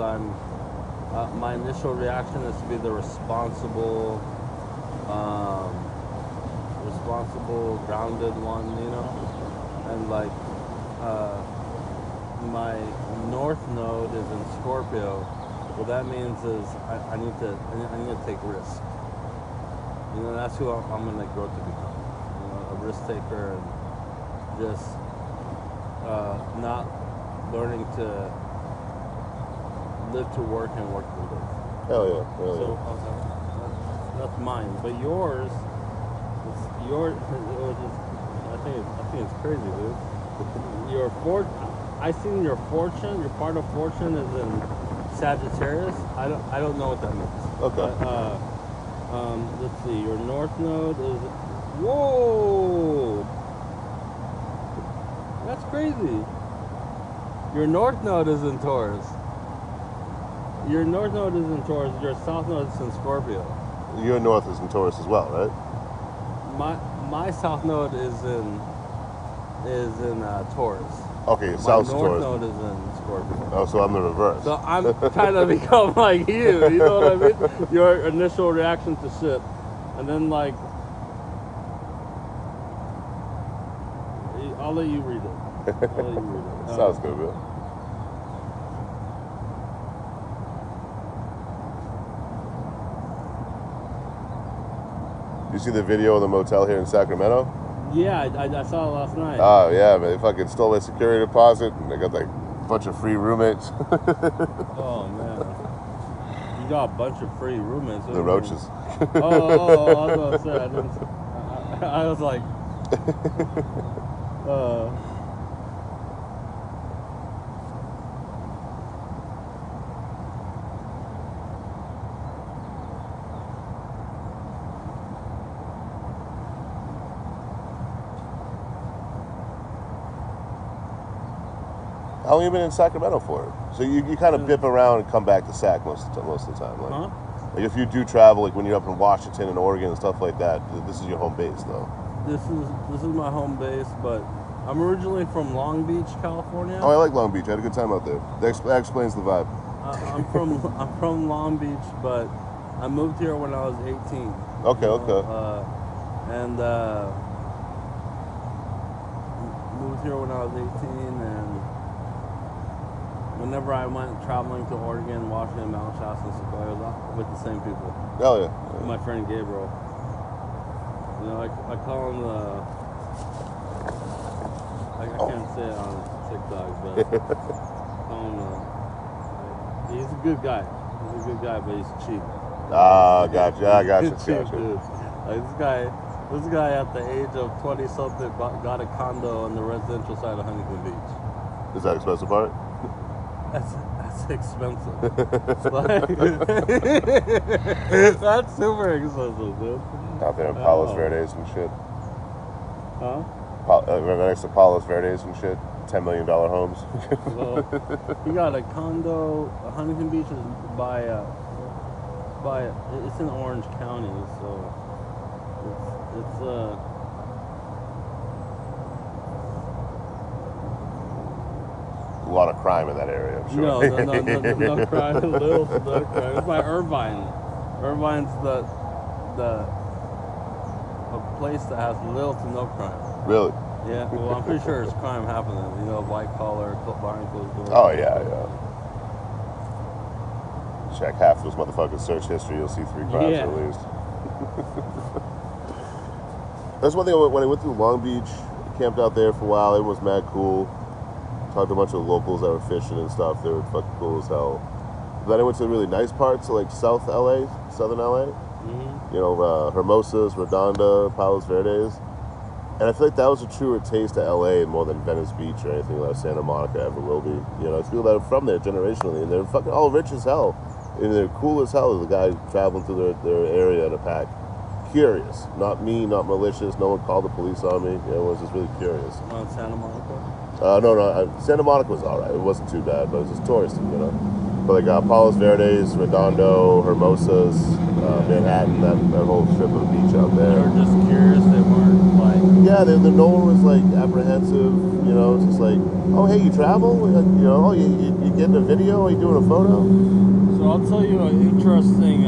my initial reaction is to be the responsible, grounded one, you know, and like my North Node is in Scorpio. What that means is I need to take risks. You know, that's who I'm gonna grow to become. You know, a risk taker, and just not learning to live to work and work to live. Hell yeah. So that's mine. But yours, I think it's crazy, dude. I seen your fortune. Your part of fortune is in Sagittarius. I don't know what that means. Okay. Let's see. Your North Node is. Whoa. That's crazy. Your North Node is in Taurus. Your North Node is in Taurus. Your South Node is in Scorpio. Your North is in Taurus as well, right? My South Node is in Taurus. Okay, South My Taurus. North Node is in Scorpio. Oh, so I'm the reverse. So I'm trying to become like you. You know what I mean? Your initial reaction to shit, and then like, I'll let you read it. Sounds good, man. You see the video of the motel here in Sacramento? Yeah, I saw it last night. Oh yeah, man. They fucking stole my security deposit, and I got like a bunch of free roommates. Oh man, you got a bunch of free roommates. The roaches. I was about to say, I was like, How long have you been in Sacramento for? So you kind of dip around and come back to Sac most of the time. Like, like if you do travel, like when you're up in Washington and Oregon and stuff like that, this is your home base, though. This is my home base, but I'm originally from Long Beach, California. Oh, I like Long Beach. I had a good time out there. That explains the vibe. I'm from Long Beach, but I moved here when I was 18. Okay, okay. And moved here when I was 18, and whenever I went traveling to Oregon, Washington, Mount Shasta, and stuff, I was with the same people. Hell yeah. My friend Gabriel. You know, I call him the. I can't say it on TikTok, but call him he's a good guy. He's a good guy, but he's cheap. Ah, gotcha. I gotcha. He's cheap, dude. Like this guy at the age of 20-something got a condo on the residential side of Huntington Beach. Is that expensive part? That's expensive. That's super expensive, dude. Out there in Palos Verdes and shit. Huh? Right next to Palos Verdes and shit. $10 million homes. Well, he got a condo. Huntington Beach is by it's in Orange County, so it's a lot of crime in that area, I'm sure. No crime. Little crime. It's by Irvine. Irvine's a place that has little to no crime. Really? Yeah. Well, I'm pretty sure there's crime happening. You know, white collar, behind closed doors. Oh yeah, yeah. check half those motherfuckers' search history, you'll see 3 crimes Yeah. at least. That's one thing. When I went through Long Beach, camped out there for a while. It was mad cool. Talked to a bunch of locals that were fishing and stuff. They were fucking cool as hell. Then I went to the really nice parts, so like South LA, Southern LA. Mm-hmm. You know, Hermosa's, Redonda, Palos Verdes. And I feel like that was a truer taste to LA more than Venice Beach or anything like Santa Monica ever will be. You know, it's people that are from there generationally, and they're fucking all rich as hell. And they're cool as hell. The guy traveling through their area in a pack. Curious. Not mean, not malicious. No one called the police on me. You know, it was just really curious. On Santa Monica? No. Santa Monica was alright. It wasn't too bad, but it was just touristy, you know. But like Palos Verdes, Redondo, Hermosa's, Manhattan, that whole strip of beach out They there. were just curious. They weren't like. Yeah, no one was like apprehensive. You know, it's just like, oh hey, you travel? You know, oh you getting a video? Are you doing a photo? So I'll tell you an interesting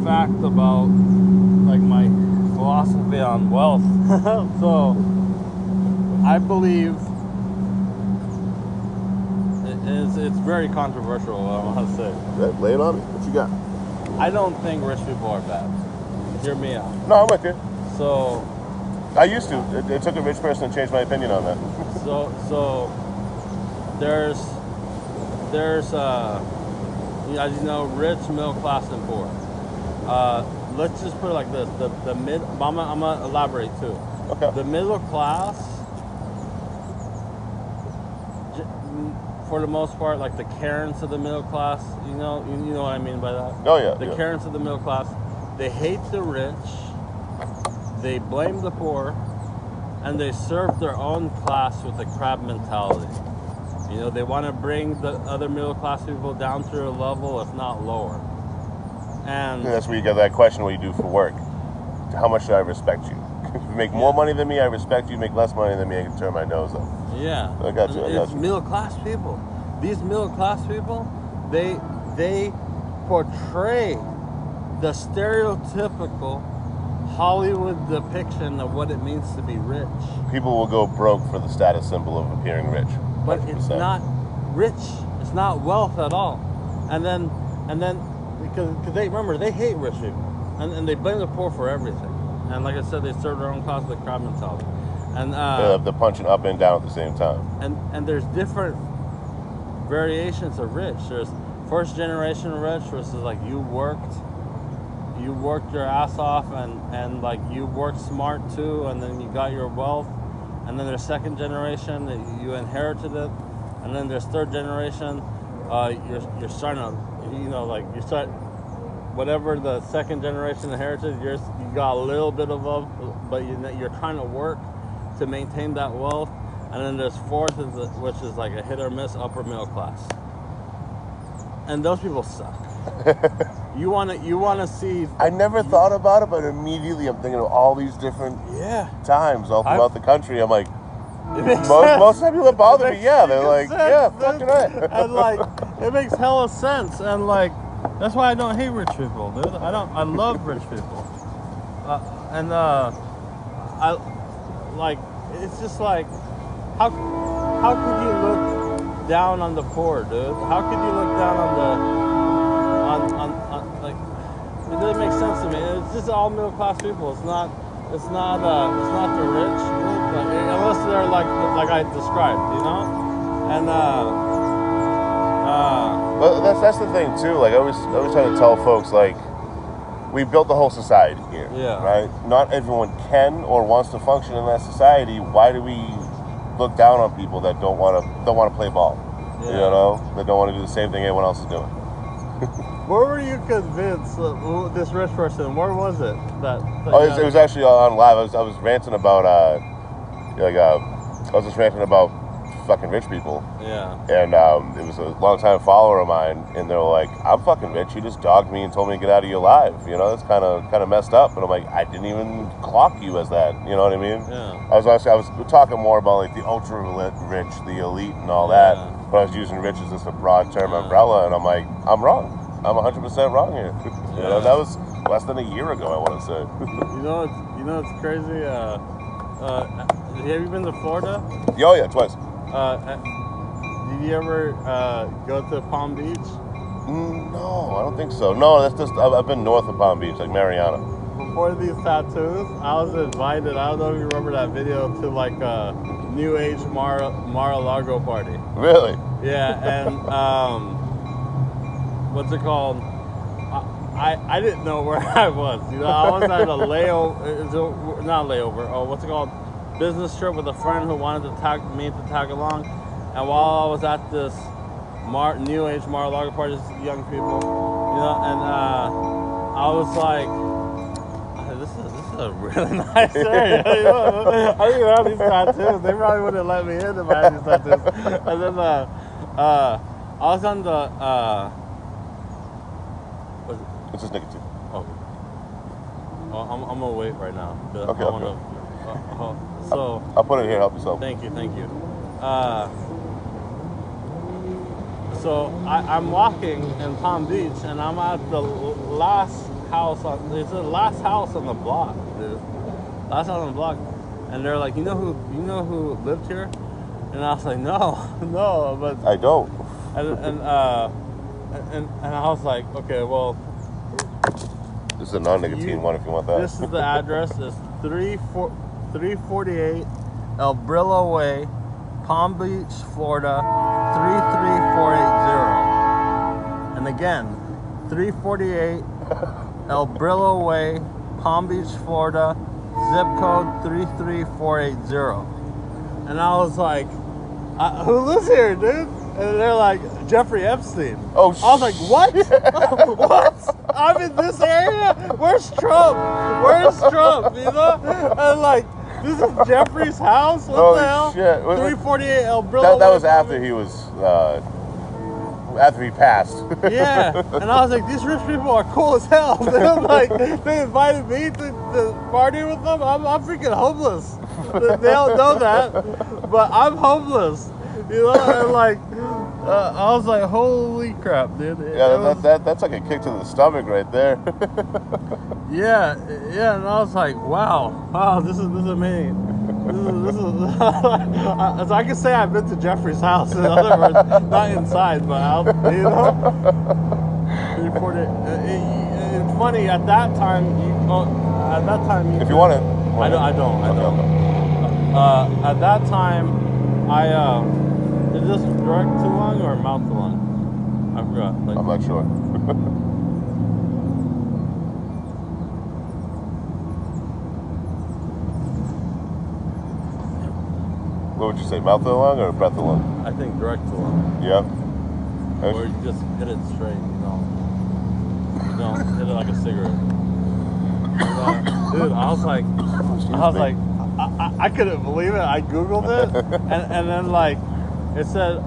fact about like my philosophy on wealth. So I believe it's very controversial what I want to say. Lay it on me. What you got? I don't think rich people are bad. Hear me out. No, I'm with you. So I used to. It took a rich person to change my opinion on that. so there's as you know, rich, middle class, and poor. Let's just put it like this: the mid. I'm gonna elaborate too. Okay. The middle class, for the most part, like the Karens of the middle class. You know what I mean by that. Oh yeah. The yeah. Karens of the middle class, they hate the rich, they blame the poor, and they serve their own class with a crab mentality. You know, they want to bring the other middle class people down to their level, if not lower. And That's where you get that question: what you do for work? How much do I respect you? If you make more money than me, I respect you. Make less money than me, I can turn my nose up. yeah, I got you. it's middle class people. These middle class people, they portray the stereotypical Hollywood depiction of what it means to be rich. People will go broke for the status symbol of appearing rich. But it's 100%. not rich. It's not wealth at all. And then because they remember they hate rich people, and they blame the poor for everything. And like I said, they serve their own cause with crowd mentality. And They're punching up and down at the same time. and there's different variations of rich. There's first generation rich, which is like you worked your ass off, and like you worked smart too, and then you got your wealth. And then there's second generation that you inherited it, and then there's third generation. You're starting to, you start whatever the second generation inherited. You got a little bit of wealth, but you're trying to work to maintain that wealth. And then there's fourth, which is like a hit or miss upper middle class. And those people suck. You wanna see. I never thought about it, but immediately I'm thinking of all these different times all throughout the country. I'm like, most people that bother me, they're like, fucking right. And like, it makes hella sense. And like, that's why I don't hate rich people, dude. I love rich people. It's just like, how could you look down on the poor, dude? How could you look down on like, it doesn't make sense to me. It's just all middle class people. It's not the rich, like, unless they're like I described, you know. And But that's the thing too. Like I always try to tell folks, like, we built the whole society here, right? Not everyone can or wants to function in that society. Why do we look down on people that don't want to play ball? You know, that don't want to do the same thing everyone else is doing. where were you convinced this rich person? Where was it? It was actually on live. I was ranting about I was just ranting about fucking rich people. Yeah. And it was a long-time follower of mine, and they were like, "I'm fucking rich. You just dogged me and told me to get out of your life. You know, that's kind of messed up." And I'm like, I didn't even clock you as that. You know what I mean? Yeah. I was talking more about like the ultra rich, the elite, and all that. But I was using rich as just a broad term umbrella, and I'm like, I'm wrong. I'm 100% wrong here. You know, that was less than a year ago, I want to say. You know it's crazy. Have you been to Florida? Oh yeah, twice. Did you ever go to Palm Beach? No, I don't think so. No, that's just I've been north of Palm Beach, like Mariana. Before these tattoos, I was invited. I don't know if you remember that video, to like a New Age Mar-a-Lago party. Really? Yeah, and what's it called? I didn't know where I was. You know, I was at a layover, not layover. Oh, what's it called? Business trip with a friend who wanted to tag along. And while I was at this New Age Mar-a-Lago party, just young people, you know, and I was like, this is a really nice area. You know? I didn't have these tattoos. They probably wouldn't let me in if I had these tattoos. And then I was on the. It's just nicotine. Oh. Well, I'm gonna wait right now. Okay. So. I'll put it here. Help yourself. Thank you. So I'm walking in Palm Beach, and I'm at the last house it's the last house on the block, dude. Last house on the block, and they're like, you know who lived here? And I was like, no, but I don't. And I was like, okay, well. This is a non-nicotine one if you want that. This is the address. It's 348 El Brillo Way, Palm Beach, Florida, 33480. And again, 348 El Brillo Way, Palm Beach, Florida, zip code 33480. And I was like, who lives here, dude? And they're like, Jeffrey Epstein. Oh, I was like, what? What? I'm in this area? Where's Trump? You know? And like, this is Jeffrey's house? What the hell? Shit. 348 El Brillo. That was after he was, after he passed. Yeah. And I was like, these rich people are cool as hell. They're like, they invited me to party with them. I'm freaking homeless. They don't know that, but I'm homeless. You know, and like, I was like, holy crap, dude. Yeah, that's like a kick to the stomach right there. Yeah, and I was like, wow, this is amazing. This is so I can say I've been to Jeffrey's house. In other words, not inside, but out, you know. It's funny at that time. If you want it, I don't. At that time, is this direct to lung or mouth to lung? I forgot. Like, I'm not sure. What would you say, mouth to lung or breath to lung? I think direct to lung. Yeah. Or you just hit it straight, you know. You don't hit it like a cigarette. Dude, I was like, I couldn't believe it. I Googled it, and then like, it said,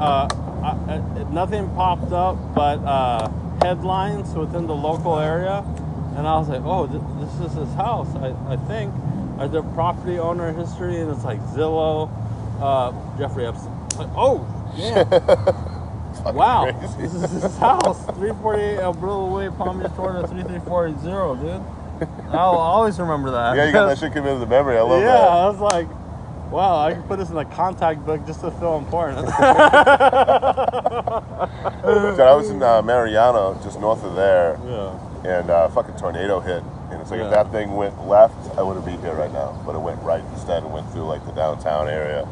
nothing popped up but headlines within the local area. And I was like, oh, this is his house, I think. The property owner history, and it's like Zillow, Jeffrey Epstein. Like, oh, yeah. Wow. Crazy. This is his house. 348 El Brillo Way, Palm Beach, Florida, 33480, dude. I'll always remember that. Yeah, you got that shit committed to memory. I love that. Yeah, I was like, wow, I can put this in a contact book just to feel important. So I was in Mariana, just north of there, and a fucking tornado hit. And it's like, if that thing went left, I wouldn't be here right now. But it went right instead and went through like the downtown area.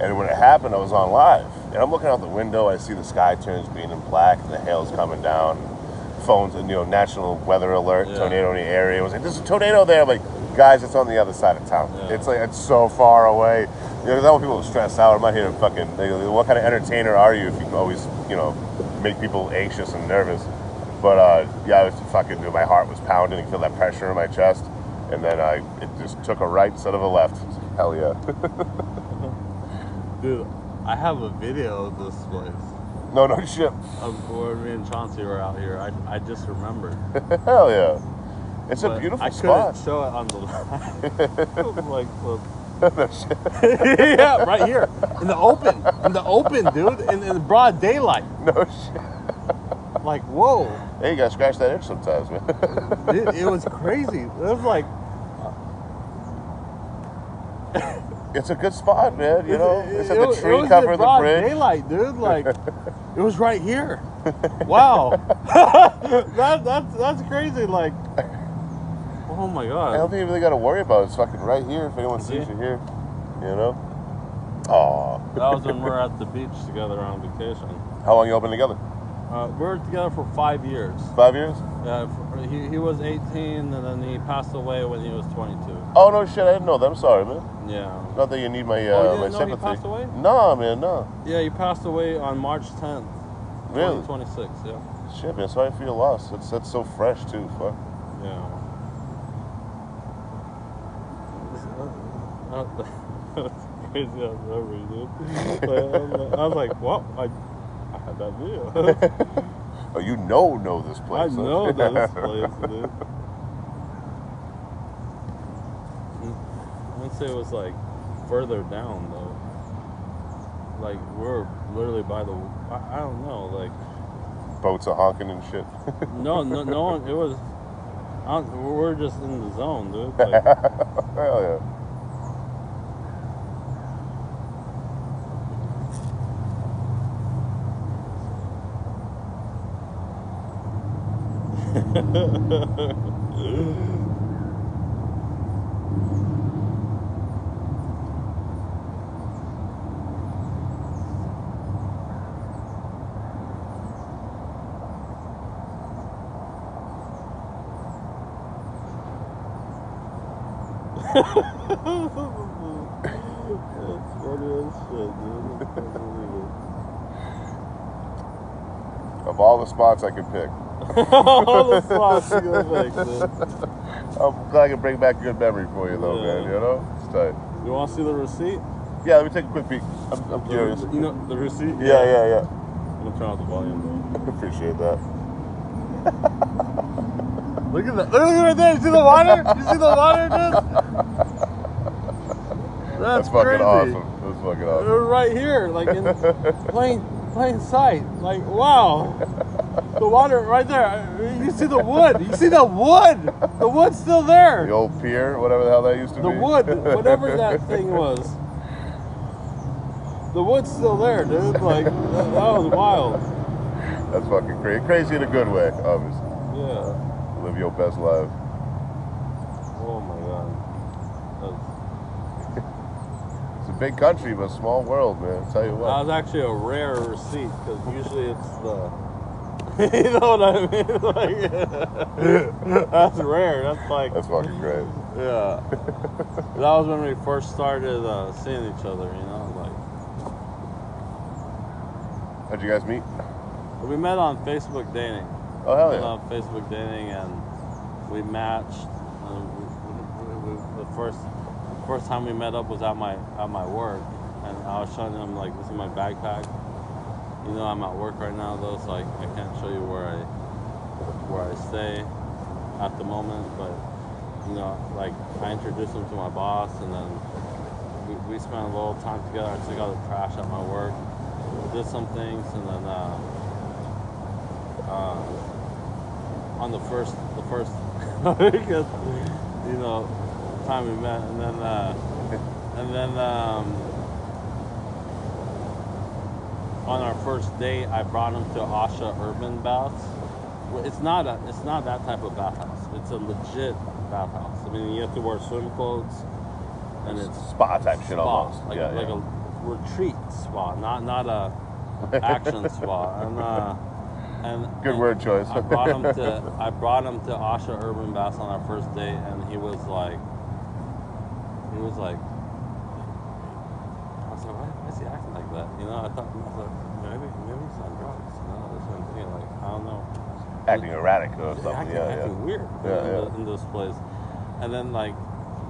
And when it happened, I was on live. And I'm looking out the window, I see the sky turns green and black, and the hail's coming down. Phones, and national weather alert, tornado in the area. It was like, there's a tornado there. I'm like, guys, it's on the other side of town. Yeah. It's like, it's so far away. I don't want people to stress out. I'm not here to fucking, what kind of entertainer are you if you can always, make people anxious and nervous? But, I was fucking, my heart was pounding. I could feel that pressure in my chest. And then it just took a right instead of a left. Hell yeah. Dude, I have a video of this place. No shit. Where me and Chauncey were out here. I just remembered. Hell yeah. It's a beautiful spot. I couldn't show it on the live. Yeah, right here. In the open, dude. In the broad daylight. No shit. Like, whoa. Hey, you gotta scratch that itch sometimes, man. Dude, it was crazy. It was like... It's a good spot, man. It's at the tree cover of the bridge. Daylight, dude. Like, It was right here. Wow. that's crazy. Like, oh my god. I don't think you really got to worry about it. It's fucking right here. If anyone sees you here, you know. Aw. That was when we were at the beach together on vacation. How long you all been together? We were together for 5 years. 5 years? Yeah, he was 18, and then he passed away when he was 22. Oh no shit! I didn't know that. I'm sorry, man. Yeah. Not that you need my Oh, you my didn't know he sympathy. passed away? No, man, no. Yeah, he passed away on March 10th, Really? 2026. Yeah. Shit, man. Sorry for your loss. That's so fresh too. Fuck. Yeah. That's crazy ass memory, dude. I was like, what? I had that video. Oh, you know this place. I know this place, dude. I would say it was like further down though. Like we're literally by the. I don't know. Like Boats are honking and shit. no one. It was. We're just in the zone, dude. Like, Hell yeah. That's funny as shit, dude. I can't believe it. Of all the spots I could pick, All the spots you gonna make, dude. I'm glad I can bring back a good memory for you, though, Yeah. man. You know, it's tight. You want to see the receipt? Yeah, let me take a quick peek. I'm curious. You know the receipt? Yeah. I'm gonna turn off the volume, though. Appreciate that. Look at that! Look right there! You see the water? You see the water, dude? That's fucking crazy. awesome. That's fucking awesome. They're right here, like in plain sight. Like, wow. The water right there. You see the wood. You see the wood. The wood's still there. The old pier, whatever the hell that used to The be. wood, whatever that thing was. The wood's still there, dude. Like, that was wild. That's fucking crazy. Crazy in a good way, obviously. Yeah. Live your best life. Oh my god. It's a big country, but a small world, man. I'll tell you That what. was actually a rare receipt because usually it's the. You know what I mean? Like, that's rare. That's like. That's fucking great. Yeah. That was when we first started seeing each other, you know? Like. How'd you guys meet? We met on Facebook dating. Oh, hell We met yeah. on Facebook dating and we matched. The first time we met up was at my work, and I was showing him like, this is my backpack. You know, I'm at work right now though, so I can't show you where I stay at the moment. But you know, like I introduced him to my boss, and then we spent a little time together. I took out the trash at my work, did some things, and then on the first because, you know, time we met, and then on our first date, I brought him to Asha Urban Baths. Well, it's not that type of bathhouse. It's a legit bathhouse. I mean, you have to wear swim clothes, and it's Spa type shit spa, almost. like yeah, a retreat spa, not a action spa. And Good word choice. I brought him to Asha Urban Baths on our first date, and he was like, I was like, why is he acting like that? You know, I thought, maybe he's on drugs. You know, that's what I'm thinking. Like, I don't know. Acting erratic or something. Acting weird in this place. And then like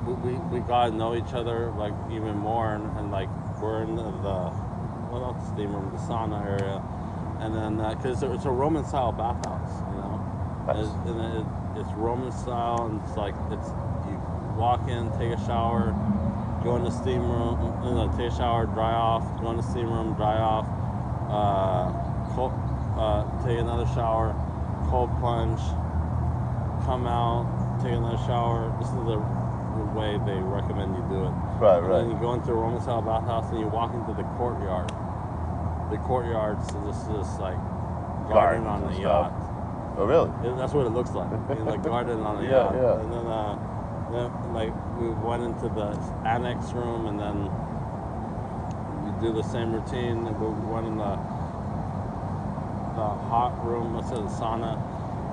we got to know each other like even more, and like we're in the steam room, the sauna area, and then because it's a Roman style bathhouse, you know. Nice. It's Roman style, and it's like you walk in, take a shower, go in the steam room, take a shower, dry off, go in the steam room, dry off, take another shower, cold plunge, come out, take another shower. This is the way they recommend you do it. Right, And right. then you go into a Roman style bathhouse and you walk into the courtyard. the courtyards to this like garden on the yacht. Oh, really? That's what it looks like. Like garden on the Yeah, yacht. yeah. And then like we went into the annex room, and then we do the same routine. We went in the hot room, let's say the sauna,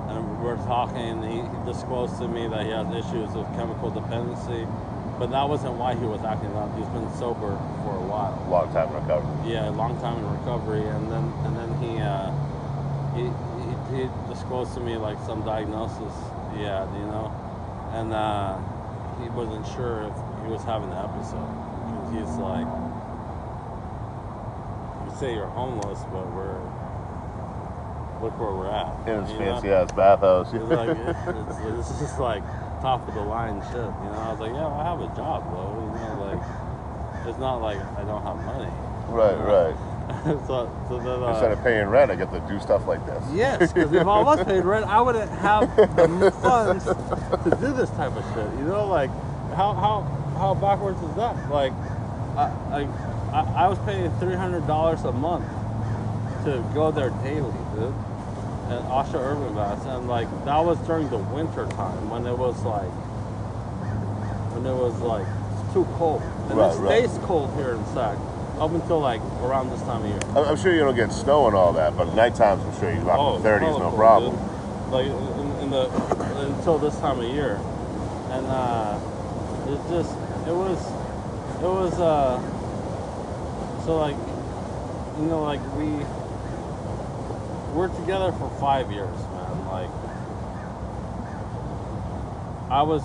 and we're talking. He disclosed to me that he has issues with chemical dependency, but that wasn't why he was acting up. He's been sober for a while. Long time recovery. Yeah, a long time in recovery, and then he disclosed to me like some diagnosis he had, you know, and he wasn't sure if he was having an episode. He's like, you say you're homeless, but look where we're at. In his fancy ass bathhouse. It's like it's just like top of the line shit, you know. I was like, yeah, I have a job though, you know, like it's not like I don't have money. Right, right. so then Instead of paying rent, I get to do stuff like this. yes, because if I was paid rent, I wouldn't have the funds to do this type of shit. You know, like how backwards is that? Like, I was paying $300 a month to go there daily, dude, at Asha Urban Baths, and like that was during the winter time when it was like it's too cold, and it stays cold here in Sac up until like around this time of year. I'm sure you don't get snow and all that, but night times I'm sure you're up in the 30s, no problem. Dude. Like until this time of year, and it was so like, you know, like we're together for 5 years, man. Like I was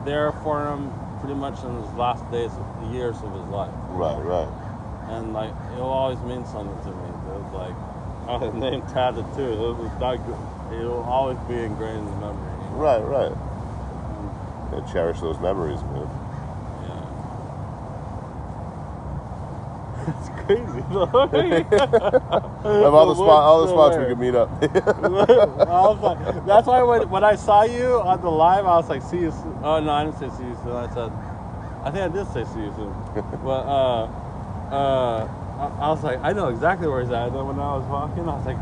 there for him pretty much in his last years of his life. Right, right. And like it'll always mean something to me, dude. Like I have a name tatted too. It'll always be ingrained in the memory. You know? Right, right. And cherish those memories, man. Yeah. It's crazy though. Of all the spots we could meet up. I was like, that's why when I saw you on the live, I was like, see you soon. Oh no, I didn't say see you soon. I think I did say see you soon. But I was like, I know exactly where he's at. And then when I was walking, I was like,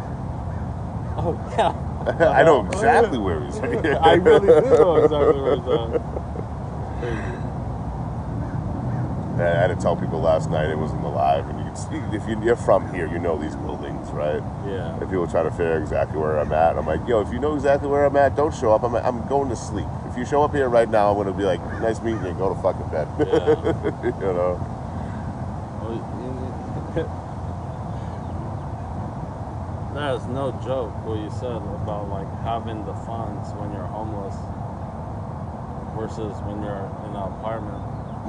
oh yeah. I know exactly where he's at. I really do know exactly where he's at. I had to tell people last night it wasn't live, and you can see if you're from here, you know these buildings, right? Yeah. If people try to figure exactly where I'm at, I'm like, yo, if you know exactly where I'm at, don't show up. I'm going to sleep. If you show up here right now, I'm gonna be like, nice meeting you. Go to fucking bed. Yeah. You know. That is no joke what you said about like having the funds when you're homeless versus when you're in an apartment.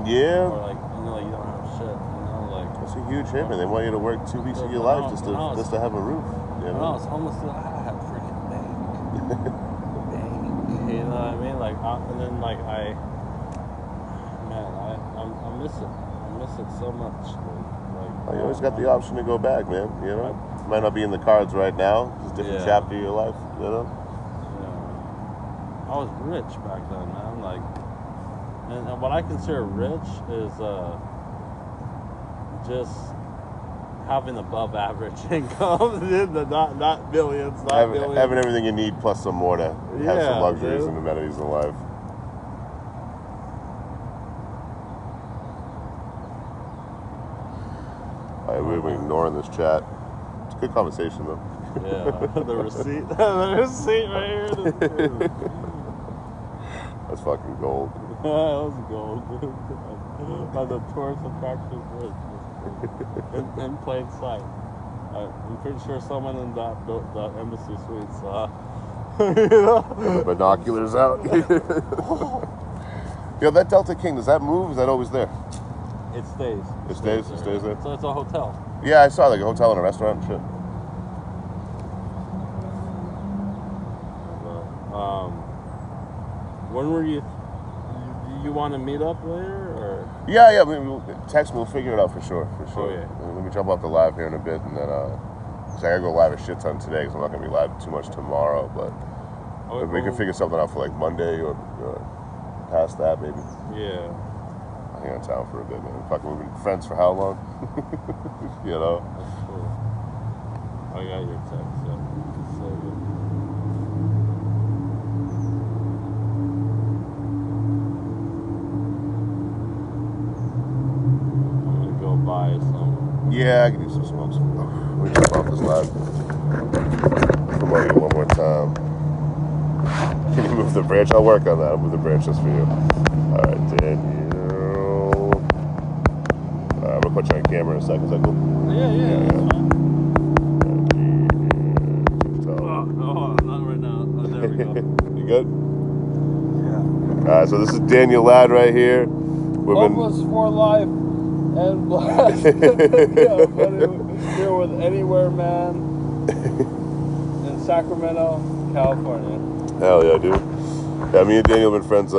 Yeah. Or like, you know, like you don't have shit, you know, like It's a huge hit, man. They want you to work 2 weeks of your life just to have a roof. You know? When I was homeless, I had freaking bank. You know what I mean? Like, and then like I miss it. I miss it so much. Like, you always got the option to go back, man. You know, might not be in the cards right now. It's a different chapter of your life. You know. Yeah. I was rich back then, man. Like, and what I consider rich is just having above average income, not billions, billions. Having everything you need plus some more to have some luxuries and amenities in life. We're ignoring this chat. It's a good conversation, though. Yeah, the receipt. The receipt right here. That's fucking gold. That was gold. On the tourist attractions list. In plain sight. I'm pretty sure someone in the embassy suite saw. You know? Binoculars out. Yo, that Delta King, does that move? Is that always there? It stays. It stays there? So it's a hotel. Yeah, I saw like a hotel and a restaurant and shit. When were you want to meet up later, or? Yeah. We'll text me. We'll figure it out for sure. Oh, yeah. Let me jump off the live here in a bit, and then cause I gotta go live a shit ton today, because I'm not gonna be live too much tomorrow. But we can figure something out for like Monday or past that, maybe. Yeah. Hang on town for a bit, man. Fucking, we've been friends for how long? You know. That's cool. I got your text, yeah. Save it. I'm gonna go buy some. Yeah, I can do some smokes. Let me jump off this live. Come on, you one more time. Can you move the branch? I'll work on that. I'll move the branch just for you. All right, Daniel. I'm gonna put you on camera in a second. Is that cool? Yeah. Oh, not right now. Oh, there we go. You good? Yeah. All right, so this is Daniel Ladd right here. Homeless for life and blessed. Yeah, buddy. Here with Anywhere Man in Sacramento, California. Hell yeah, dude. Yeah, me and Daniel have been friends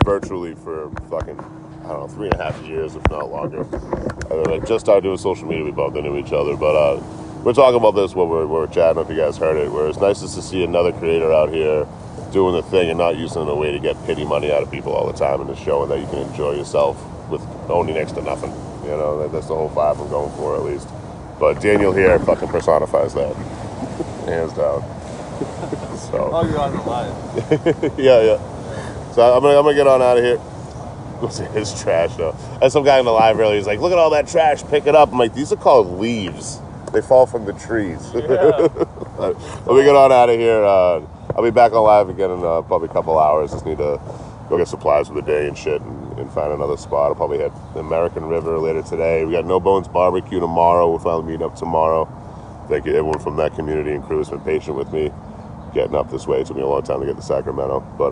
virtually for fucking, I don't know, 3.5 years, if not longer. Like just started doing social media, we bumped into each other. But we're talking about this when we're chatting, if you guys heard it, where it's nice just to see another creator out here doing the thing and not using it in a way to get pity money out of people all the time, and just showing that you can enjoy yourself with owning next to nothing. You know, that's the whole vibe I'm going for, at least. But Daniel here fucking personifies that. Hands down. So. Oh, you're on the live. Yeah. So I'm gonna get on out of here. It's trash though. And some guy in the live earlier, he's like, "Look at all that trash. Pick it up." I'm like, "These are called leaves. They fall from the trees." Yeah. Let me get on out of here. I'll be back on live again in probably a couple hours. Just need to go get supplies for the day and shit, and find another spot. I'll probably hit the American River later today. We got No Bones Barbecue tomorrow. We'll finally meet up tomorrow. Thank you everyone from that community and crew has been patient with me getting up this way. It took me a long time to get to Sacramento, but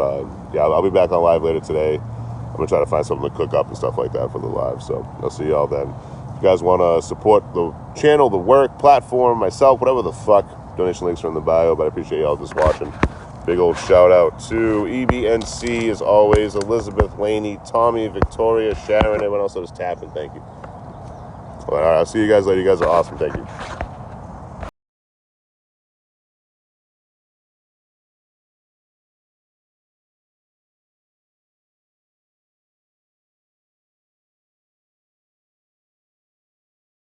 yeah, I'll be back on live later today. I'm gonna try to find something to cook up and stuff like that for the live. So I'll see y'all then. If you guys want to support the channel, the work, platform, myself, whatever the fuck, donation links are in the bio. But I appreciate y'all just watching. Big old shout out to EBNC as always, Elizabeth, Laney, Tommy, Victoria, Sharon, everyone else that was tapping. Thank you. All right, I'll see you guys later. You guys are awesome. Thank you.